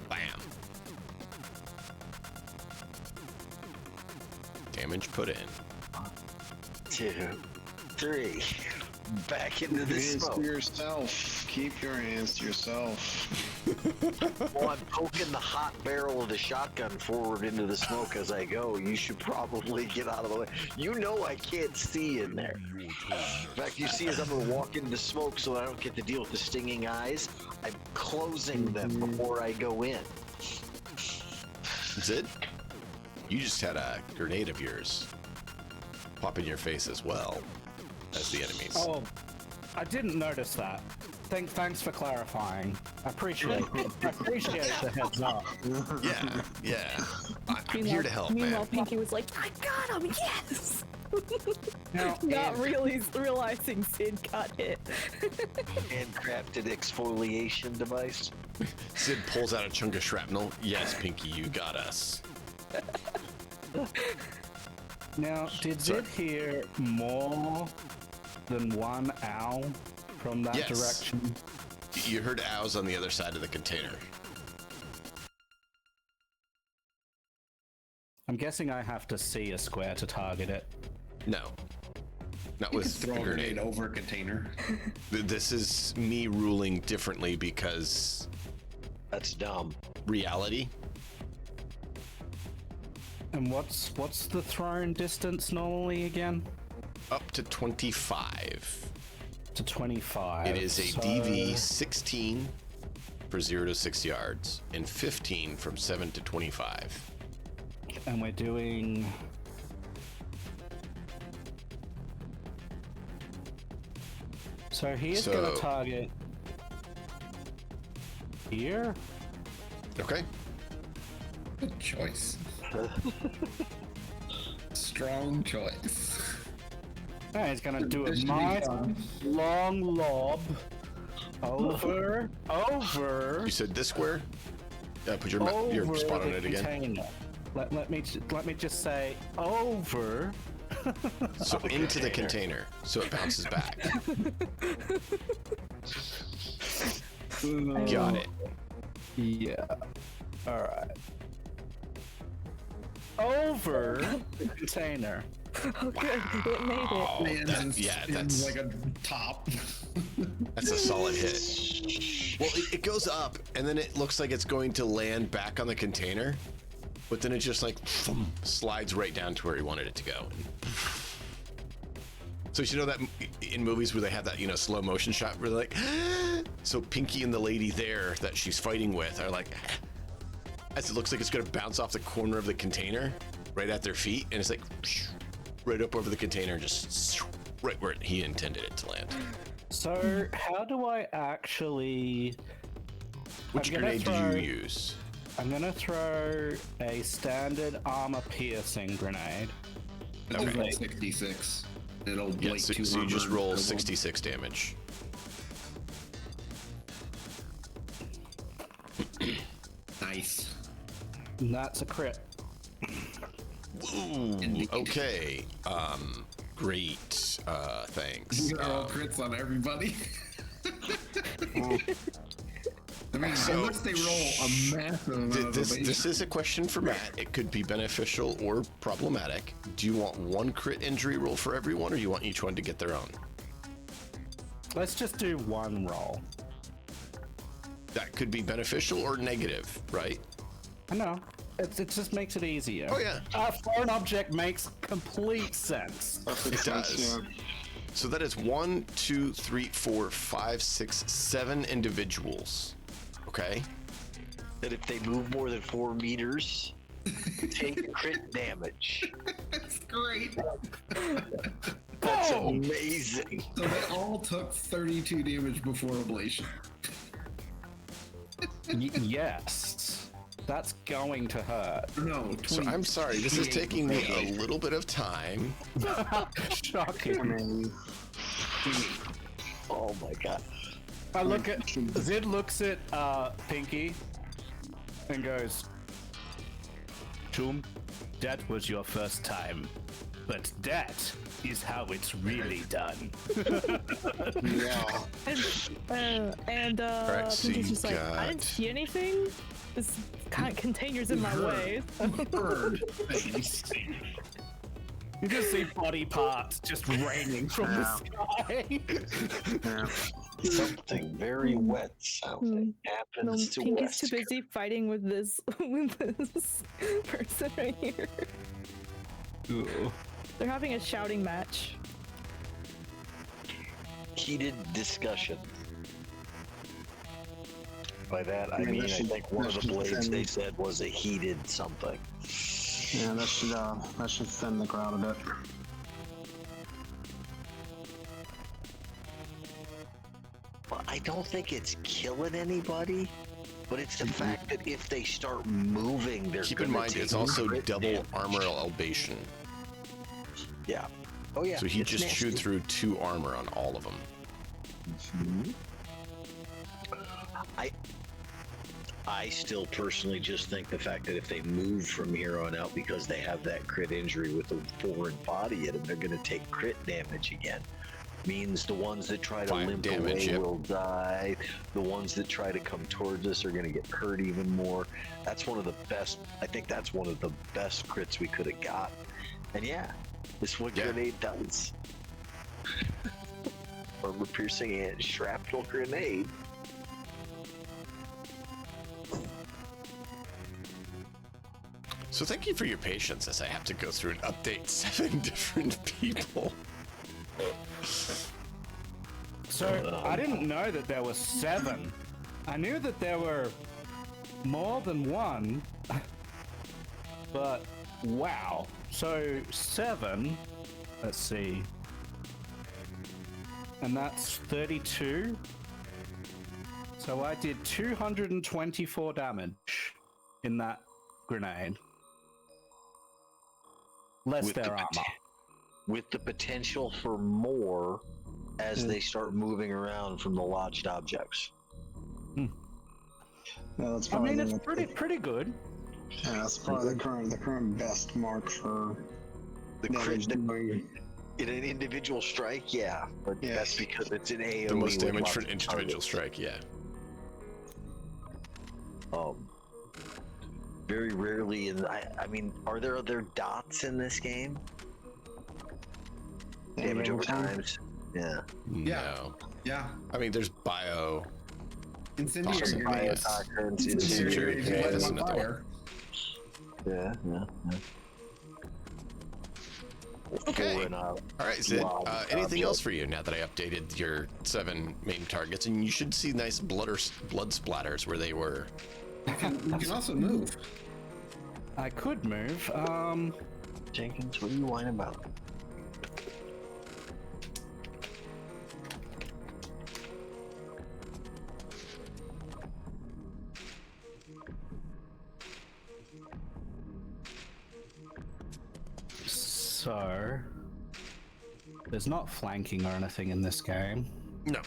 Bam. Damage put in. 2, 3. Back into the Hands smoke. to yourself. Keep your hands to yourself. Well, I'm poking the hot barrel of the shotgun forward into the smoke as I go. You should probably get out of the way. You know I can't see in there. In fact, you see as I'm going to walk into smoke so I don't get to deal with the stinging eyes, I'm closing them before I go in. Zid, you just had a grenade of yours pop in your face as well as the enemies. Oh, I didn't notice that. Thanks for clarifying. I appreciate the heads up. Yeah. I'm here to help, Meanwhile, man. Pinky was like, I got him, yes! Now, Not really realizing Sid got hit. Handcrafted exfoliation device. Sid pulls out a chunk of shrapnel. Yes, Pinky, you got us. Now, did Sorry. Zid hear more than one owl from that Yes. direction? You heard owls on the other side of the container. I'm guessing I have to see a square to target it. No. Not with Throw a a grenade grenade. over a container. This is me ruling differently because That's dumb. reality. And what's the thrown distance normally again? Up to 25. To 25. It is a so- DV 16 for 0 to 6 yards and 15 from 7 to 25. And we're doing... So he is going So- to target here. Okay. Good choice. Strong choice. Yeah, he's going to do a This should be nice fun. long lob over. You said this square? Put your Over spot on the it again. container. Let me just say over. So into the container, so it bounces back. Got it. Yeah. All right. Over the container. Oh, good. It made it. Oh, Lands that's like a top. that's a solid hit. Well, it goes up, and then it looks like it's going to land back on the container, but then it just like slides right down to where he wanted it to go. So you know that in movies where they have that slow motion shot where they're like, so Pinky and the lady there that she's fighting with are like, as it looks like it's going to bounce off the corner of the container right at their feet, and it's like right up over the container, just right where he intended it to land. So, how do I actually... Which grenade do you use? I'm gonna throw a standard armor-piercing grenade. It'll Okay. roll 66. It'll Yeah, like so 200. you just roll It'll- 66 damage. Nice. And that's a crit. Ooh, okay. Great. Thanks. You roll crits on everybody. I mean, unless they roll a massive amount of This evasion. is a question for Matt. It could be beneficial or problematic. Do you want one crit injury roll for everyone, or do you want each one to get their own? Let's just do one roll. That could be beneficial or negative, right? I know. It just makes it easier. Oh, yeah. A foreign object makes complete sense. It does. So that is 1, 2, 3, 4, 5, 6, 7 individuals. Okay. That if they move more than 4 meters, take crit damage. That's great. That's amazing. So they all took 32 damage before ablation. Yes. That's going to hurt. No, 20. So I'm sorry. This is taking me a little bit of time. Shocking. Oh my god. I look at Zid looks at Pinky and goes, Choom, that was your first time, but that is how it's really done. Yeah. And Alright, so Pinky's you just like, I got- didn't see anything. This container's in my way. Bird face. You just see body parts just raining from the sky. Yeah. Something very wet sounding No, happens to Pinky's West. too busy fighting with this person right here. Ooh. They're having a shouting match. Heated discussion. By that I Yeah, mean that I should- think one that of the should blades defend- they said was a heated something. Yeah, that should thin the crowd a bit. Well, I don't think it's killing anybody, but it's the fact that if they start moving, they're Keep in gonna mind, take it's also crit double damage. armor albation. Yeah. Oh yeah. So he it's just nasty. chewed through 2 armor on all of them. I still personally just think the fact that if they move from here on out because they have that crit injury with a foreign body in them, they're going to take crit damage again. Means the ones that try to 5 limp damage, away yep. will die. The ones that try to come towards us are going to get hurt even more. That's one of the best. I think that's one of the best crits we could have got. And yeah, this is what Yeah. grenade does. Armor piercing and shrapnel grenade. So thank you for your patience as I have to go through and update 7 different people. So I didn't know that there were 7. I knew that there were more than 1, but wow. So 7. Let's see. And that's 32. So I did 224 damage in that grenade. Less With the their armor. with the potential for more as they start moving around from the lodged objects. Yeah, that's I probably mean, it's the- pretty good. Yeah, that's probably the current best mark for The damage crit doing. in an individual strike, yeah, but Yeah. that's because it's an AOE. The most with damage lots for an of individual targets. strike, yeah. Very rarely, and I mean, are there other dots in this game? Damage over times. Yeah. Yeah. No. Yeah. I mean, there's bio. Incendiary Awesome. grenades. Biotoxins, Incendiary Incendiary grenade, grenades that's on another one. fire. Yeah. Okay. Four and All right, Zid. Wow. Anything else for you now that I updated your 7 main targets? And you should see nice blood splatters where they were. You can also move. I could move. Jenkins, what are you whining about? So there's not flanking or anything in this game. No.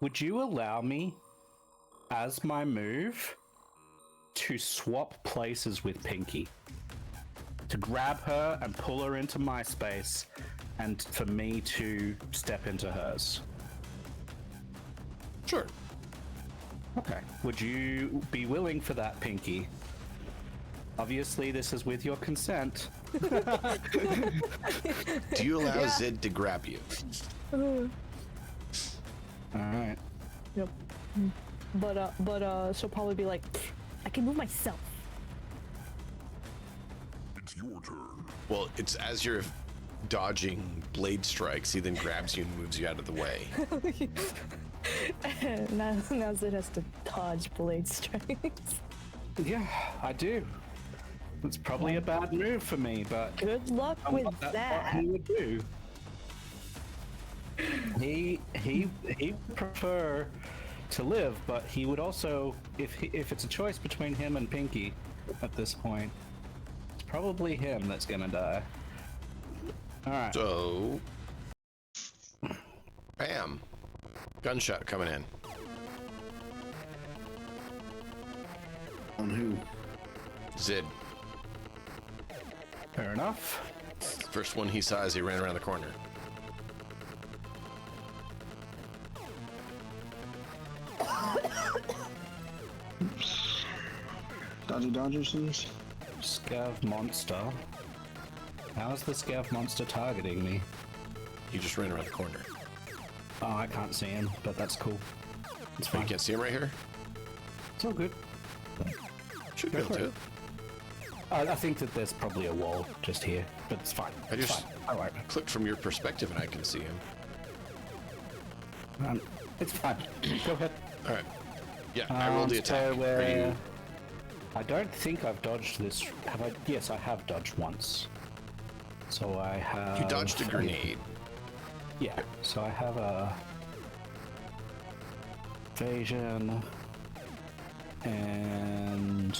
Would you allow me, as my move, to swap places with Pinky? To grab her and pull her into my space, and for me to step into hers? Sure. Okay. Would you be willing for that, Pinky? Obviously, this is with your consent. Do you allow Zed to grab you? Alright. Yep. But she'll probably be like, I can move myself. It's your turn. Well, it's as you're dodging blade strikes, he then grabs you and moves you out of the way. now Zed has to dodge blade strikes. Yeah, I do. It's probably a bad move for me, but Good luck with that's that. what he would do. He prefer to live, but he would also, if it's a choice between him and Pinky at this point, it's probably him that's gonna die. All right. So, bam, gunshot coming in. On who? Zed, Fair enough. first one he saw as he ran around the corner. Dodgers. Scav monster. How's the scav monster targeting me? He just ran around the corner. Oh, I can't see him, but that's cool. It's Oh, fine. you can't see him right here? It's all good. Should be Go able for to. it. I think that there's probably a wall just here, but it's fine. I It's just fine. All right. clicked from your perspective and I can see him. It's fine. Go ahead. All right. Yeah, I rolled the attack. So, Are you? I don't think I've dodged this. Have I? Yes, I have dodged once. So I have. You dodged a grenade. Yeah. So I have a evasion, and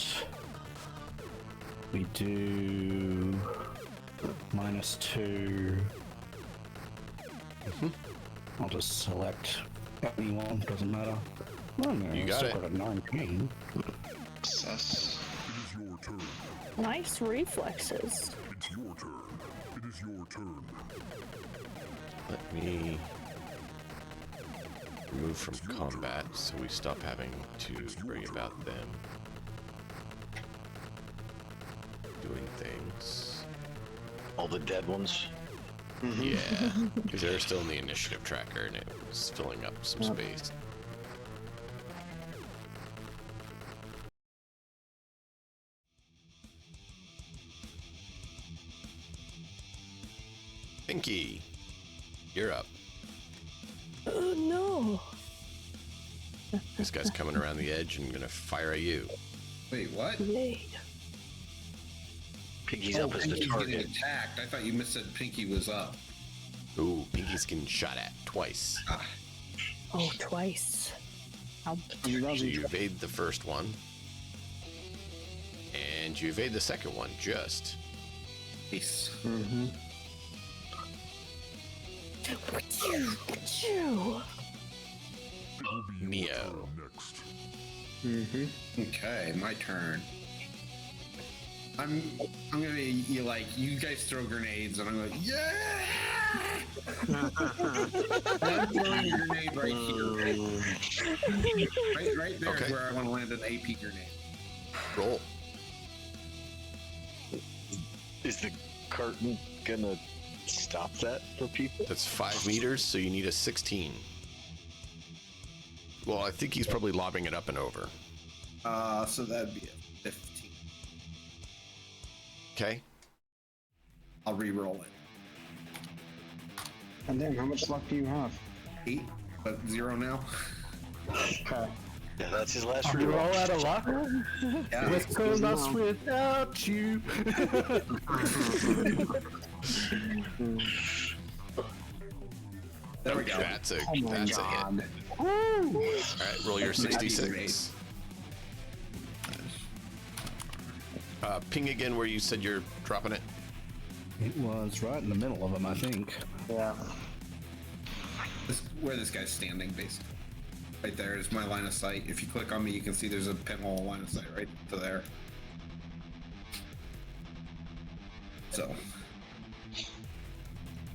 we do -2. I'll just select anyone. Doesn't matter. Oh, no, You I've got still it. got a 19. Success. It is your turn. Nice reflexes. It's your turn. It is your turn. Let me remove from combat so we stop having to worry about them doing things. All the dead ones. Yeah, because they're still in the initiative tracker and it was filling up some space. Pinky, you're up. Oh no. This guy's coming around the edge and gonna fire at you. Wait, what? Blade. Pinky's up as the Pinky's getting target. attacked. I thought you said Pinky was up. Ooh, Pinky's getting shot at twice. Oh, twice. How So you evade the first one. And you evade the second one, just. Peace. Achoo. It will be your Neo. turn next. Okay, my turn. I'm gonna be you guys throw grenades and I'm like, yeah! I'm throwing a grenade right here. Right there is Okay. where I want to land an AP grenade. Roll. Is the curtain gonna stop that for people? That's 5 meters, so you need a 16. Well, I think he's probably lobbing it up and over. So that'd be a 15. Okay? I'll re-roll it. And then, how much luck do you have? 8, but 0 now. Okay. Yeah, that's his last You're reroll. all out of luck. Yeah. Let's go lost without you. There we go. That's a Oh my that's a hit. god. All right, roll your That's an AP 66. Ping again where you said you're dropping it. It was right in the middle of them, I think. Yeah. Where this guy's standing, basically. Right there is my line of sight. If you click on me, you can see there's a pinhole line of sight right to there. So.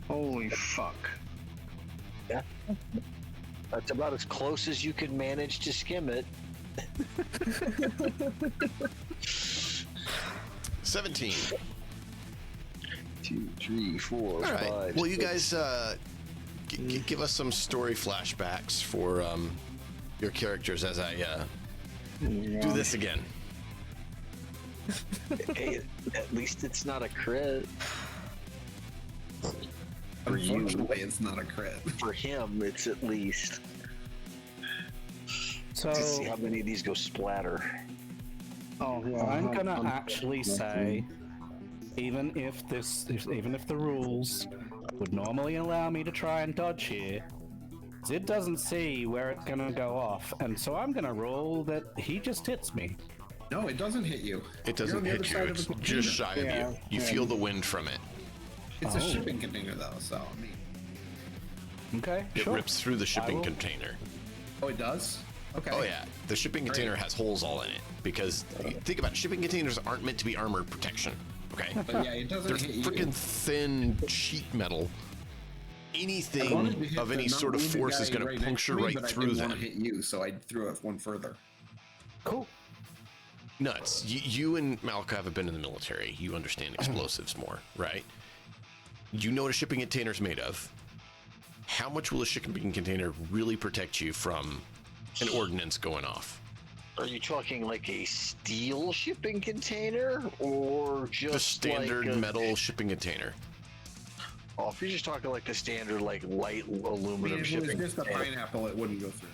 Holy fuck. Yeah. That's about as close as you can manage to skim it. 17. 2, 3, 4, All right. 5. Well, you 6. guys give us some story flashbacks for your characters as I do this again. Hey, at least it's not a crit. For you, Unfortunately, it's not a crit. for him, it's at least. So To see how many of these go splatter. Oh, yeah. I'm gonna actually say, even if the rules would normally allow me to try and dodge here, it doesn't see where it's gonna go off, and so I'm gonna roll that he just hits me. No, it doesn't hit you. It You're doesn't on the hit other you. side of It's the just container. shy of Yeah, you. You yeah. feel the wind from it. It's a shipping container, though, so I mean. Okay, It sure. rips through the shipping will- container. Oh, it does? Okay. Oh yeah, the shipping container has holes all in it because think about it, shipping containers aren't meant to be armor protection. Okay, But yeah, it doesn't they're hit you. freaking thin sheet metal. I Anything wanted to hit of the any sort of non-wounded force guy is going to next puncture me, right but through I didn't them. want to hit you, so I threw it one further. Cool. Nuts. You and Malika have been in the military. You understand explosives more, right? You know what a shipping container is made of. How much will a shipping container really protect you from an ordnance going off? Are you talking like a steel shipping container or just The standard like a, metal shipping container. Oh, if you're just talking like the standard like light I mean, aluminum if it was shipping just a container, pineapple, it wouldn't go through.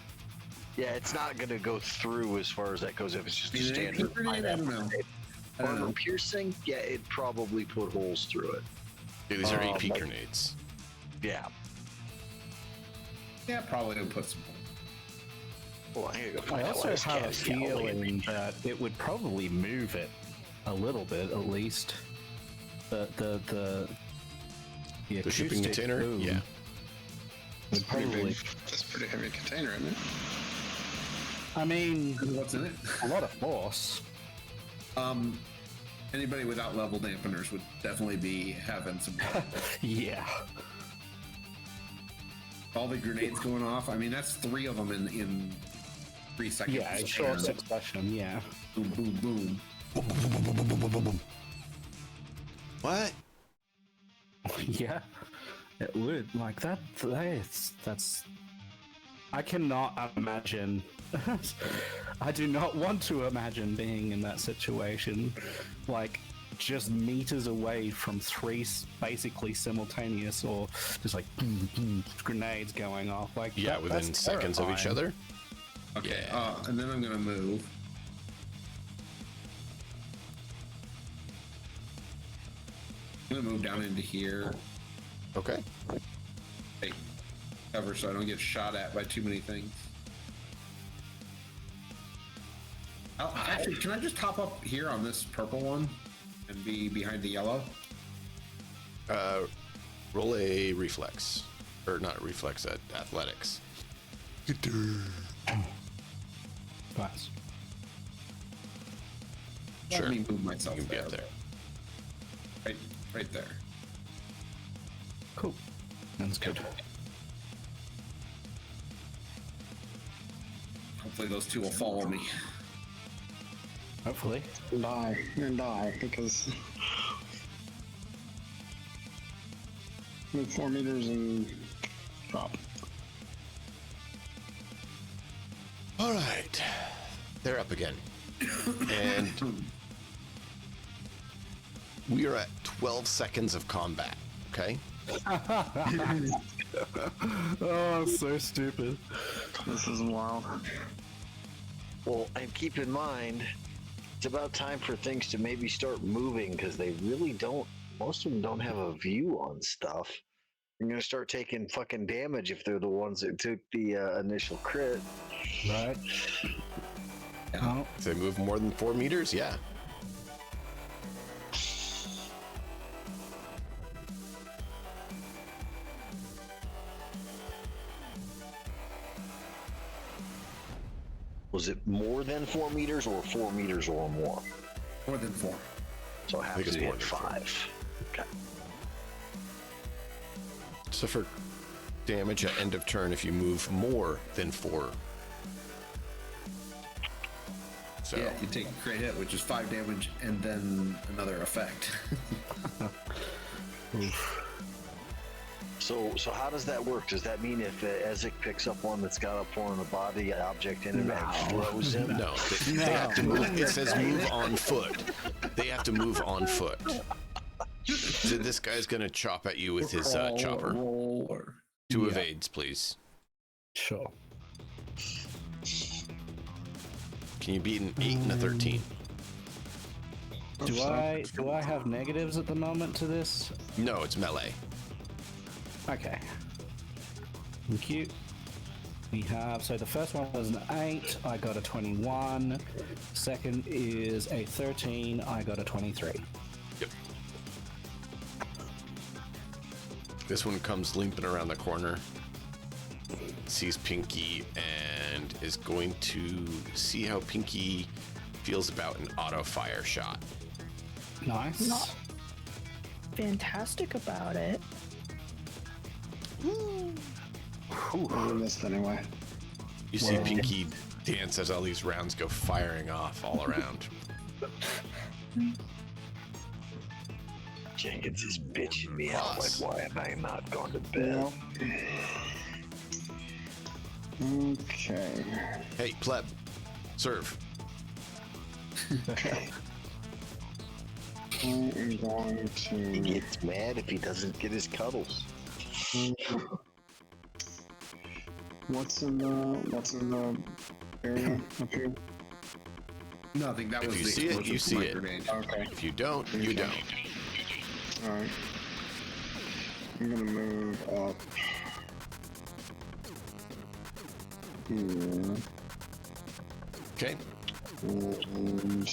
yeah, it's not going to go through as far as that goes if it's just a I mean, standard grenade, I don't know. I don't armor know. piercing. Yeah, it probably put holes through it. These are AP like- grenades. Yeah. Yeah, probably would put some. Well, I gotta go I find out why also this have a cat is yelling at me. feeling that it would probably move it a little bit, at least. The The shipping acoustic container? boom Yeah. would Pretty probably. big. That's a pretty heavy container, isn't it? I mean, What's in it? a lot of force. Anybody without level dampeners would definitely be having some. Yeah. All the grenades going off. I mean, that's 3 of them in 3 seconds. Yeah, in short succession. Yeah. Boom, boom, boom. What? Yeah, it would. Like that. That's. I cannot imagine. I do not want to imagine being in that situation, like just meters away from 3 basically simultaneous or just like boom, boom, grenades going off. Like Yeah, within that's seconds of each terrifying. other. Okay, Yeah. and then I'm gonna move. I'm gonna move down into here. Okay. Hey, cover so I don't get shot at by too many things. Actually, can I just hop up here on this purple one and be behind the yellow? Roll a reflex. Or not reflex, athletics. Class. Sure. Let me move myself You can there. get there. Right there. Cool. That's good. Hopefully those 2 will follow me. Hopefully. And die, because move 4 meters and drop. All right. They're up again. And we are at 12 seconds of combat. Okay. Oh, so stupid. This is wild. Well, and keep in mind, it's about time for things to maybe start moving because they really don't. Most of them don't have a view on stuff. You're gonna start taking fucking damage if they're the ones that took the initial crit. Right. Oh, If they move more than 4 meters, yeah. Was it more than 4 meters or 4 meters or more? More than 4. So I have think to it's more hit than 4. 5. Okay. So for damage at end of turn, if you move more than 4. So Yeah, you take a crit hit, which is 5 damage, and then another effect. So how does that work? Does that mean if Ezek picks up one that's got a 4 in the body, an object in it, and throws him? no, they have to move. It says move on foot. They have to move on foot. So this guy's gonna chop at you with his chopper. Roll or 2 evades, please. Sure. Can you beat an 8 and a 13? Do I have negatives at the moment to this? No, it's melee. Okay. Thank you. We have, so the first one was an 8, I got a 21. Second is a 13, I got a 23. Yep. This one comes limping around the corner, sees Pinky, and is going to see how Pinky feels about an auto fire shot. Nice. Not fantastic about it. I missed anyway. You see Pinky dance as all these rounds go firing off all around. Jenkins is bitching me out like, why have I not gone to bed? Okay. Hey, pleb, serve. Okay. I am going He to. gets mad if he doesn't get his cuddles. What's in the area up here? nothing. That If was you the see it, explosion you from see my it. grenade. Okay. If you don't, you don't. All right. I'm gonna move up here. Okay. And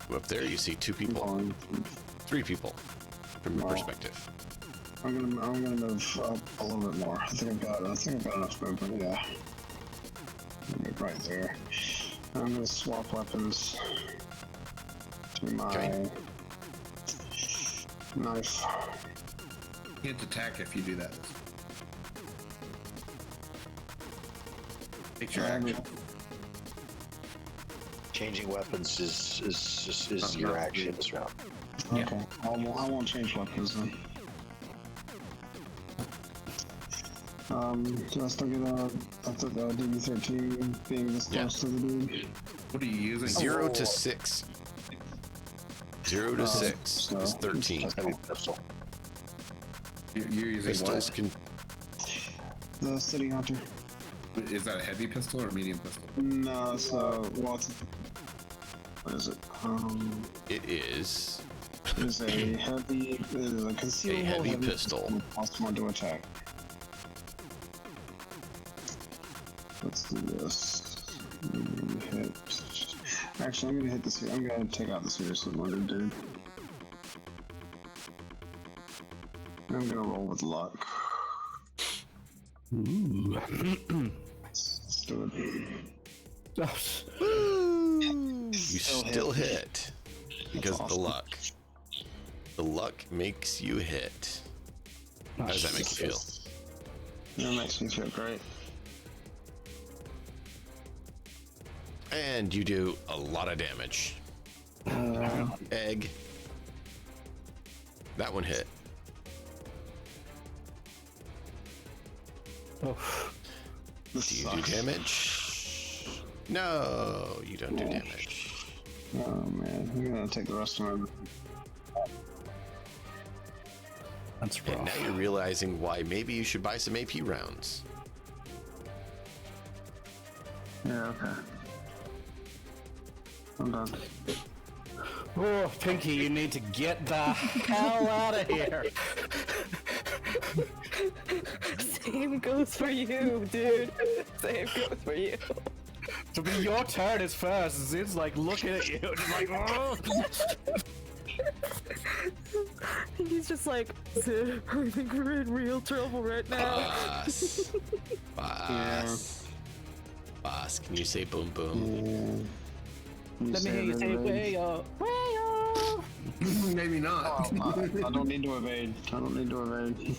Go up there, you see 2 people, going 3 people from your Wow. perspective. I'm gonna move up a little bit more. I think I've got enough movement. Yeah. Move right there. I'm gonna swap weapons to my Okay. knife. You can't attack if you do that. Take your action. Changing weapons is your action this round. Okay. I won't change weapons then. Do I still get a DB13 being this Yeah. close to the dude? What are you using? 0 to 6. 0 to 6 so is 13. Heavy pistol. You're using Pistols what? can. The City Hunter. Is that a heavy pistol or a medium pistol? No, so what is it? It is It is a heavy. It is a concealable heavy pistol. Plus 1 to attack. Let's do this. Hit. Actually, I'm gonna hit the. I'm gonna take out the seriously wounded dude. I'm gonna roll with luck. Ooh. Let's do it. You still hit because of the luck. The luck makes you hit. How does that make you feel? That makes me feel great. And you do a lot of damage. Egg. That one hit. This Do you sucks. do damage? No, you don't do damage. Oh man, I'm gonna take the rest of my. That's And now rough. you're realizing why maybe you should buy some AP rounds. Yeah, okay. I'm done. Oh, Pinky, you need to get the hell out of here. Same goes for you, dude. Same goes for you. To be your turn is first. Zid's like looking at you, just like, oh. And he's just like, Sid, I think we're in real trouble right now. Boss. Boss. Boss. boss. Can you say boom boom? Yeah. Let me hear you say way up. Maybe not. I don't need to evade. I don't need to evade.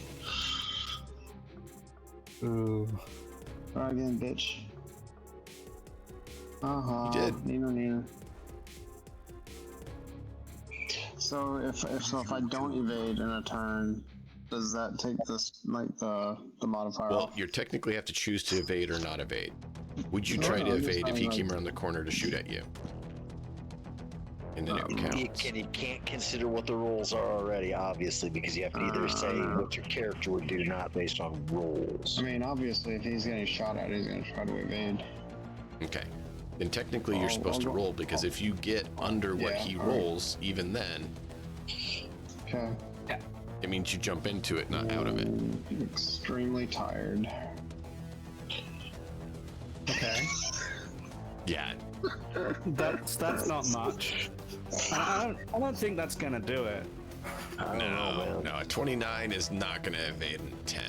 Ooh. Try again, bitch. You did. Nino. So if I don't evade in a turn, does that take this like the modifier Well, off? you technically have to choose to evade or not evade. Would you No, try no, to I'm just evade if saying, he came like- around the corner to shoot at you? And then it You counts. can't consider what the rolls are already, obviously, because you have to either say what your character would do, not based on rolls. I mean, obviously, if he's getting shot at, he's gonna try to evade. Okay. Then technically you're supposed to I'll go- roll, because if you get under what Yeah, he all right. rolls, even then, Okay. it means you jump into it, not out of it. Extremely tired. Okay. Yeah. That's not much. I don't think that's gonna do it. No, a 29 is not going to evade in 10.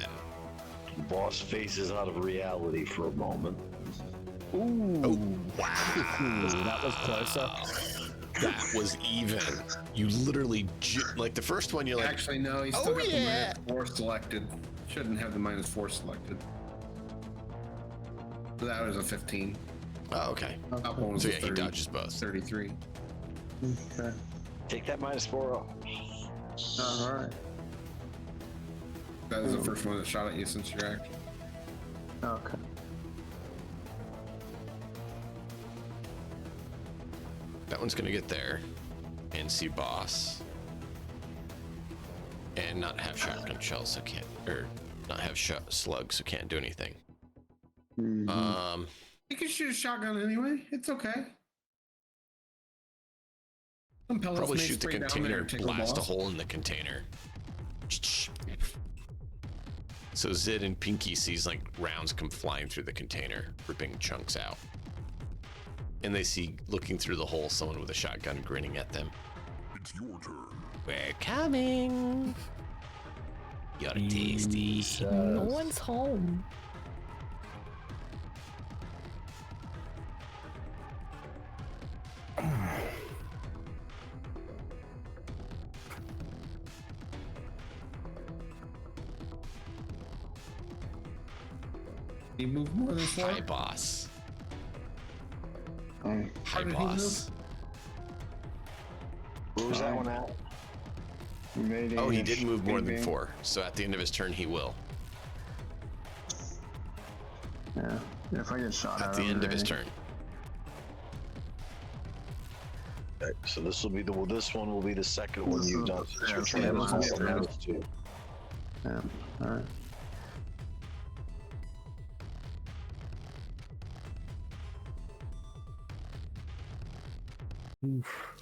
Boss faces out of reality for a moment. Oh, wow. That was closer. That was even. You literally, like the first one, you're like, Actually, no, he's still Oh, got yeah. the -4 selected. Shouldn't have the -4 selected. So that was a 15. oh, okay. Up one was So a yeah, he 30, dodges both. 33. Okay. Take that -4 off. All right. That was the first one that shot at you since your action. Okay. That one's going to get there and see boss. And not have shotgun shells, so can't, or not have slugs, so can't do anything. Mhm. You can shoot a shotgun anyway. It's okay. Some pellets Probably may shoot the spray down there container, and tickle blast a boss. hole in the container. So Zid and Pinky sees like rounds come flying through the container, ripping chunks out. And they see, looking through the hole, someone with a shotgun grinning at them. It's your turn. We're coming. You're tasty. No one's home. You move more than 4. Hi, boss. Alright. Hi, did he boss. Where was that one at? Evading Oh, he is did move more than evading. 4. So at the end of his turn, he will. Yeah. If I get shot At at the I'm end of his evading. turn. Okay, so this will be this one will be the second one This you've is- done. Since yeah, your this turn is was the also last -2. Yeah. Alright.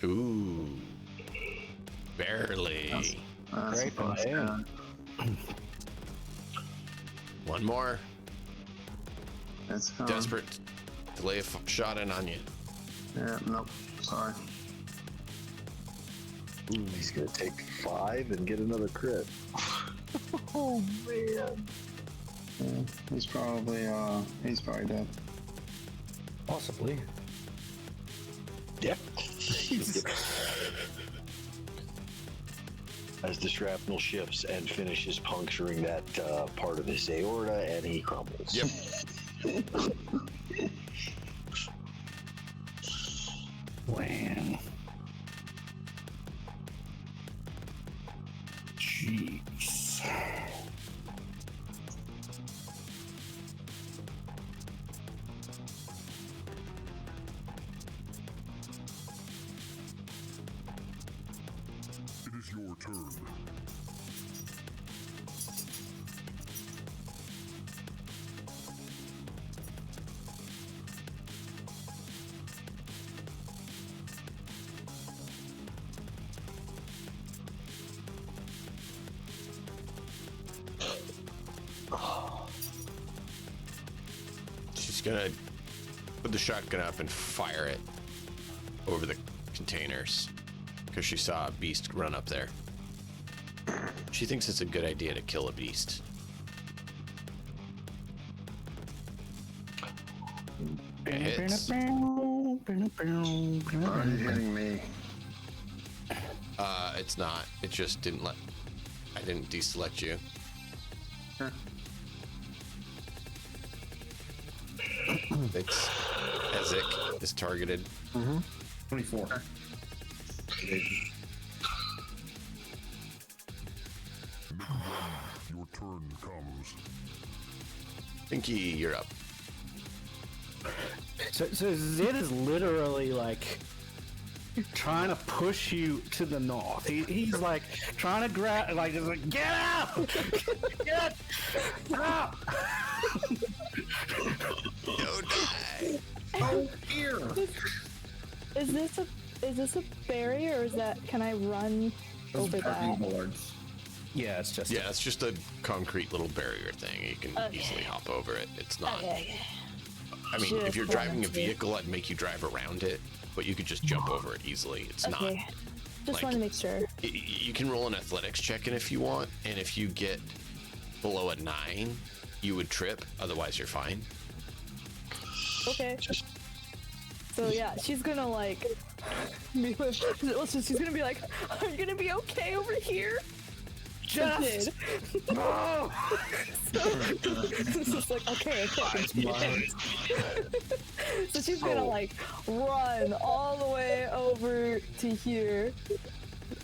Ooh. Barely. That's Great the first plan. turn. One more. It's coming. Desperate to lay a shot in on you. Yeah, nope. Sorry. He's gonna take 5 and get another crit. Oh man. Yeah, he's probably dead. Possibly. Yep. As the shrapnel shifts and finishes puncturing that part of his aorta, and he crumbles. Yep. Wham. Jeez. It is your turn. She's gonna put the shotgun up and fire it over the containers because she saw a beast run up there. She thinks it's a good idea to kill a beast. hits. Why are you hitting me? It's not. It just didn't let. I didn't deselect you. Huh. It's Ezek is targeted. 24. Your turn comes. Pinky, you're up. So Zed is literally like trying to push you to the north. He's like trying to grab, like, he's like, get out! Get out! Don't die. Oh, here! Is this a barrier, or is that? Can I run Those over parking that? boards. Yeah, it's just Yeah, it's just a concrete little barrier thing. You can Okay. easily hop over it. It's not. Okay. I mean, if Just you're driving a wanted to- vehicle, I'd make you drive around it, but you could just jump over it easily. It's not. Okay. Just like- want to make sure. You can roll an athletics check in if you want, and if you get below a 9, you would trip. Otherwise, you're fine. Okay. So yeah, she's gonna like. She's gonna be like, "Are you gonna be okay over here?" just. So it's just like, okay. So she's gonna like run all the way over to here,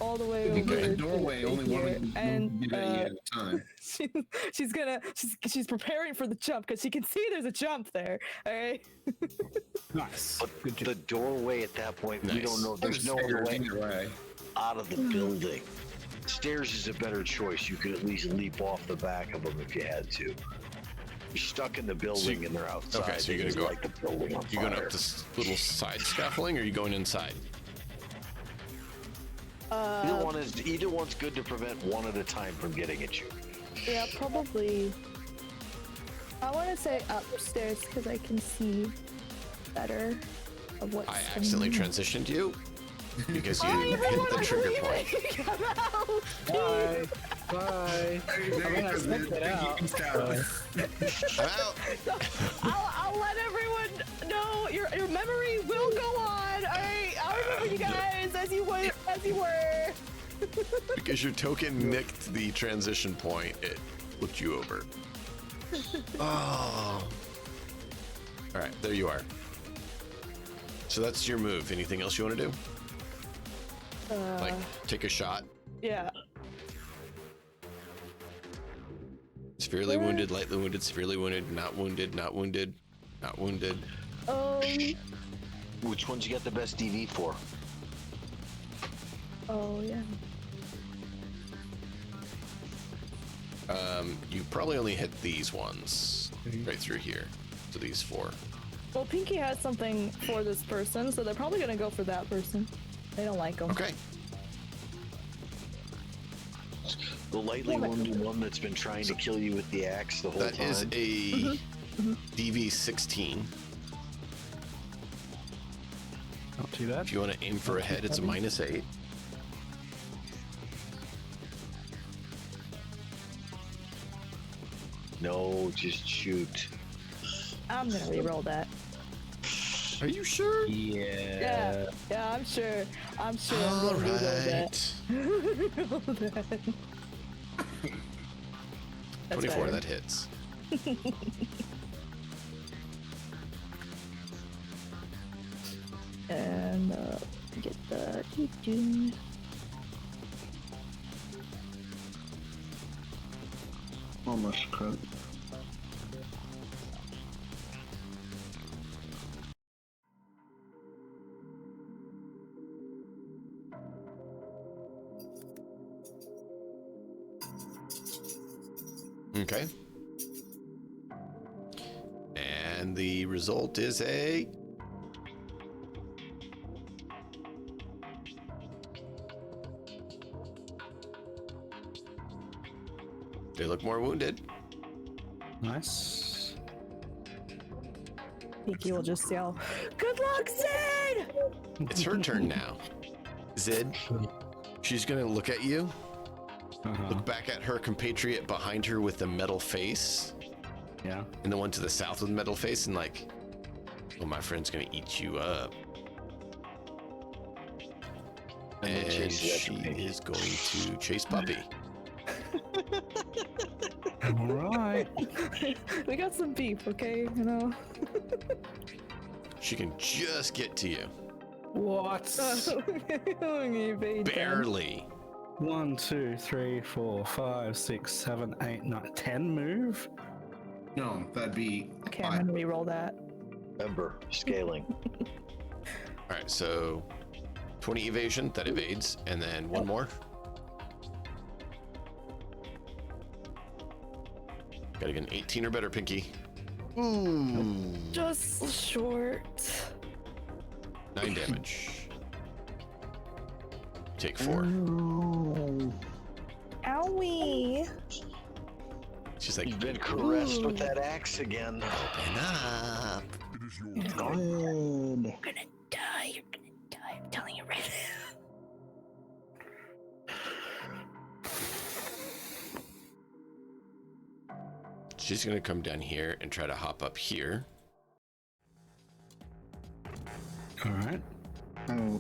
all the way You over get the to doorway, only here, one and get at a time. she's preparing for the jump because she can see there's a jump there. All right. Nice. But the doorway at that point, we Nice. don't know. There's no other way Either way. out of the building. Stairs is a better choice. You could at least leap off the back of them if you had to. You're stuck in the building and they're outside. Okay, so you're gonna It's go like the building on You going fire. up this little side scaffolding, or are you going inside? Either one's good to prevent one at a time from getting at you. Yeah, probably. I want to say upstairs because I can see better of what's I accidentally transitioned you because you hit the trigger point. Come out! Bye. Bye. There you go, Zed. it out. You can stop. I'm out. I'll let everyone know your memory will go on. All right, I'll remember you guys as you were. Because your token nicked the transition point, it looked you over. Oh. All right, there you are. So that's your move. Anything else you want to do? Like take a shot? Yeah. Severely wounded, lightly wounded, severely wounded, not wounded, not wounded, not wounded. Which one's you got the best DV for? Oh yeah. You probably only hit these ones right through here. So these 4. Well, Pinky has something for this person, so they're probably gonna go for that person. They don't like him. Okay. The lightly wounded one that's been trying to kill you with the axe the whole That time. is a DV 16. Not too bad. If you want to aim for a head, it's a -8. No, just shoot. I'm gonna re-roll that. Are you sure? Yeah, I'm sure. I'm All gonna re-roll that. right. Re-roll that. That's 24, better. that hits. And get the doo-doo. Almost crit. Okay. And the result is a... They look more wounded. Nice. Pinky will just yell, "Good luck, Zed!" It's her turn now. Zid, she's gonna look at you, look back at her compatriot behind her with the metal face, Yeah. and the one to the south with the metal face, and like, Well, my friend's gonna eat you up. And then And chase you she after me. is going to chase Puppy. All right. We got some beef, okay? You know. She can just get to you. What? Evade them. Barely. 1, 2, 3, 4, 5, 6, 7, 8, 9, 10 move. No, that'd be Okay, I'm 5. gonna re-roll that. Remember, scaling. All right, so 20 evasion, that evades, and then one more. Gotta get an 18 or better, Pinky. Ooh. Just short. 9 damage. Take 4. Owie. She's like, You've been caressed with that axe again. open up. It is your Good. You're gonna die. You're gonna die. I'm telling you right She's gonna come down here and try to hop up here. All right. Oh,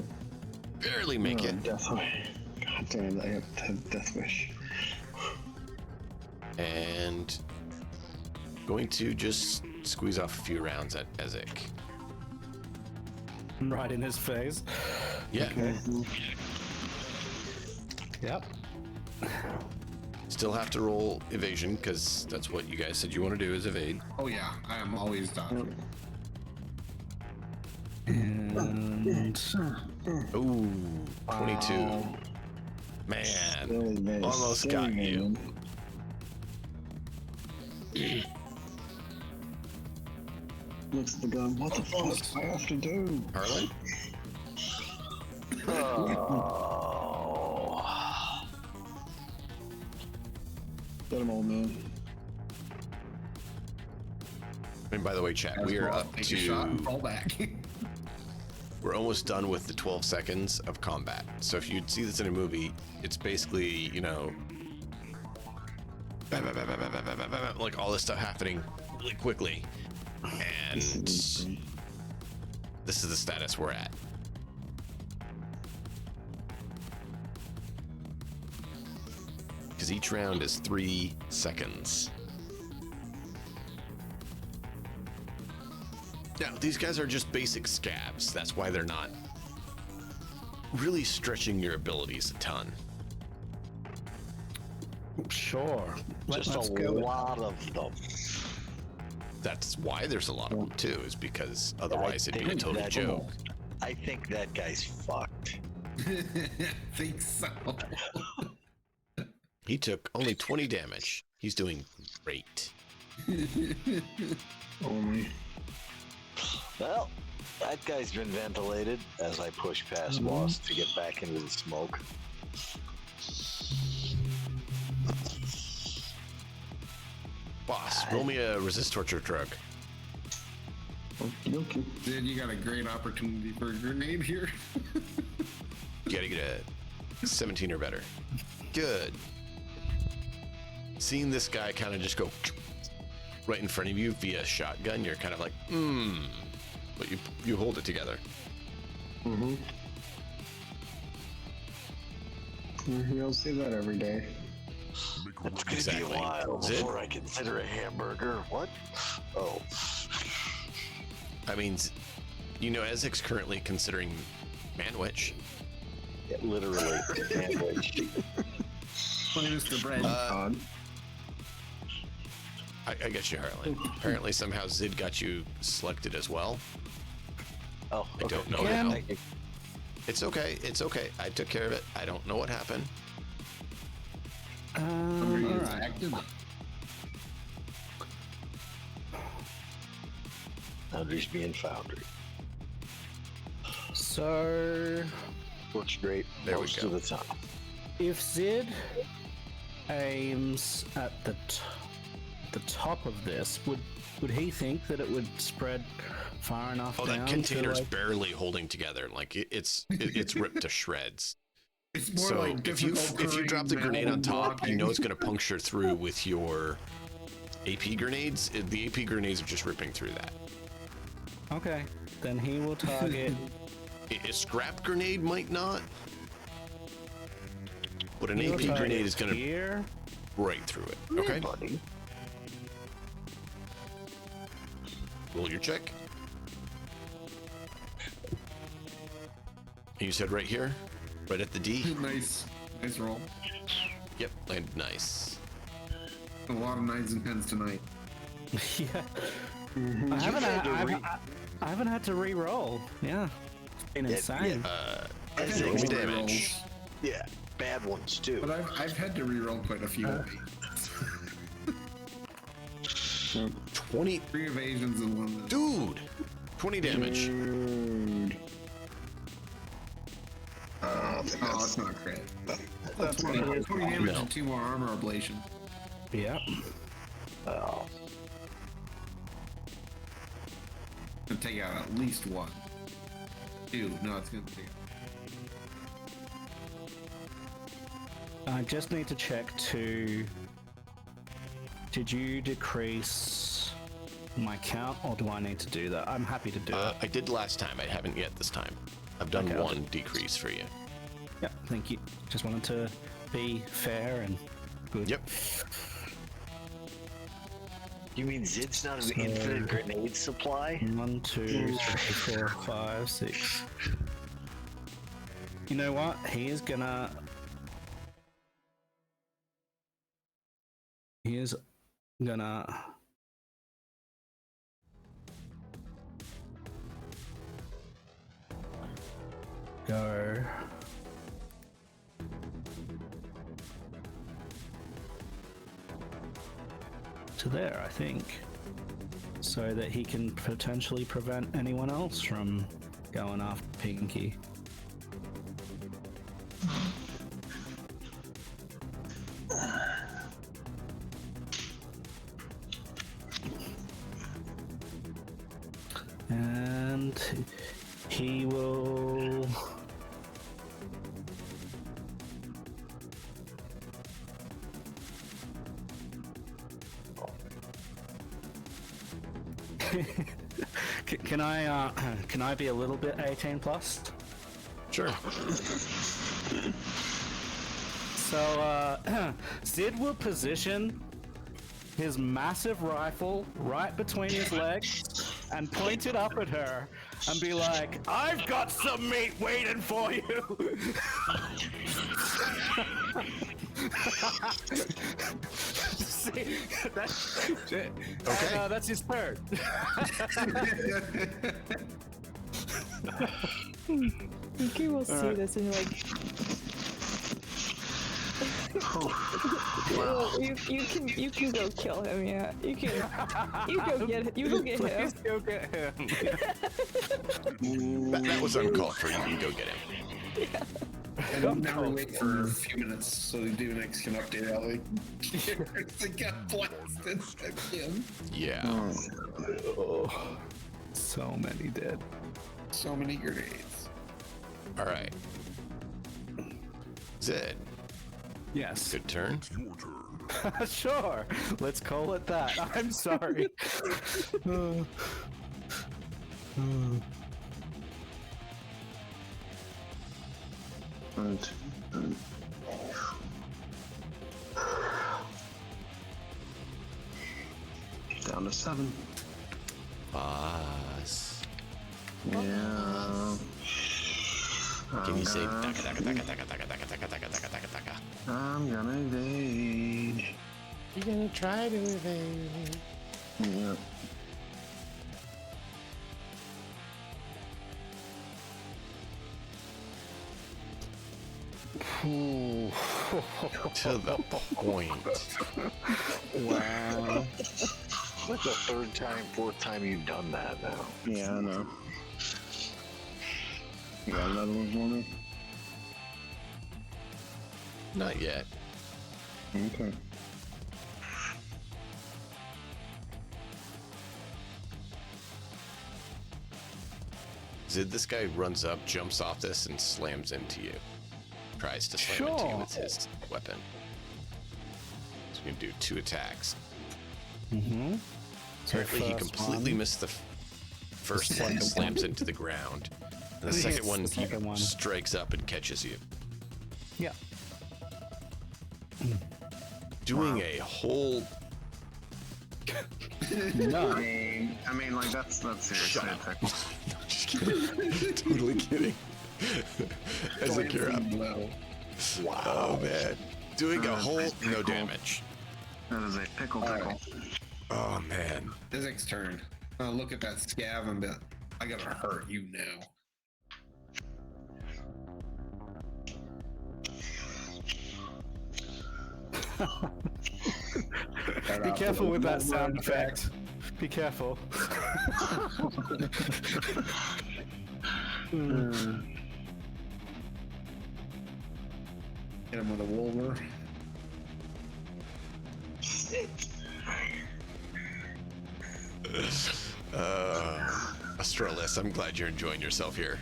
Barely make it. Death wish. God damn it, I have death wish. And going to just squeeze off a few rounds at Ezek. Right in his face. Yeah. Yep. Still have to roll evasion because that's what you guys said you want to do is evade. Oh yeah, I am always dodging. And Ooh, 22. Wow. Man, Silly man, almost silly got you. man. Looks at the gun. What the fuck do I have to do? Harlan? Oh. Get him, old man. And by the way, chat, we are up Take a shot and to, fall back. we're almost done with the 12 seconds of combat. So if you'd see this in a movie, it's basically, you know, like all this stuff happening really quickly. And this is the status we're at. Because each round is 3 seconds. Now, these guys are just basic scabs. That's why they're not really stretching your abilities a ton. sure. Just Let's a go. lot of them. That's why there's a lot of them too, is because otherwise it'd be a think total that- joke. I think that guy's fucked. Think so. He took only 20 damage. He's doing great. Only. Well, that guy's been ventilated as I push past Boss to get back into the smoke. Boss, roll me a resist torture drug. Okie dokie. Then you got a great opportunity for a grenade here. You gotta get a 17 or better. Good. Seeing this guy kind of just go right in front of you via shotgun, you're kind of like, but you hold it together. Mm-hmm. You don't see that every day. It's gonna Exactly. be a while Is it? before I consider a hamburger. What? Oh. I mean, you know, Ezek's currently considering Manwich. Yeah, literally. Sandwich. Mr. Bread. God. I get you, Harlan. Apparently, somehow Zid got you selected as well. Oh, I don't know Again? how. Thank you. It's okay. It's okay. I took care of it. I don't know what happened. All Alright. active. Foundry's being Foundry. So, Works great There we most go. of the time. if Zid aims at the top of this, would he think that it would spread far enough Oh, down that to, container's like, barely holding together. Like it's ripped to shreds. It's more So like if you difficult drop the terrain grenade on than top, you walking. know it's going to puncture through with your AP grenades. The AP grenades are just ripping through that. Okay, then he will target. A scrap grenade might not, but an he will AP target grenade is gonna here. right through it. Okay. Buddy. Roll your check. You said right here, right at the D. Nice roll. Yep, landed nice. A lot of 9s and 10s tonight. Yeah. I haven't had to re-roll. Yeah. It's been insane. As roll they- damage. Yeah, bad ones too. But I've had to re-roll quite a few. 20. 3 evasions and 1. Dude! 20 damage. I think Oh, that's it's not crit. that's 20 damage No. and 2 more armor ablation. Yep. Oh, Gonna take out at least 1. 2. No, it's gonna take out. I just need to check to. Did you decrease my count, or do I need to do that? I'm happy to do it. I did last time. I haven't yet this time. I've done Okay. one decrease for you. Yeah, thank you. Just wanted to be fair and good. Yep. you mean Zid's not an infinite grenade supply? 1, 2, 3, 4, 5, 6. You know what? He is gonna. Go. To there, I think. So that he can potentially prevent anyone else from going after Pinky. And he will. Can I be a little bit 18 plus? Sure. So Sid will position his massive rifle right between his legs and point it up at her and be like, "I've got some meat waiting for you." See, that's it. Okay. And, that's his turn. Pinky will see this and you're like, you can go kill him. Yeah, you go get him. Please go get him. That was uncalled for. You can go get him. And never wait for a few minutes so the Dunex can update how they got blasted again. Yeah. So many dead. So many grenades. All right. Zed, Yes. good turn. Your turn. Sure. Let's call it that. I'm sorry. down to 7. Boss. Yeah. Can you say taka taka taka taka taka taka taka taka taka taka taka? I'm gonna evade. You're gonna try to evade. Yeah. To the point. Wow. Like the 3rd time, 4th time you've done that now. Yeah, I know. You got another one for me? Not yet. Okay. Zid, this guy runs up, jumps off this, and slams into you. Tries to slam into you Sure. with his weapon. So we can do 2 attacks. Mm-hmm. Apparently he completely missed the first one slams into the ground, and the second one, second one strikes up and catches you. Yeah. Doing a whole No. I mean, like that's seriously a pickle. Just kidding. Totally kidding. As a cure up. Wow. Oh man. Doing a whole no damage. That is a pickle. Oh man. Izek's turn. Look at that scav and be like, I gotta hurt you now. Be careful with that sound effect. Be careful. Hit him with a Wolver. Astralis, I'm glad you're enjoying yourself here.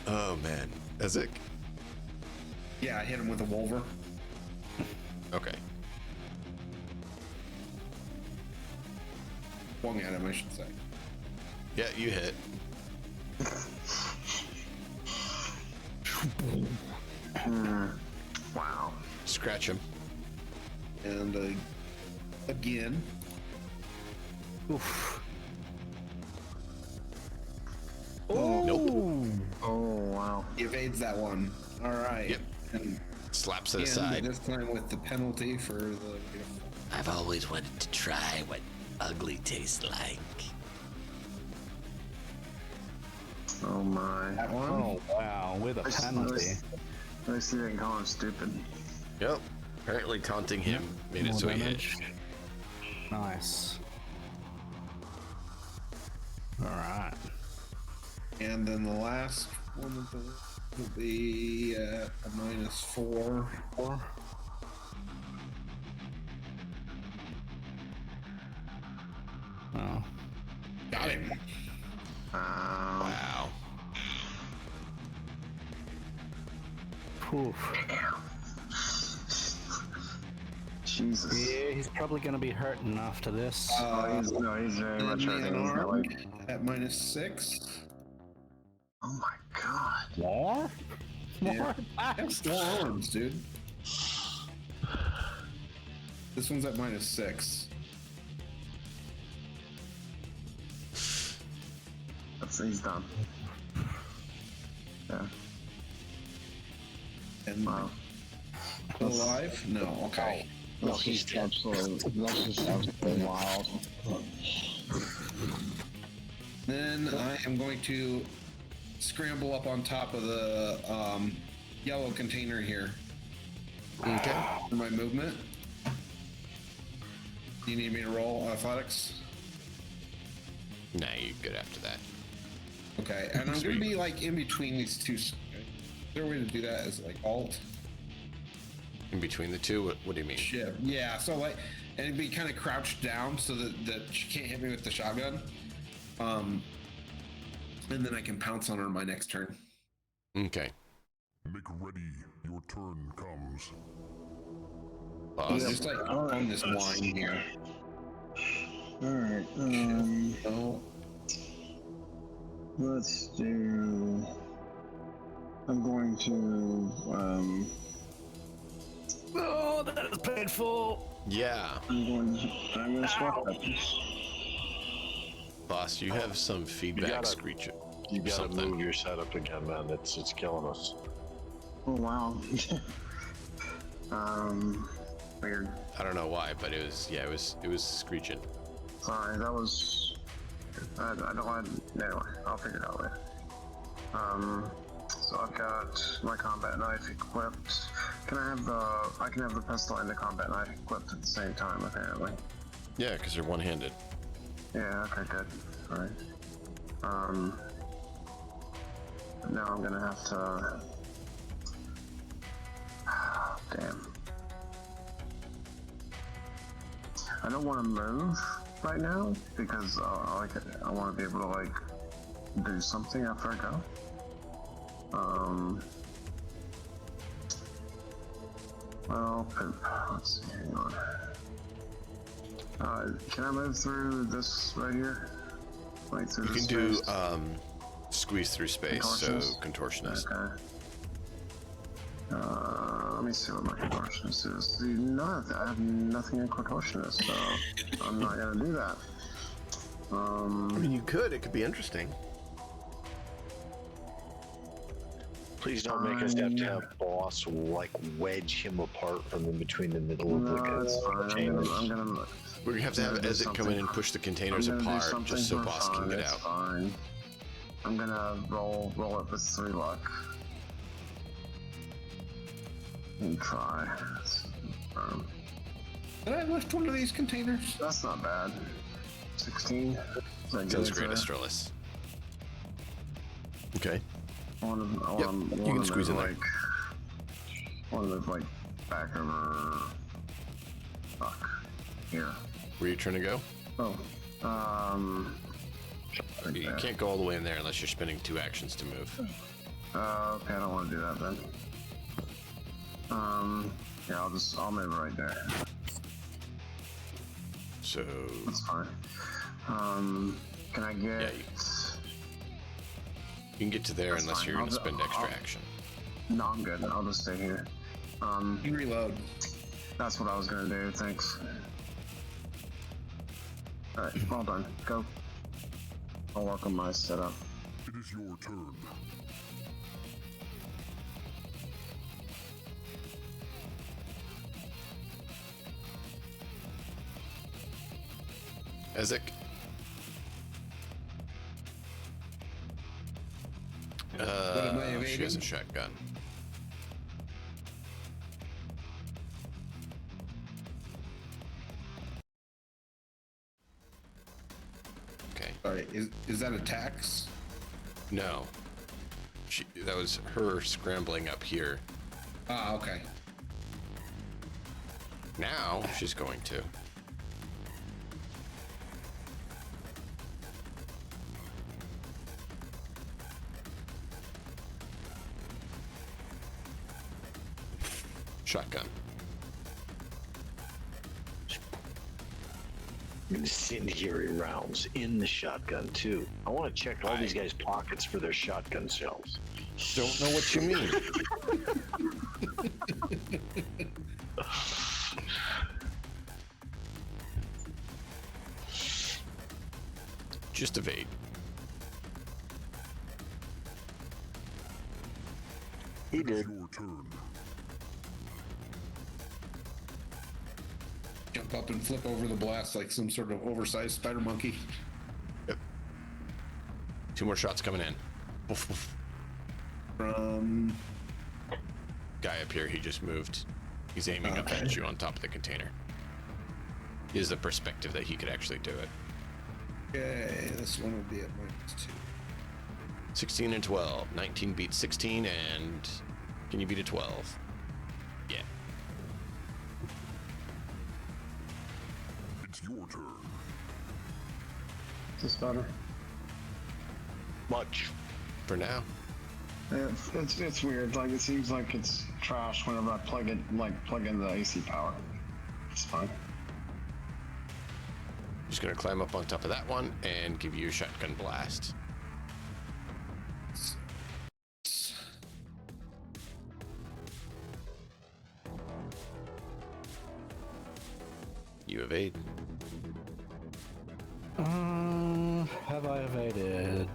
Oh man. Ezek? Yeah, I hit him with a Wolver. Okay. Swung at him, I should say. Yeah, you hit. Wow. Scratch him. And again. Oof. Nope. Oh wow. He evades that one. All right. Yep. And Slaps it again, aside. this time with the penalty for the. I've always wanted to try what ugly tastes like. Oh my. That one. Oh wow, with a penalty. At least you didn't call him stupid. Yep. Apparently taunting him made it More so he hit. damage. Nice. Alright. And then the last one will be a -4. Oh. Got him. Wow. Oof. Jesus. Yeah, he's probably gonna be hurting after this. He's very much hurting. He's got like, At -6. oh my god. More? Yeah. That's 4 arms, dude. This one's at -6. He's done. Yeah. And Wow. still alive? No. Okay. That's just absolutely wild. Then I am going to scramble up on top of the yellow container here. Okay. For my movement. Do you need me to roll athletics? Nah, you're good after that. Okay, and I'm gonna be like in between these two. Is there a way to do that as like alt? In between the two, what do you mean? Shift. Yeah, so like, and it'd be kind of crouched down so that she can't hit me with the shotgun. And then I can pounce on her my next turn. Okay. Make ready, your turn comes. Pause. Just like on this line here. Alright, Oh, let's do. I'm going to. Oh, that is painful. Yeah. I'm going to swap weapons. Boss, you have some feedback gotta- screech. You gotta Something. move your setup again, man. It's killing us. Oh wow. Weird. I don't know why, but it was screeching. Sorry, that was. I don't want. Anyway, I'll figure it out later. So I've got my combat knife equipped. Can I have the? I can have the pistol and the combat knife equipped at the same time, apparently. Yeah, because they're one-handed. Yeah. Okay. Good. All right. Now I'm gonna have to. Damn. I don't want to move right now because I want to be able to like do something after I go. Well, let's see. Hang on. Can I move through this right here? Like through You this can do space? squeeze through space, so contortionist. Okay. Let me see what my contortionist is. See, no, I have nothing in contortionist, so I'm not gonna do that. I mean, you could. It could be interesting. Please don't make us have to have boss like wedge him apart from in between the middle of the That's fine. containers. I'm gonna We're gonna have to have Ezek come in and push the containers apart just so boss can get out. Fine. I'm gonna roll it with 3 luck. And try. Did I lift one of these containers? That's not bad. 16. Sounds great, Astralis. Okay. You can squeeze in there. I want to move like back over. Fuck. Here. Where are you trying to go? Oh. You can't go all the way in there unless you're spending 2 actions to move. Okay, I don't want to do that then. Yeah, I'll move right there. So That's fine. Can I get? Yeah, you can get to there unless fine. you're gonna spend extra action. No, I'm good. I'll just stay here. You can reload. That's what I was gonna do. Thanks. All right, well done. Go. I'll work on my setup. It is your turn. Ezek. What am I She evading? has a shotgun. Okay. Sorry, is that attacks? No. That was her scrambling up here. Ah, okay. Now she's going to. Shotgun. Incendiary rounds in the shotgun too. I want to check all these guys' pockets for their shotgun shells. Don't know what you mean. Just evade. He did. Your turn. Jump up and flip over the blast like some sort of oversized spider monkey. Yep. 2 more shots coming in. Woof, woof. From Guy up here, he just moved. He's aiming up at you on top of the container. He has the perspective that he could actually do it. okay, this one will be at -2. 16 and 12. 19 beats 16, and can you beat a 12? Yeah. It's your turn. Is this better? Much. For now. It's weird. Like it seems like it's trash whenever I plug in the AC power. It's fine. Just gonna climb up on top of that one and give you a shotgun blast. You evade. Have I evaded?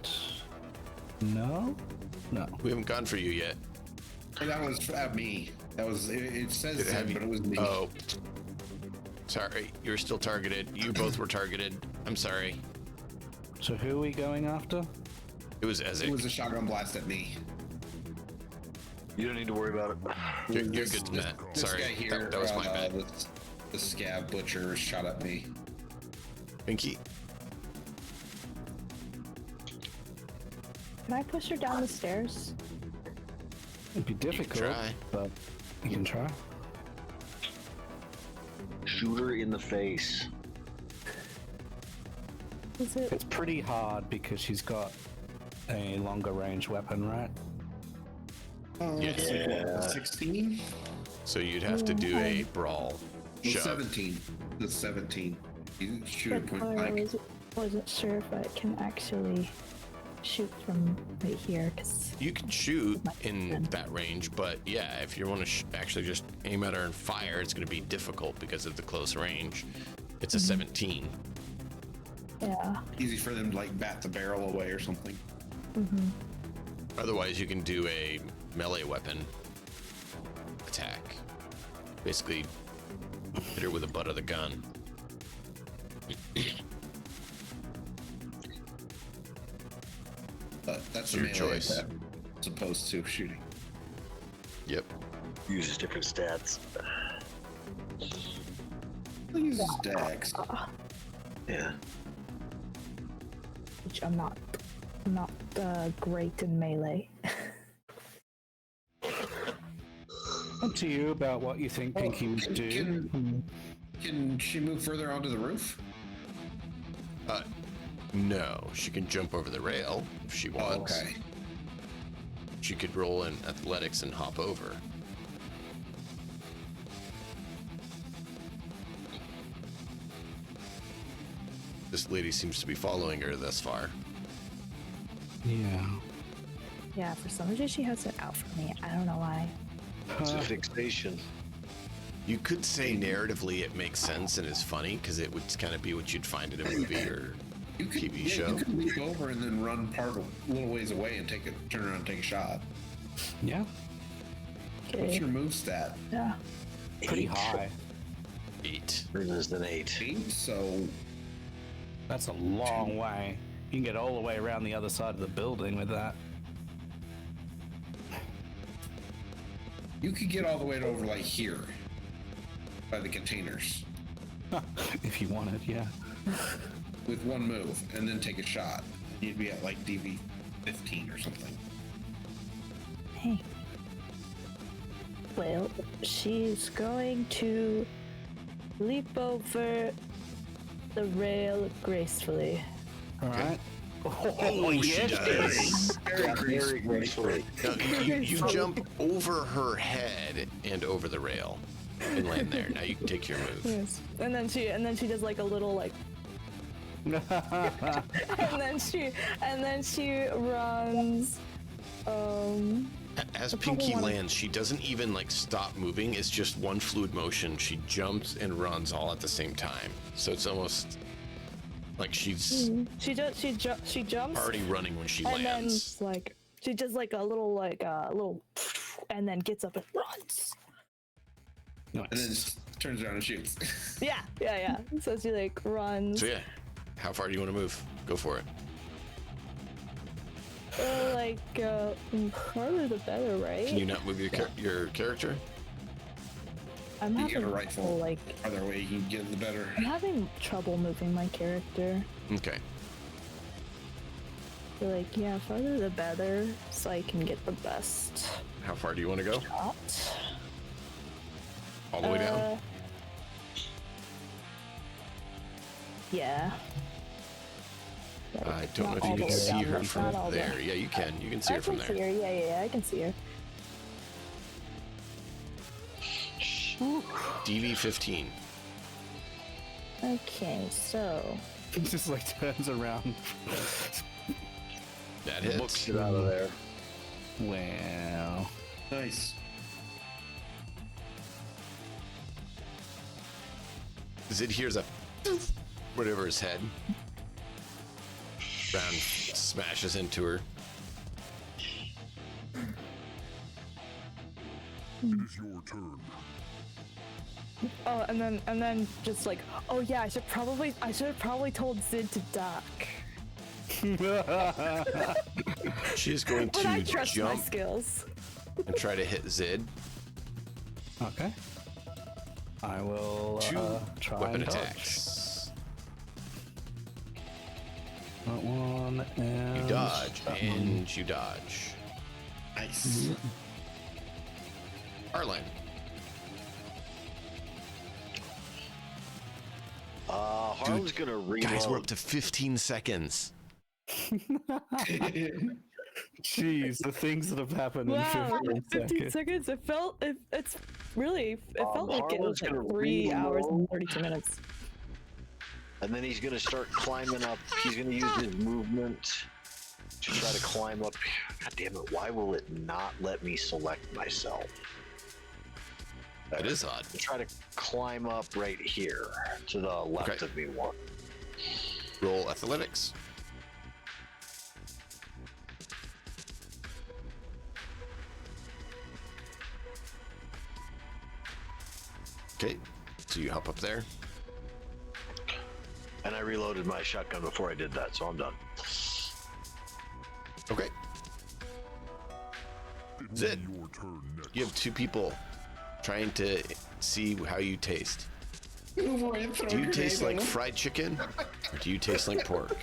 No? No. We haven't gone for you yet. That was at me. That was it says Did it have Zed, you- but it was me. Oh. Sorry, you were still targeted. You both were targeted. I'm sorry. So who are we going after? It was It Ezek. was a shotgun blast at me. You don't need to worry about it. You're good, Matt. This Sorry, guy here, that was my bad. The scab butcher shot at me. Pinky. Can I push her down the stairs? It'd be difficult, try. but you can try. Shoot her in the face. Is it? It's pretty hard because she's got a longer range weapon, right? Oh, Yes. it's like, what, 16? So you'd have to do a brawl Well, shove. 17. The 17. You can shoot at But point I blank. wasn't sure if I can actually shoot from right here, because You can shoot in that range, but yeah, if you want to actually just aim at her and fire, it's going to be difficult because of the close range. It's a 17. yeah. Easy for them to like bat the barrel away or something. Otherwise, you can do a melee weapon attack. Basically, hit her with the butt of the gun. But that's Your a melee choice. attack, as opposed to shooting. Yep. Uses different stats. He uses Dex. Yeah. Which I'm not great in melee. Up to you about what you think Pinky would do. Can she move further onto the roof? No, she can jump over the rail if she wants. Okay. She could roll in athletics and hop over. This lady seems to be following her thus far. Yeah. Yeah, for some reason she has it out for me. I don't know why. It's a fixation. You could say narratively it makes sense and is funny because it would kind of be what you'd find in a movie or You could, TV yeah, show. you could leap over and then run part a little ways away and turn around and take a shot. Yeah. What's Okay. your move stat? Yeah. Pretty 8. high. 8. Versus an 8. 8, so That's a long way. You can get all the way around the other side of the building with that. you could get all the way over like here by the containers If you wanted, yeah. with one move and then take a shot. You'd be at like DV 15 or something. Hey. Well, she's going to leap over the rail gracefully. All right. Oh, she does. Very gracefully. No, you jump over her head and over the rail and land there. Now you can take your move. Yes. And then she does like a little like and then she runs As I probably Pinky wanna- lands, she doesn't even like stop moving. It's just one fluid motion. She jumps and runs all at the same time. So it's almost like she's she jumps already running when she and then lands. like she does like a little and then gets up and runs. And then just turns around and shoots. Yeah. So she like runs So yeah, how far do you want to move? Go for it. Harder the better, right? Can you not move your character? I'm You get having a rifle. like Either way you can get the better. I'm having trouble moving my character. Okay. So like, yeah, farther the better, so I can get the best How far do you want to go? shot. All the way down? Yeah. I don't know if Not you all can the way see down, her like, from not all the- there. Yeah, you can. You can see I her from can see there. her. Yeah, I can see her. DV 15. Okay, so He just like turns around. That Books hits. it out of there. Wow. Nice. Zid hears a whatever his head. Round smashes into her. It is your turn. oh, and then just like, oh yeah, I should have probably told Zid to duck. She's going But I to trust my jump skills. and try to hit Zid. Okay. I will Two try weapon and dodge. attacks. That one and You dodge that one. and you dodge. Nice. Arlen. Harlan's gonna reload. Guys, we're up to 15 seconds. Jeez, the things that have happened Wow, in 15 15 seconds. seconds. It's really, it felt like it was Harlan's like gonna 3 hours and reload. 32 minutes. And then he's going to start climbing up. He's going to use his movement to try to climb up. God damn it, why will it not let me select myself? That is odd. Try to climb up right here to the left of me one. Roll athletics. Okay, so you hop up there. And I reloaded my shotgun before I did that, so I'm done. Okay. It Zed, will be your turn next. you have two people trying to see how you taste. Move away and throw Do a you grenade taste at like him. fried chicken, or do you taste like pork?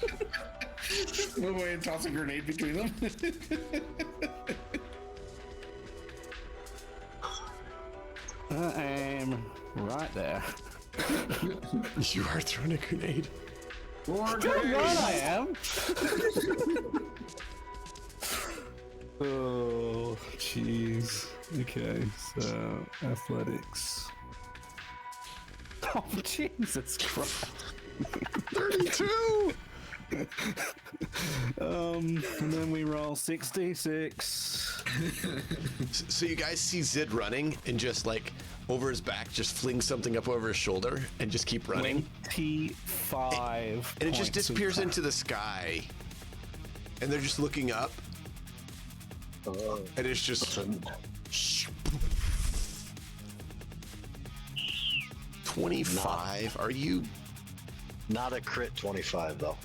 Move away and toss a grenade between them. I am right there. You are throwing a grenade. More Damn right I grenades! am. Oh, jeez. Okay, so athletics. Oh, Jesus Christ. 32! And then we roll 66. So you guys see Zid running and just like over his back, just fling something up over his shoulder and just keep running. 25. And it just points of disappears power. into the sky. And they're just looking up. And it's just 25. Are you? Not a crit 25, though.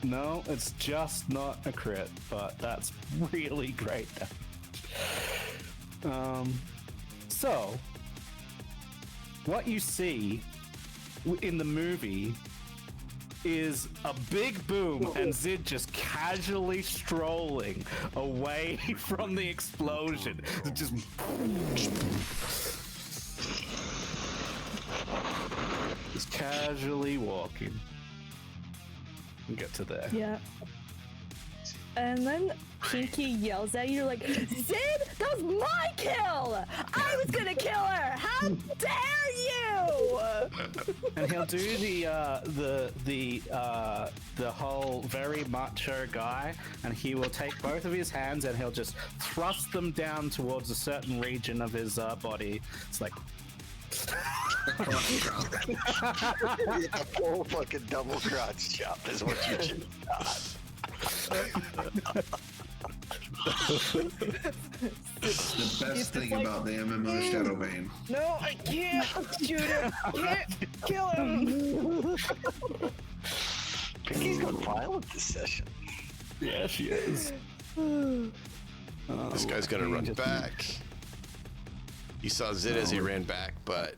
No, it's just not a crit, but that's really great. So, what you see in the movie is a big boom and Zid just casually strolling away from the explosion. Just casually walking. We'll get to there. Yeah. And then Pinky yells at you like, Zid, that was my kill! I was gonna kill her! How dare you! And he'll do the whole very macho guy, and he will take both of his hands and he'll just thrust them down towards a certain region of his body. It's like Yeah, full fucking double crotch chop is what you just got. The best He's thing just like, about the MMO Shadowbane. No, I can't shoot him! Can't kill him! Pinky's gone violent this session. yeah, she is. This guy's gonna run back. He saw Zid as he ran back, but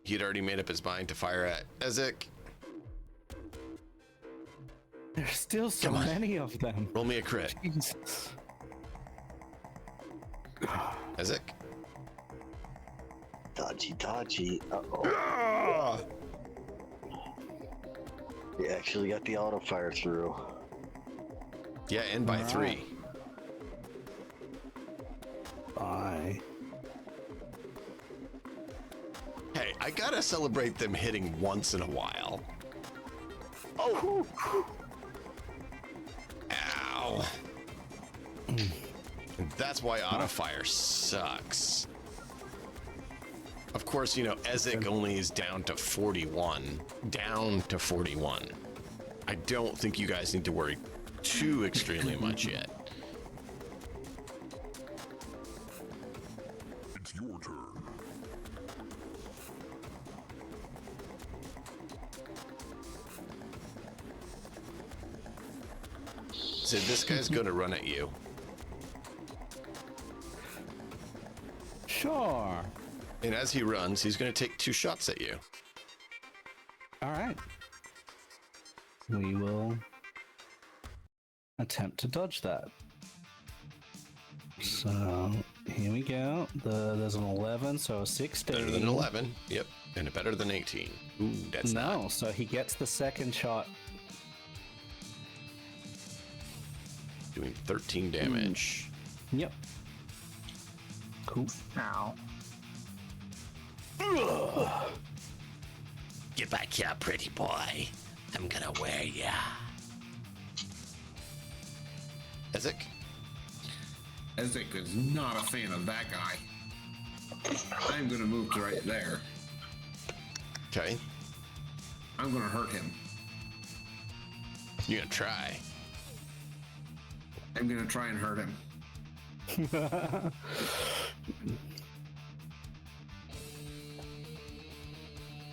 he'd already made up his mind to fire at Ezek. There's still so Come on. many of them. Roll me a crit. Jesus. Ezek. Dodgy. Uh-oh. Ah! You actually got the auto fire through. Yeah, and by 3. Bye. Hey, I gotta celebrate them hitting once in a while. Oh! Ow. That's why auto fire sucks. Of course, you know, Ezek only is down to 41. Down to 41. I don't think you guys need to worry too extremely much yet. It's your turn. So this guy's gonna run at you. Sure. And as he runs, he's gonna take 2 shots at you. All right. We will attempt to dodge that. So here we go. There's an 11, so a 16. Better than 11. Yep. And a better than 18. Ooh, that's No, so he gets the second shot. doing 13 damage. Yep. Cool. Ow. Get back here, pretty boy. I'm gonna wear ya. Ezek? Ezek is not a fan of that guy. I'm gonna move to right there. Okay. I'm gonna hurt him. You're gonna try. I'm gonna try and hurt him.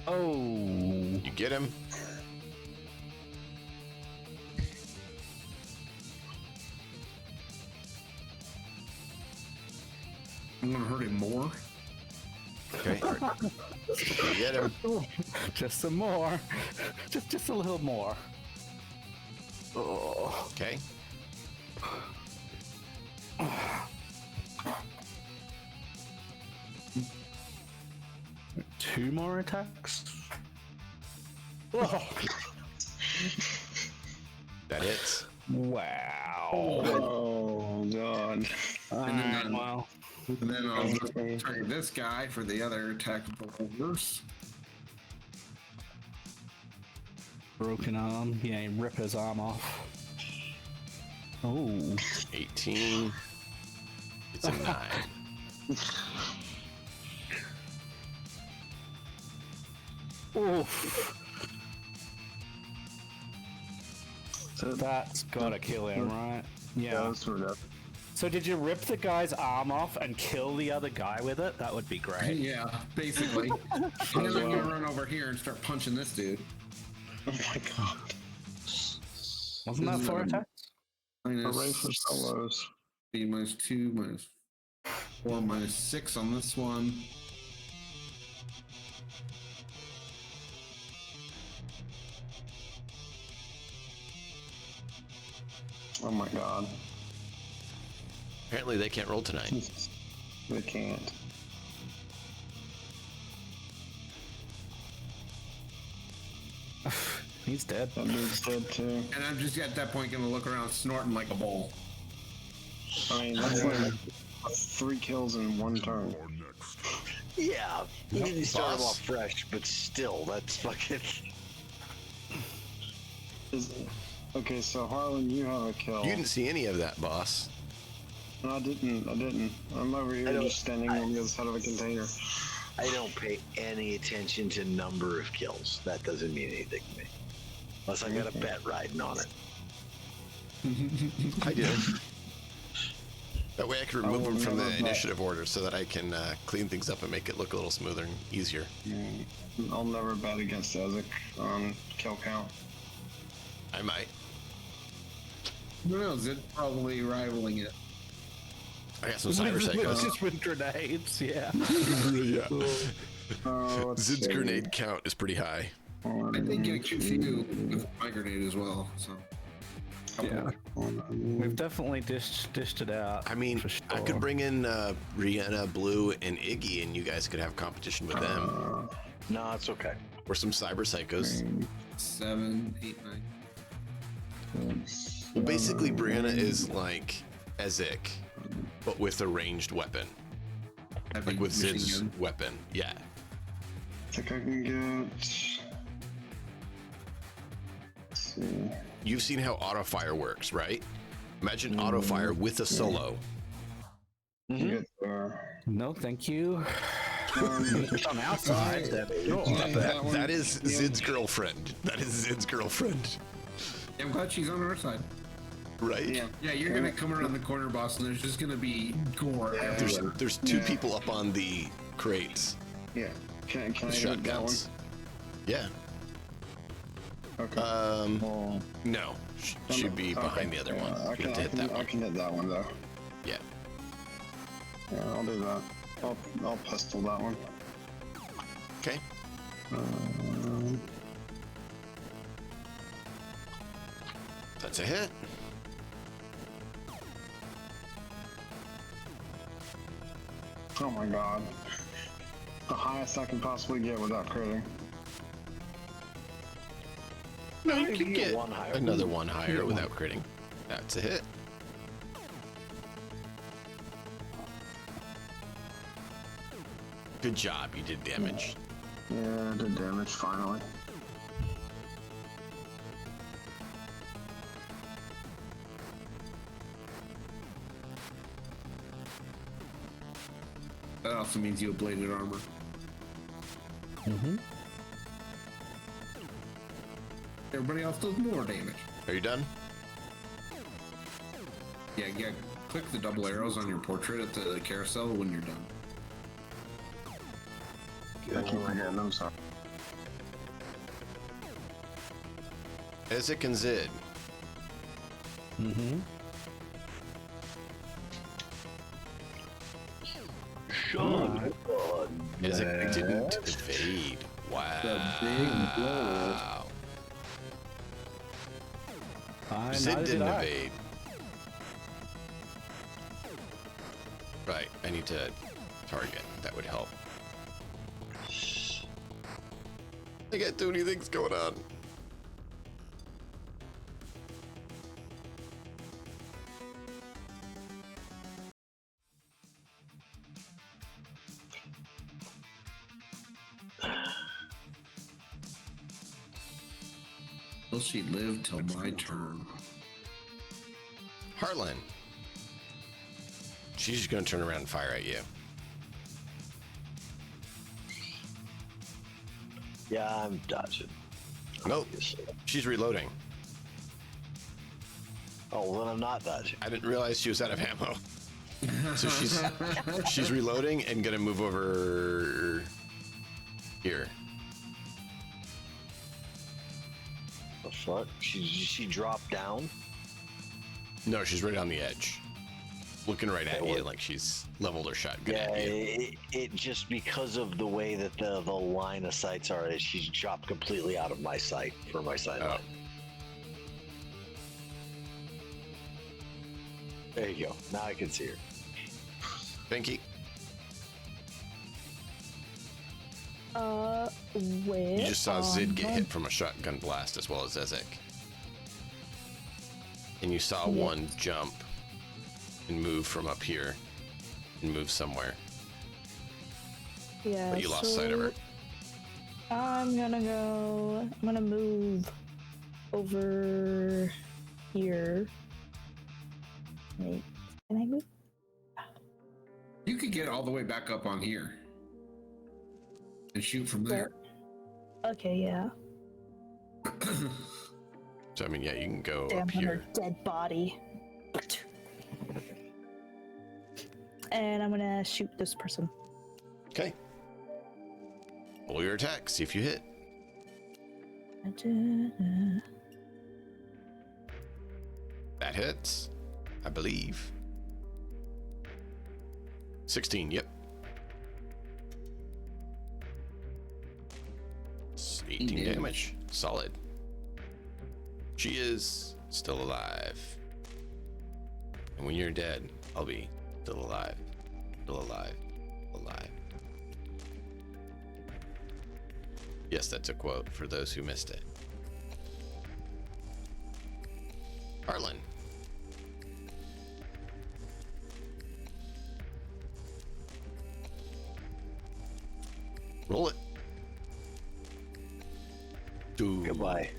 Oh. You get him. I'm gonna hurt him more. Okay. You get him. Just some more. Just a little more. Oh. Okay. Two more attacks. Oh. That hits. Wow. Oh god. And then, Wow. and then I'll just target this guy for the other attack of the horse. Broken arm. Yeah, rip his arm off. Oh. 18. It's a 9. Oof. So That's gotta kill him, right? Yeah. that's sort of. So did you rip the guy's arm off and kill the other guy with it? That would be great. Yeah, basically. And then I'm gonna run over here and start punching this dude. Oh my god. Wasn't that 4 attacks? Hooray for solos. B minus 2, minus 4, minus 6 on this one. Oh my god. Apparently they can't roll tonight. They can't. He's dead. That dude's dead too. And I'm just at that point gonna look around snorting like a bull. I mean, that's like 3 kills in 1 turn. Are next. Yeah, you didn't start him Boss. off fresh, but still, that's fucking. Okay, so Harlan, you have a kill. You didn't see any of that, boss. No, I didn't. I'm over here don't- just standing on the other side of a container. I don't pay any attention to number of kills. That doesn't mean anything to me. Unless I got a bet riding on it. I did. That way I can remove will them from the never bet. initiative order so that I can clean things up and make it look a little smoother and easier. I'll never bet against Ezek on kill count. I might. Who knows? It's probably rivaling it. I got some cyber psychos. Just with grenades, yeah. Yeah. Let's Zid's see. grenade count is pretty high. I think I can do with my grenade as well. So Yeah. We've definitely dished it out. I mean, for I could sure. bring in Brianna, Blue, and Iggy, and you guys could have competition with them. No, it's okay. Or some cyber psychos. 7, 8, 9. Well, basically, Brianna is like Ezek, but with a ranged weapon. Heavy Like with machine Zid's gun. weapon. Yeah. I think I can get. Let's see. You've seen how auto fire works, right? Imagine auto fire with a solo. Get there. No, thank you. It's on our side. Sure. That is Zid's girlfriend. That is Zid's girlfriend. I'm glad she's on our side. Right? Yeah. Yeah, you're gonna come around the corner, boss, and there's just gonna be gore everywhere. There's 2 Yeah. people up on the crates. Yeah. Can I With hit that one? shotguns. Yeah. Okay. Well, No. Should be behind okay. the other one. I You can, have to hit that I one. can hit that one though. Yeah. Yeah, I'll do that. I'll pistol that one. Okay. That's a hit. Oh my god. The highest I can possibly get without critting. No, you Maybe can get one higher. another one higher without critting. That's a hit. Good job, you did damage. Yeah, I did damage finally. That also means you have bladed armor. Mm-hmm. Everybody else does more damage. Are you done? Yeah. Click the double arrows on your portrait at the carousel when you're done. I keep forgetting, I'm sorry. Ezek and Zid. Mm-hmm. Sean. Ezek didn't evade. Wow. The big blow. Zid didn't evade. Right, I need to target. That would help. I got too many things going on. Will she live till my turn? Harlan. She's just gonna turn around and fire at you. Yeah, I'm dodging. Nope. Obviously. She's reloading. Oh, well, then I'm not dodging. I didn't realize she was out of ammo. So she's reloading and gonna move over here. The fuck? She dropped down? No, she's right on the edge. Looking right at you like she's leveled her shotgun Yeah, at you. it just because of the way that the line of sights are, she's dropped completely out of my sight for my sight line. There you go. Now I can see her. Pinky. Where? You just saw Zid get hit from a shotgun blast as well as Ezek. And you saw one jump and move from up here and move somewhere. Yeah. But you lost sight of her. I'm gonna move over here. Wait, can I move? You could get all the way back up on here and shoot from there. Okay, yeah. So, I mean, yeah, you can go Damn, up I'm here. a dead body. And I'm gonna shoot this person. Okay. Roll your attack. See if you hit. That hits, I believe. 16, yep. It's 18 damage. Solid. She is still alive. And when you're dead, I'll be still alive. Still alive. Alive. Yes, that's a quote for those who missed it. Harlan. Roll it. Goodbye.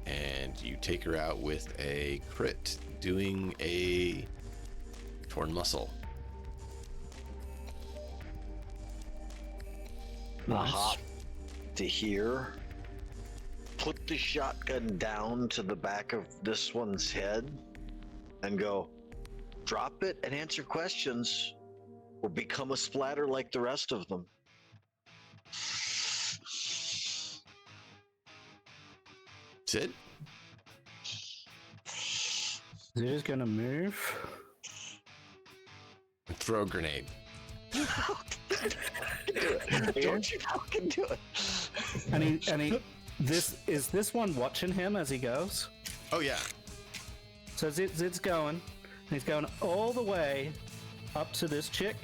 And you take her out with a crit, doing a torn muscle. Hop to here. Put the shotgun down to the back of this one's head and go, drop it and answer questions or become a splatter like the rest of them. Sid? Zid is gonna move. Throw a grenade. Don't you fucking do it. And is this one watching him as he goes? Oh, yeah. So Zid's going, and he's going all the way up to this chick,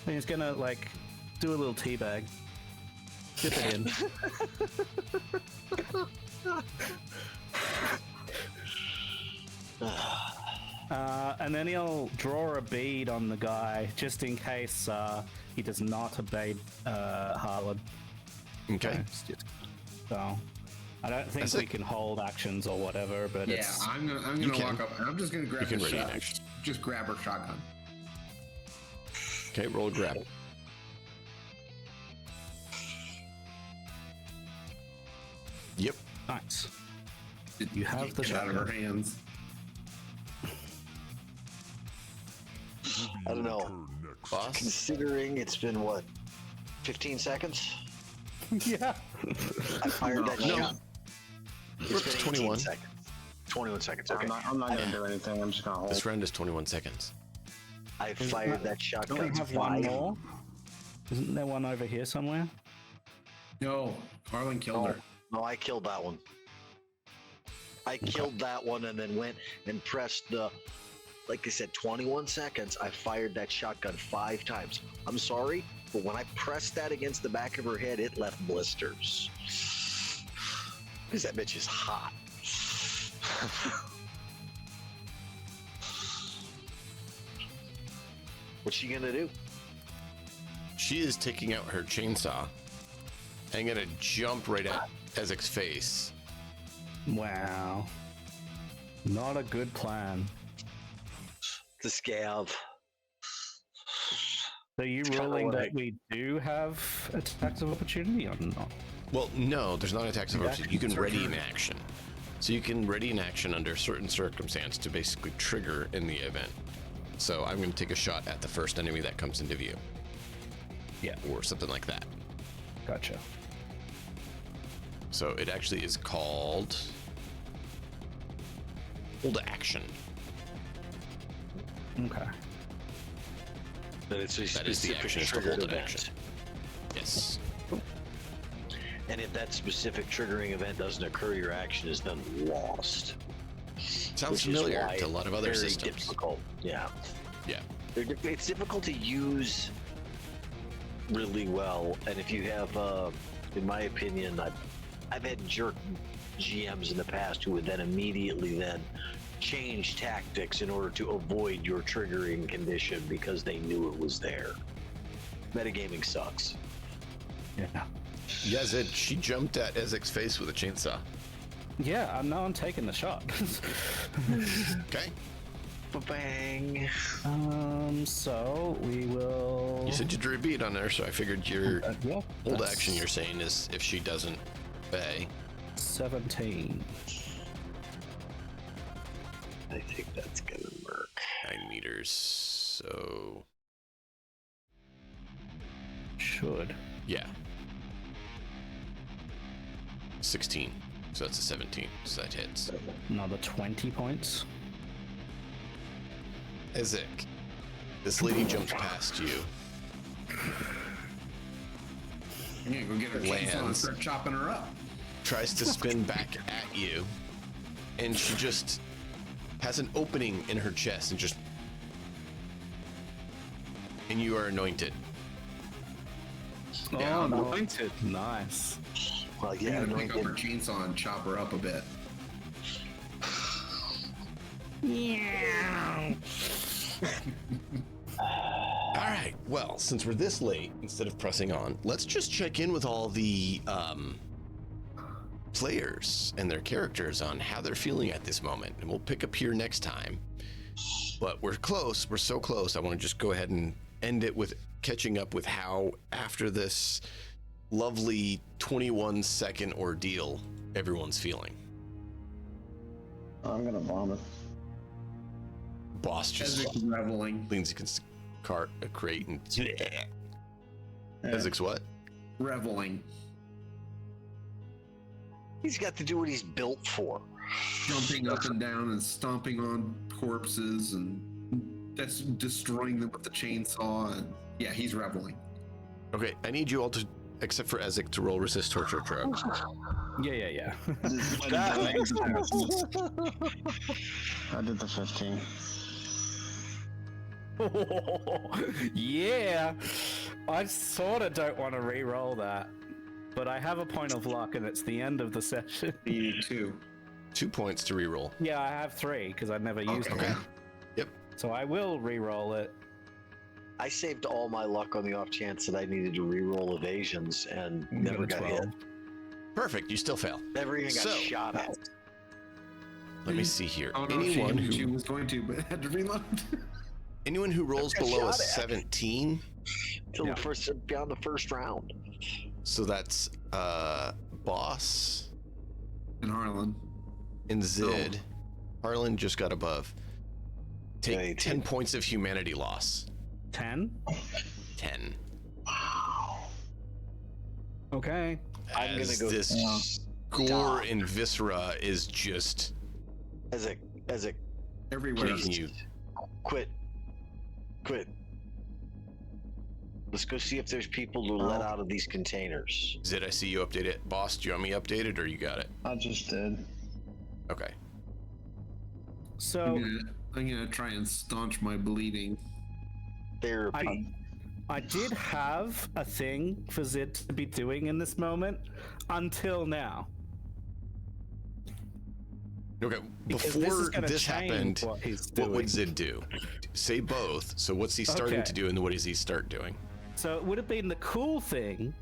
and he's gonna like do a little teabag. Dip it in. And then he'll draw a bead on the guy just in case he does not obey Harlan. Okay. So I don't think we can hold actions or whatever, but Yeah, it's I'm gonna walk up and I'm just gonna grab can the ready shot. an action. Just grab her shotgun. Okay, roll a grab. Yep. nice. You have the Get out of her shotgun. hands. I don't know. Turn next. Boss. Considering it's been what, 15 seconds? Yeah. I fired that No. shot. We're It's up been to 18 21. seconds. 21 seconds. Okay. I'm not gonna do anything. I'm just gonna hold. This round is 21 seconds. I fired that shotgun. Don't we have one more? Isn't there one over here somewhere? No, Harlan killed her. No, I killed that one. I killed that one and then went and pressed the, like I said, 21 seconds. I fired that shotgun 5 times. I'm sorry, but when I pressed that against the back of her head, it left blisters. Because that bitch is hot. What's she gonna do? She is taking out her chainsaw and gonna jump right at Ezek's face. Wow. Not a good plan. The scav. So you kinda ruling what that we do have attacks of opportunity or not? Well, no, there's not attacks of opportunity. You can ready an action. So you can ready an action under certain circumstance to basically trigger in the event. So I'm going to take a shot at the first enemy that comes into view. Yeah. Or something like that. Gotcha. So it actually is called hold action. Okay. But it's a That is the specific action is to triggered hold an event. action. Yes. And if that specific triggering event doesn't occur, your action is then lost. Sounds Which is familiar why to a lot of other it's very systems. difficult. Yeah. Yeah. It's difficult to use really well, and if you have, in my opinion, I've had jerk GMs in the past who would then immediately then change tactics in order to avoid your triggering condition because they knew it was there. Metagaming sucks. Yeah. Yeah, Zed, she jumped at Ezek's face with a chainsaw. Yeah, now I'm taking the shot. Okay. Bang. So we will. You said you drew a bead on her, so I figured your Yeah, hold that's action you're saying is if she doesn't obey. 17. I think that's gonna work. 9 meters, so Should. yeah. 16, so that's a 17, so that hits. Another 20 points. Ezek, this lady jumps past you, Yeah, go get her chainsaw and Lands. start chopping her up. tries to spin back at you, and she just has an opening in her chest and just... And you are anointed. Yeah, Oh, I'm- anointed. Nice. Well, You're yeah, gonna pick up her anointed. chainsaw and chop her up a bit. All right, well, since we're this late, instead of pressing on, let's just check in with all the players and their characters on how they're feeling at this moment. And we'll pick up here next time. But we're close. We're so close. I want to just go ahead and end it with catching up with how, after this lovely 21-second ordeal, everyone's feeling. I'm gonna vomit. Boss just Ezek's reveling. leans against a crate and... Yeah. Ezek's what? Reveling. He's got to do what he's built for. Jumping up and down and stomping on corpses and that's destroying them with the chainsaw. And yeah, he's reveling. Okay, I need you all to, except for Ezek, to roll resist torture throw. Yeah. That makes sense. I did the 15. Yeah. I sort of don't want to re-roll that, but I have a point of luck, and it's the end of the session. You need 2. 2 points to reroll. Yeah, I have 3 because I never used Okay. them. So I will re-roll it. I saved all my luck on the off chance that I needed to re-roll evasions and never got hit. Perfect. You still fail. Never even got shot at. Let me see here. Oh no, she was going to, but had to reload. Anyone who rolls Never got below a shot at. 17, Till the first, beyond the first round. so that's Boss And Harlan. and Zid. Harlan just got above. Take Okay, 10 points of humanity loss. 10? 10. Okay. I'm gonna As go this gore and viscera is just as a Everywhere. taking you. quit. Let's go see if there's people to let out of these containers. Zid, I see you update it. Boss, do you want me updated or you got it? I just did. Okay. So I'm gonna try and staunch my bleeding. Therapy. I did have a thing for Zid to be doing in this moment until now. Okay. Because Before gonna this change happened, what he's what would doing. Zid do? Say both. So what's he starting Okay. to do and what does he start doing? So it would have been the cool thing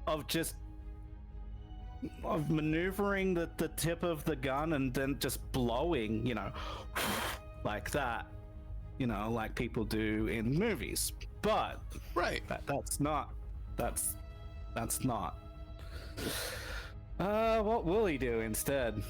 of just maneuvering the tip of the gun and then just blowing, like that, like people do in movies. But Right. that's not. What will he do instead?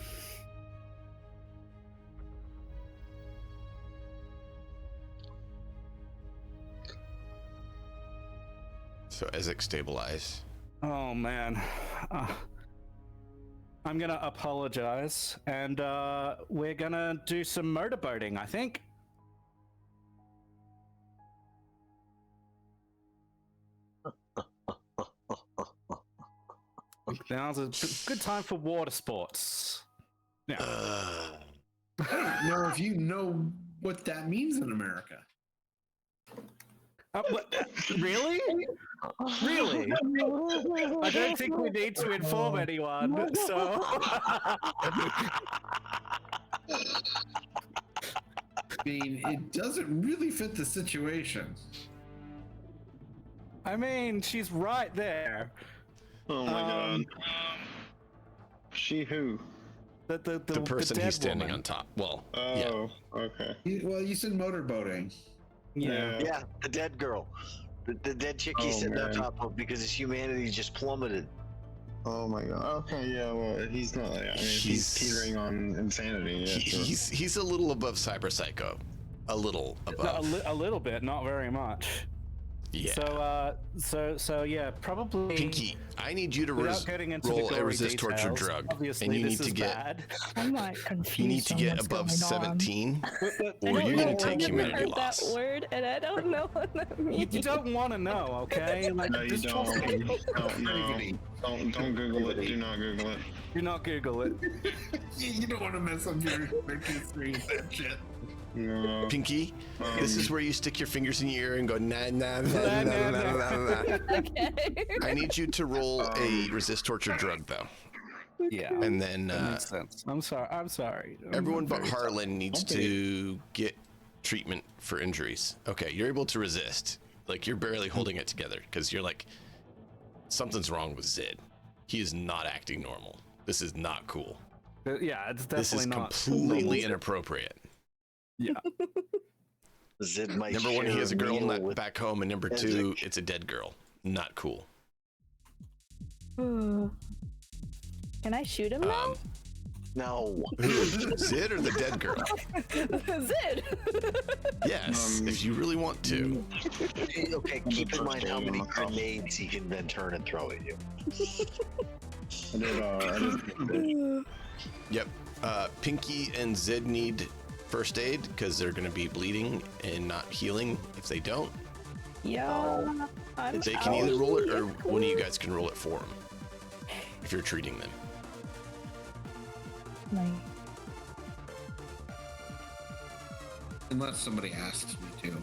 So Ezek stabilize. Oh man. I'm gonna apologize and we're gonna do some motorboating, I think. Now's a good time for water sports. Yeah. I don't know if you know what that means in America. Really? Really? I don't think we need to inform anyone, so... I mean, it doesn't really fit the situation. I mean, she's right there. Oh my god. She who? The person dead he's standing woman. on top. Well, Oh, yeah. okay. Well, you said motorboating. Yeah. Yeah, the dead girl. The dead chick he's Oh, sitting on man. top of because his humanity just plummeted. Oh my god. Okay, yeah, well, he's not. I mean, he's teetering on insanity. Yeah, sure. He's a little above cyber psycho. A little above. A little bit, not very much. Yeah. So yeah, probably. Pinky, I need you to Without getting into the roll a gory resist torture details, drug, obviously and you this need to is get bad. I'm like confused. you need to on get what's above going on. 17, I or don't you're know, gonna take I've never humanity heard loss. that word, and I don't know what that means. You don't want to know, okay? Like, No, you just don't. trust me. Don't Google it. Do not Google it. Do not Google it. You don't want to mess up your history with that shit. No. Pinky, this is where you stick your fingers in your ear and go nah nah nah nah nah nah nah. Okay. I need you to roll a resist torture drug though, Yeah. and then That makes sense. I'm sorry. everyone but Harlan needs to get treatment for injuries. Okay, you're able to resist. Like you're barely holding it together because you're like, something's wrong with Zid. He is not acting normal. This is not cool. Yeah, it's This is definitely not. completely inappropriate. Yeah. Zid might Number one, he share has a girl meal with back home, and number two, it's a dead girl. Not cool. Can I shoot him now? No. Who, Zid or the dead girl? Zid. Yes, if you really want to. Okay, keep in mind how many grenades he can then turn and throw at you. I did. Yep. Pinky and Zid need first aid because they're going to be bleeding and not healing if they don't. Yeah. I'm They can either roll it or one of you guys can roll it for them if you're treating them. Unless somebody asks me to.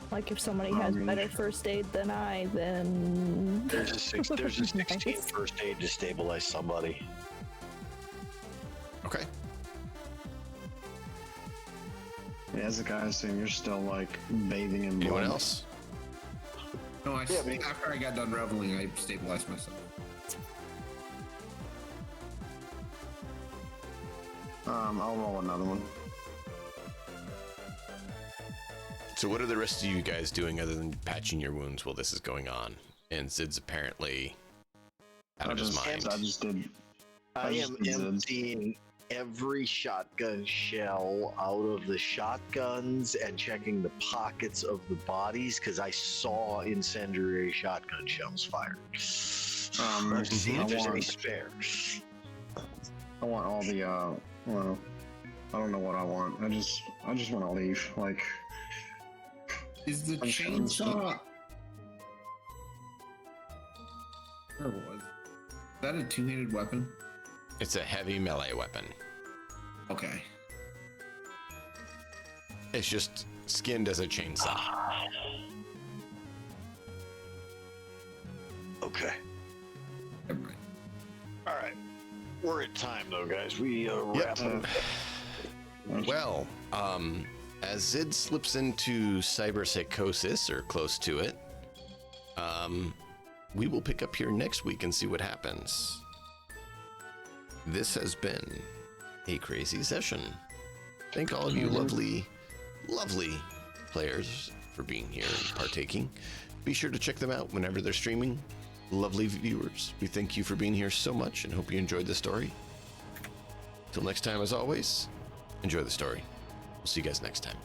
Like if somebody has better first aid than I, then There's a 16 Nice. first aid to stabilize somebody. Okay. As a guy saying you're still like bathing in blood. Anyone else? No, after I got done reveling, I stabilized myself. I'll roll another one. So what are the rest of you guys doing other than patching your wounds while this is going on? And Zid's apparently out of his mind. I am emptying every shotgun shell out of the shotguns and checking the pockets of the bodies because I saw incendiary shotgun shells fired. To see if there's any spares. I want all the well, I don't know what I want. I just want to leave. Like, is the chainsaw? Where was it? Is that a two-handed weapon? It's a heavy melee weapon. Okay. It's just skinned as a chainsaw. Okay. Never mind. All right. We're at time though, guys. We wrap up. Well, as Zid slips into cyberpsychosis or close to it, we will pick up here next week and see what happens. This has been a crazy session. Thank all of you lovely players for being here and partaking. Be sure to check them out whenever they're streaming. Lovely viewers, we thank you for being here so much and hope you enjoyed the story. Till next time, as always, enjoy the story. We'll see you guys next time.